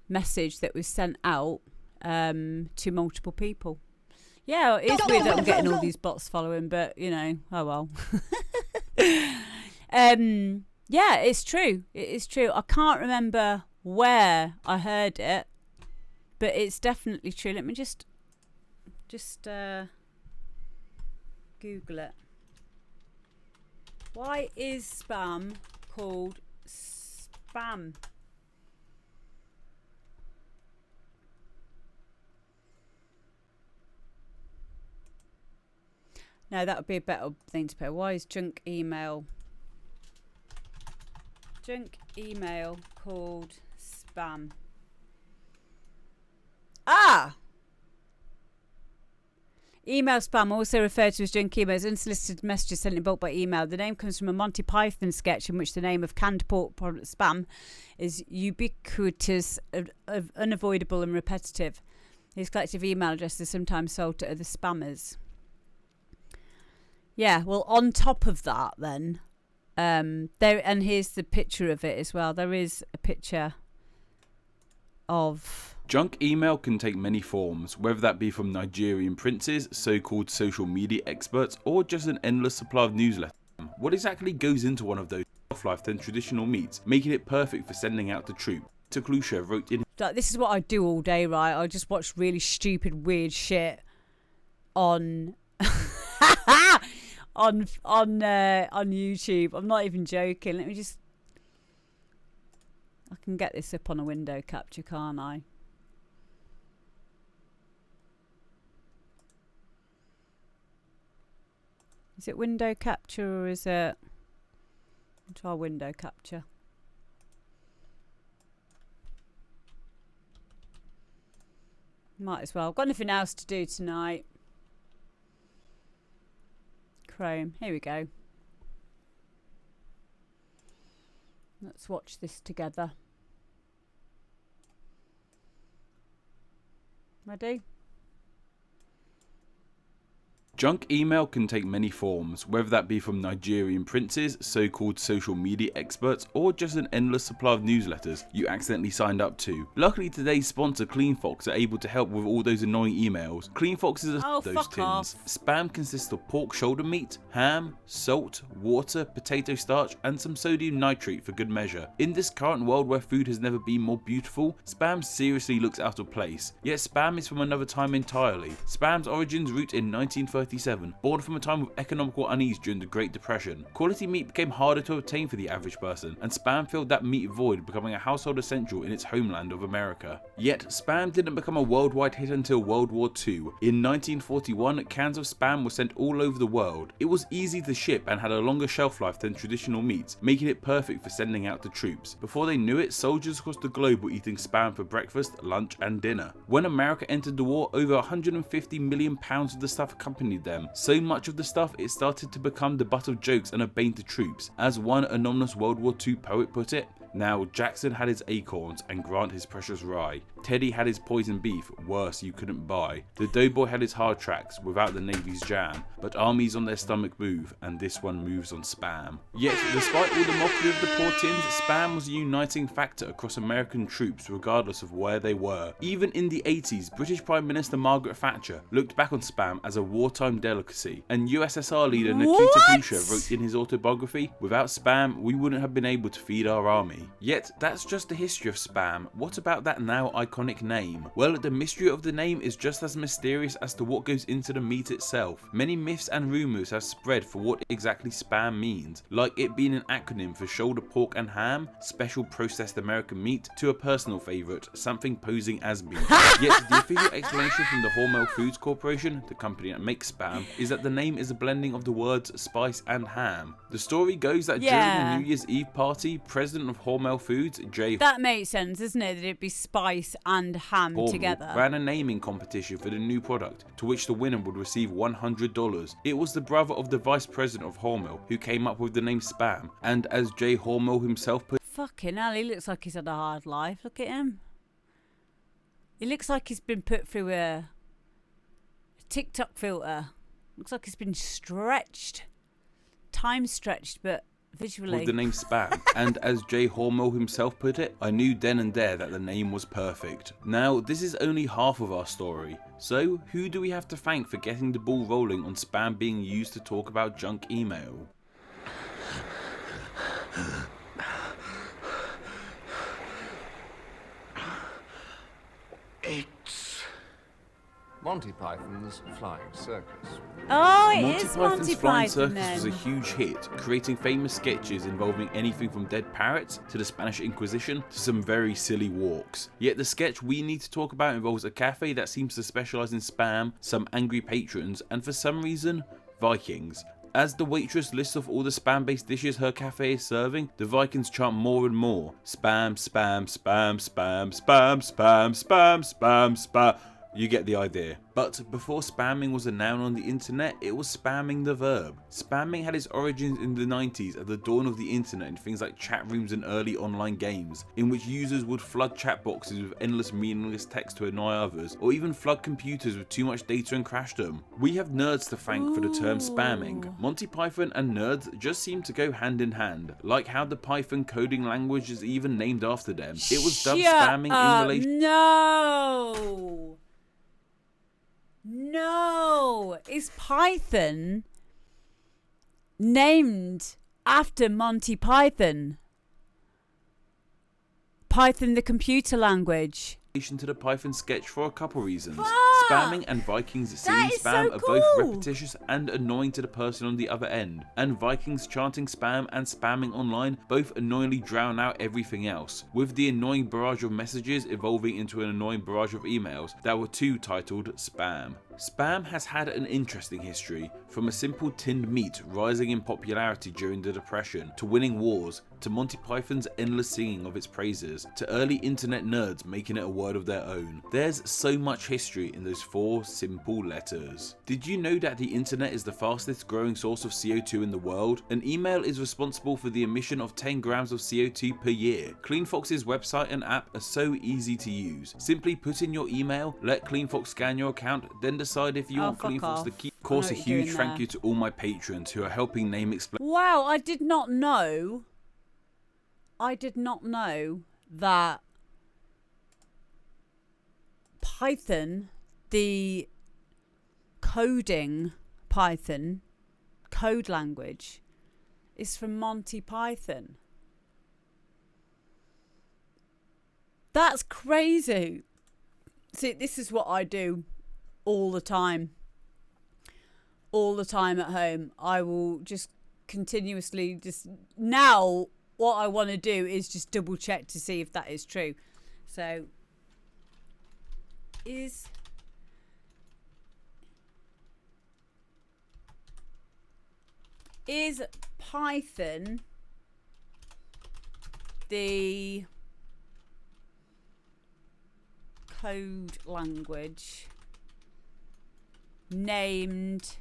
message that was sent out to multiple people. Yeah, it is weird that I'm getting all these bots following, but, you know, oh well. Yeah, it's true. It is true. I can't remember where I heard it, but it's definitely true. Let me just Google it. Why is spam called spam? No, that would be a better thing to put. Why is junk email called spam? Email spam, also referred to as junk emails, unsolicited messages sent in bulk by email. The name comes from a Monty Python sketch in which the name of canned pork product spam is ubiquitous, unavoidable and repetitive. These collective email addresses are sometimes sold to other spammers. Yeah, well, on top of that, then, there, and here's the picture of it as well. There is a picture of... Junk email can take many forms, whether that be from Nigerian princes, so-called social media experts, or just an endless supply of newsletters. What exactly goes into one of those? life than traditional meats, making it perfect for sending out to troops. Klucher wrote in. Like, this is what I do all day, right? I just watch really stupid, weird shit on on YouTube. I'm not even joking. Let me just. I can get this up on a window capture, can't I? Is it window capture or is it? Try window capture. Might as well. I've got nothing else to do tonight. Chrome. Here we go. Let's watch this together. Ready? Junk email can take many forms, whether that be from Nigerian princes, so-called social media experts, or just an endless supply of newsletters you accidentally signed up to. Luckily today's sponsor CleanFox are able to help with all those annoying emails. CleanFox is those tins. Off. Spam consists of pork shoulder meat, ham, salt, water, potato starch, and some sodium nitrate for good measure. In this current world where food has never been more beautiful, spam seriously looks out of place. Yet spam is from another time entirely. Spam's origins root in 1937. Born from a time of economical unease during the Great Depression. Quality meat became harder to obtain for the average person, and spam filled that meat void, becoming a household essential in its homeland of America. Yet, spam didn't become a worldwide hit until World War II. In 1941, cans of spam were sent all over the world. It was easy to ship and had a longer shelf life than traditional meats, making it perfect for sending out to troops. Before they knew it, soldiers across the globe were eating spam for breakfast, lunch, and dinner. When America entered the war, over 150 million pounds of the stuff accompanied them. So much of the stuff it started to become the butt of jokes and a bane to troops. As one anonymous World War II poet put it, now Jackson had his acorns and Grant his precious rye. Teddy had his poison beef, worse you couldn't buy. The doughboy had his hard tracks without the Navy's jam, but armies on their stomach move, and this one moves on spam. Yet, despite all the mockery of the poor tins, spam was a uniting factor across American troops regardless of where they were. Even in the 80s, British Prime Minister Margaret Thatcher looked back on spam as a wartime delicacy, and USSR leader Nikita Khrushchev wrote in his autobiography, "Without spam, we wouldn't have been able to feed our army." Yet, that's just the history of spam. What about that now iconic name? Well, the mystery of the name is just as mysterious as to what goes into the meat itself. Many myths and rumours have spread for what exactly spam means, like it being an acronym for shoulder pork and ham, special processed American meat, to a personal favourite, something posing as beef. Yet, the official explanation from the Hormel Foods Corporation, the company that makes spam, is that the name is a blending of the words spice and ham. The story goes that during the New Year's Eve party, president of Hormel Foods, That makes sense, doesn't it? That it'd be spice and ham Hormel together. ran a naming competition for the new product, to which the winner would receive $100. It was the brother of the vice president of Hormel who came up with the name Spam, and as Jay Hormel himself put, Fucking hell, he looks like he's had a hard life. Look at him. He looks like he's been put through a TikTok filter. Looks like he's been stretched. Time stretched, but visually. with the name Spam, and as Jay Hormel himself put it, "I knew then and there that the name was perfect." Now, this is only half of our story. So, who do we have to thank for getting the ball rolling on spam being used to talk about junk email? It's Monty Python's Flying Circus. Oh, it Monty is Python's Monty Flying Python Circus was a then. huge hit, creating famous sketches involving anything from dead parrots to the Spanish Inquisition to some very silly walks. Yet the sketch we need to talk about involves a cafe that seems to specialise in spam, some angry patrons, and for some reason, Vikings. As the waitress lists off all the spam-based dishes her cafe is serving, the Vikings chant more and more. Spam, spam, spam, spam, spam, spam, spam, spam, spam. You get the idea. But before spamming was a noun on the internet, it was spamming the verb. Spamming had its origins in the 90s at the dawn of the internet in things like chat rooms and early online games, in which users would flood chat boxes with endless meaningless text to annoy others, or even flood computers with too much data and crash them. We have nerds to thank for the term spamming. Monty Python and nerds just seem to go hand in hand, like how the Python coding language is even named after them. It was dubbed spamming in relation. No, is Python named after Monty Python. Python, the computer language. To the Python sketch for a couple reasons. Fuck! Spamming and Vikings singing spam are both repetitious and annoying to the person on the other end, and Vikings chanting spam and spamming online both annoyingly drown out everything else, with the annoying barrage of messages evolving into an annoying barrage of emails that were too titled spam. Spam has had an interesting history, from a simple tinned meat rising in popularity during the Depression, to winning wars, to Monty Python's endless singing of its praises, to early internet nerds making it a word of their own. There's so much history in those 4 simple letters. Did you know that the internet is the fastest growing source of CO2 in the world? An email is responsible for the emission of 10 grams of CO2 per year. CleanFox's website and app are so easy to use. Simply put in your email, let CleanFox scan your account, then decide if you want CleanFox to keep. Of course, a huge thank you to all my patrons who are helping name explain. Wow, I did not know that Python, the coding Python code language, is from Monty Python. That's crazy. See, this is what I do all the time. All the time at home. I will just continuously now what I want to do is just double check to see if that is true. So is Python the code language named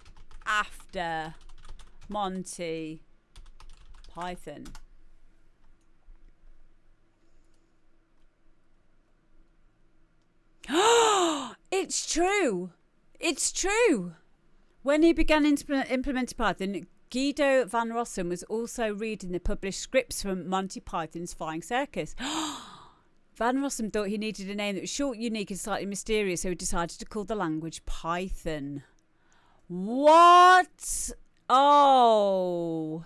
after Monty Python? It's true. It's true. When he began implementing Python, Guido van Rossum was also reading the published scripts from Monty Python's Flying Circus. Van Rossum thought he needed a name that was short, unique and slightly mysterious, so he decided to call the language Python. What? Oh,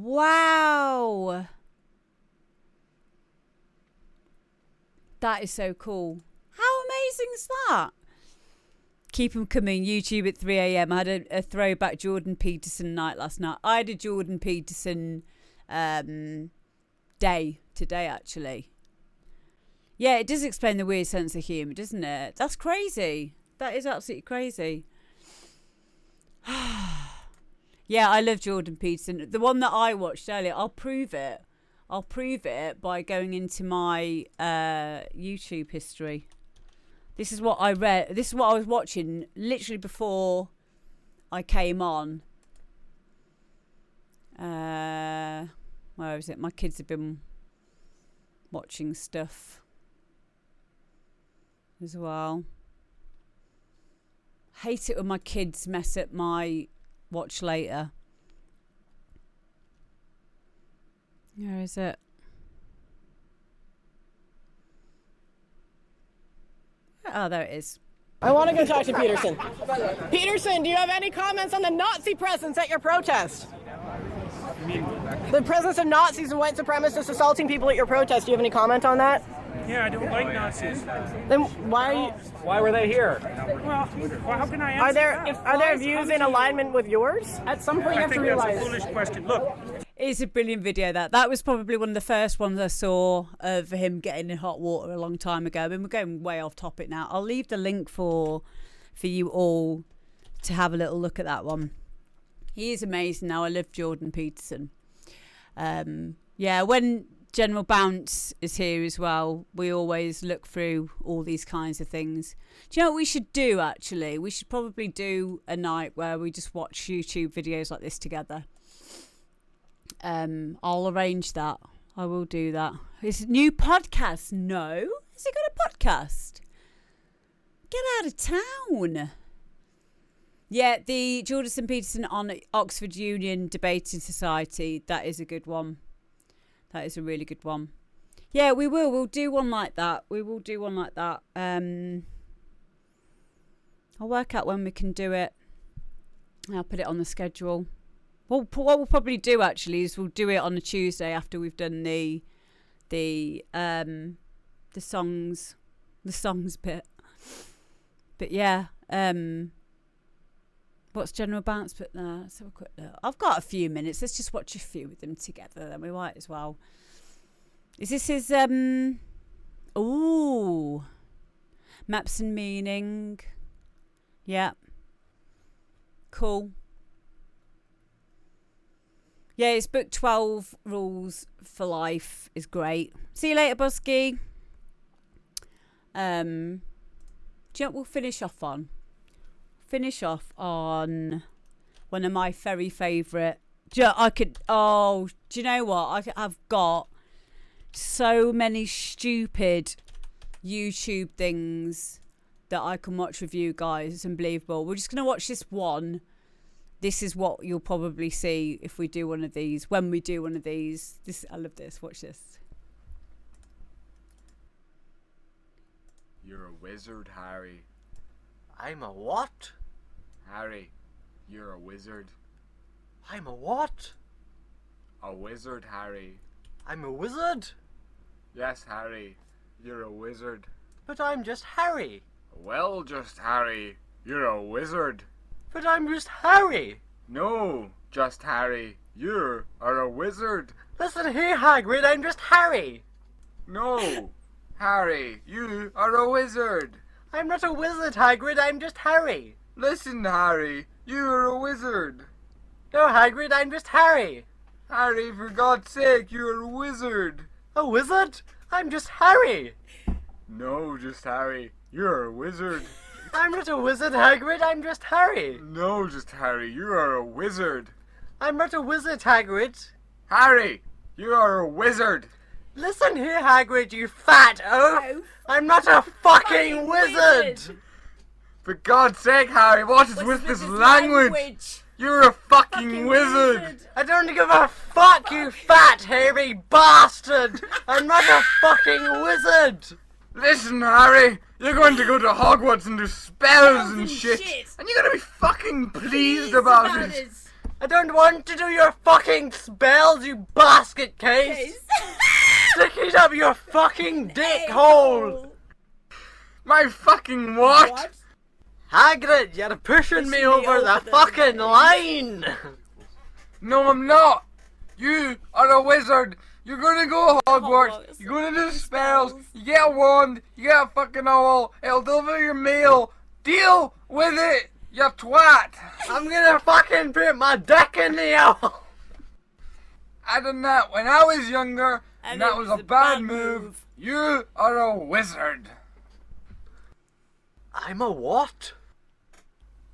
wow. That is so cool. How amazing is that? Keep them coming. YouTube at 3 a.m. I had a throwback Jordan Peterson night last night. I had a Jordan Peterson day today, actually. Yeah, it does explain the weird sense of humour, doesn't it? That's crazy. That is absolutely crazy. Yeah, I love Jordan Peterson. The one that I watched earlier, I'll prove it by going into my YouTube history. This is what I read. This is what I was watching literally before I came on. Where is it? My kids have been watching stuff as well. Hate it when my kids mess up my watch later. Where is it? Oh, there it is. I want to go talk to Peterson. Peterson, do you have any comments on the Nazi presence at your protest? The presence of Nazis and white supremacists assaulting people at your protest. Do you have any comment on that? Yeah, I don't like Nazis. Then why are you? Why were they here? Well, how can I answer Are there views in alignment with yours? At some point, you have to realize. That's a foolish question. Look. It's a brilliant video. That was probably one of the first ones I saw of him getting in hot water a long time ago. I mean, we're going way off topic now. I'll leave the link for you all to have a little look at that one. He is amazing now. I love Jordan Peterson. Yeah, when General Bounce is here as well, we always look through all these kinds of things. Do you know what we should do, actually? We should probably do a night where we just watch YouTube videos like this together. I'll arrange that. I will do that. His new podcast? No. Has he got a podcast? Get out of town. Yeah, the Jordan Peterson on Oxford Union Debating Society. That is a good one. That is a really good one. Yeah, we will. We'll do one like that. We will do one like that. I'll work out when we can do it. I'll put it on the schedule. Well, what we'll probably do actually is we'll do it on a Tuesday after we've done the songs bit. But yeah, what's General Bounce put there? Let's have a quick look. I've got a few minutes. Let's just watch a few of them together. Then we might as well. Is this his ooh, Maps and Meaning? Yeah. Cool. Yeah, his book 12 Rules for Life is great. See you later, Busky. Do you know what we'll finish off on? Finish off on one of my very favourite. Do you know what? I've got so many stupid YouTube things that I can watch with you guys. It's unbelievable. We're just going to watch this one. This is what you'll probably see if we do one of these. When we do one of these. I love this. Watch this. You're a wizard, Harry. I'm a what? Harry, you're a wizard. I'm a what? A wizard, Harry. I'm a wizard? Yes, Harry, you're a wizard. But I'm just Harry. Well, just Harry, you're a wizard. But I'm just Harry. No, just Harry, you are a wizard. Listen here, Hagrid, I'm just Harry. No, Harry, you are a wizard. I'm not a wizard, Hagrid, I'm just Harry. Listen, Harry, you're a wizard. No, Hagrid, I'm just Harry. Harry, for God's sake, you're a wizard. A wizard? I'm just Harry. No, just Harry, you're a wizard. I'm not a wizard, Hagrid, I'm just Harry. No, just Harry, you are a wizard. I'm not a wizard, Hagrid. Harry, you are a wizard. Listen here, Hagrid, you fat oaf. I'm not a fucking wizard. For God's sake, Harry, what is with this language? You're a fucking wizard. I don't give a fuck, you fat, hairy bastard. I'm not a fucking wizard. Listen, Harry, you're going to go to Hogwarts and do spells and shit. And you're going to be fucking pleased about it. I don't want to do your fucking spells, you basket case. Stick it up your fucking dick hole. My fucking what? Hagrid, you're pushing me over the fucking line. No, I'm not. You are a wizard. You're gonna go Hogwarts. You're gonna do spells. You get a wand. You get a fucking owl. It'll deliver your mail. Deal with it, you twat. I'm gonna fucking put my dick in the owl. I done that when I was younger, and that was a bad move. You are a wizard. I'm a what?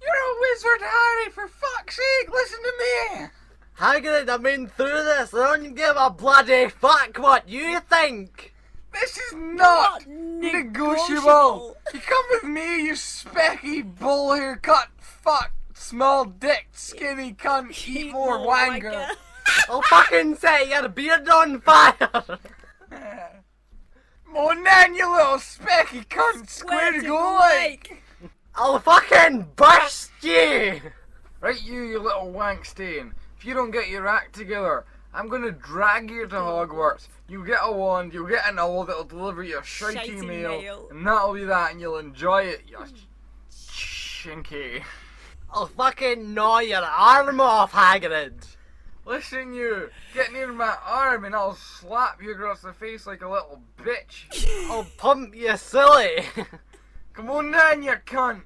You're a wizard, Harry, for fuck's sake, listen to me. Hagrid, I've been through this. I don't give a bloody fuck what you think. This is not negotiable. You come with me, you specky, bull haircut, fuck, small dick, skinny cunt, eat more wanker. I'll fucking set your beard on fire. More than you little specky cunt, square to go like. I'll fucking burst you. Right, you little wank stain. If you don't get your act together, I'm gonna drag you to Hogwarts. You'll get a wand, you'll get an owl that'll deliver you a shitey mail, and that'll be that, and you'll enjoy it, you shinky. I'll fucking gnaw your arm off, Hagrid. Listen, you, get near my arm and I'll slap you across the face like a little bitch. I'll pump you silly. Come on then, you cunt.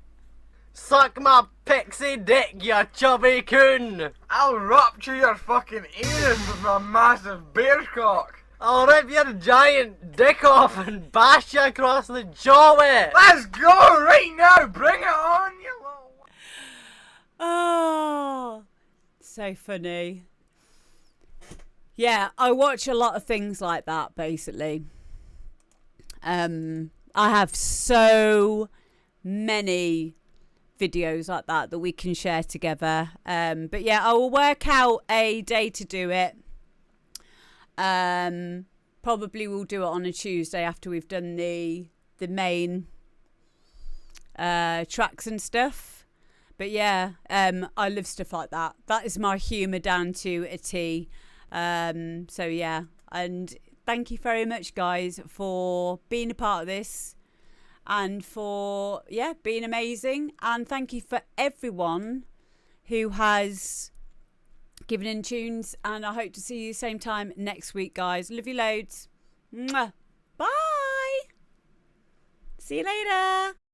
Suck my pixie dick, you chubby coon. I'll rupture your fucking anus with my massive bear cock. I'll rip your giant dick off and bash you across the jaw with it. Let's go right now. Bring it on, you little... Oh, so funny. Yeah, I watch a lot of things like that, basically. I have so many videos like that we can share together. But yeah, I will work out a day to do it. Probably we'll do it on a Tuesday after we've done the main tracks and stuff. But yeah, I love stuff like that. That is my humour down to a T. So yeah, and thank you very much, guys, for being a part of this and for being amazing. And thank you for everyone who has given in tunes. And I hope to see you same time next week, guys. Love you loads. Mwah. Bye. See you later.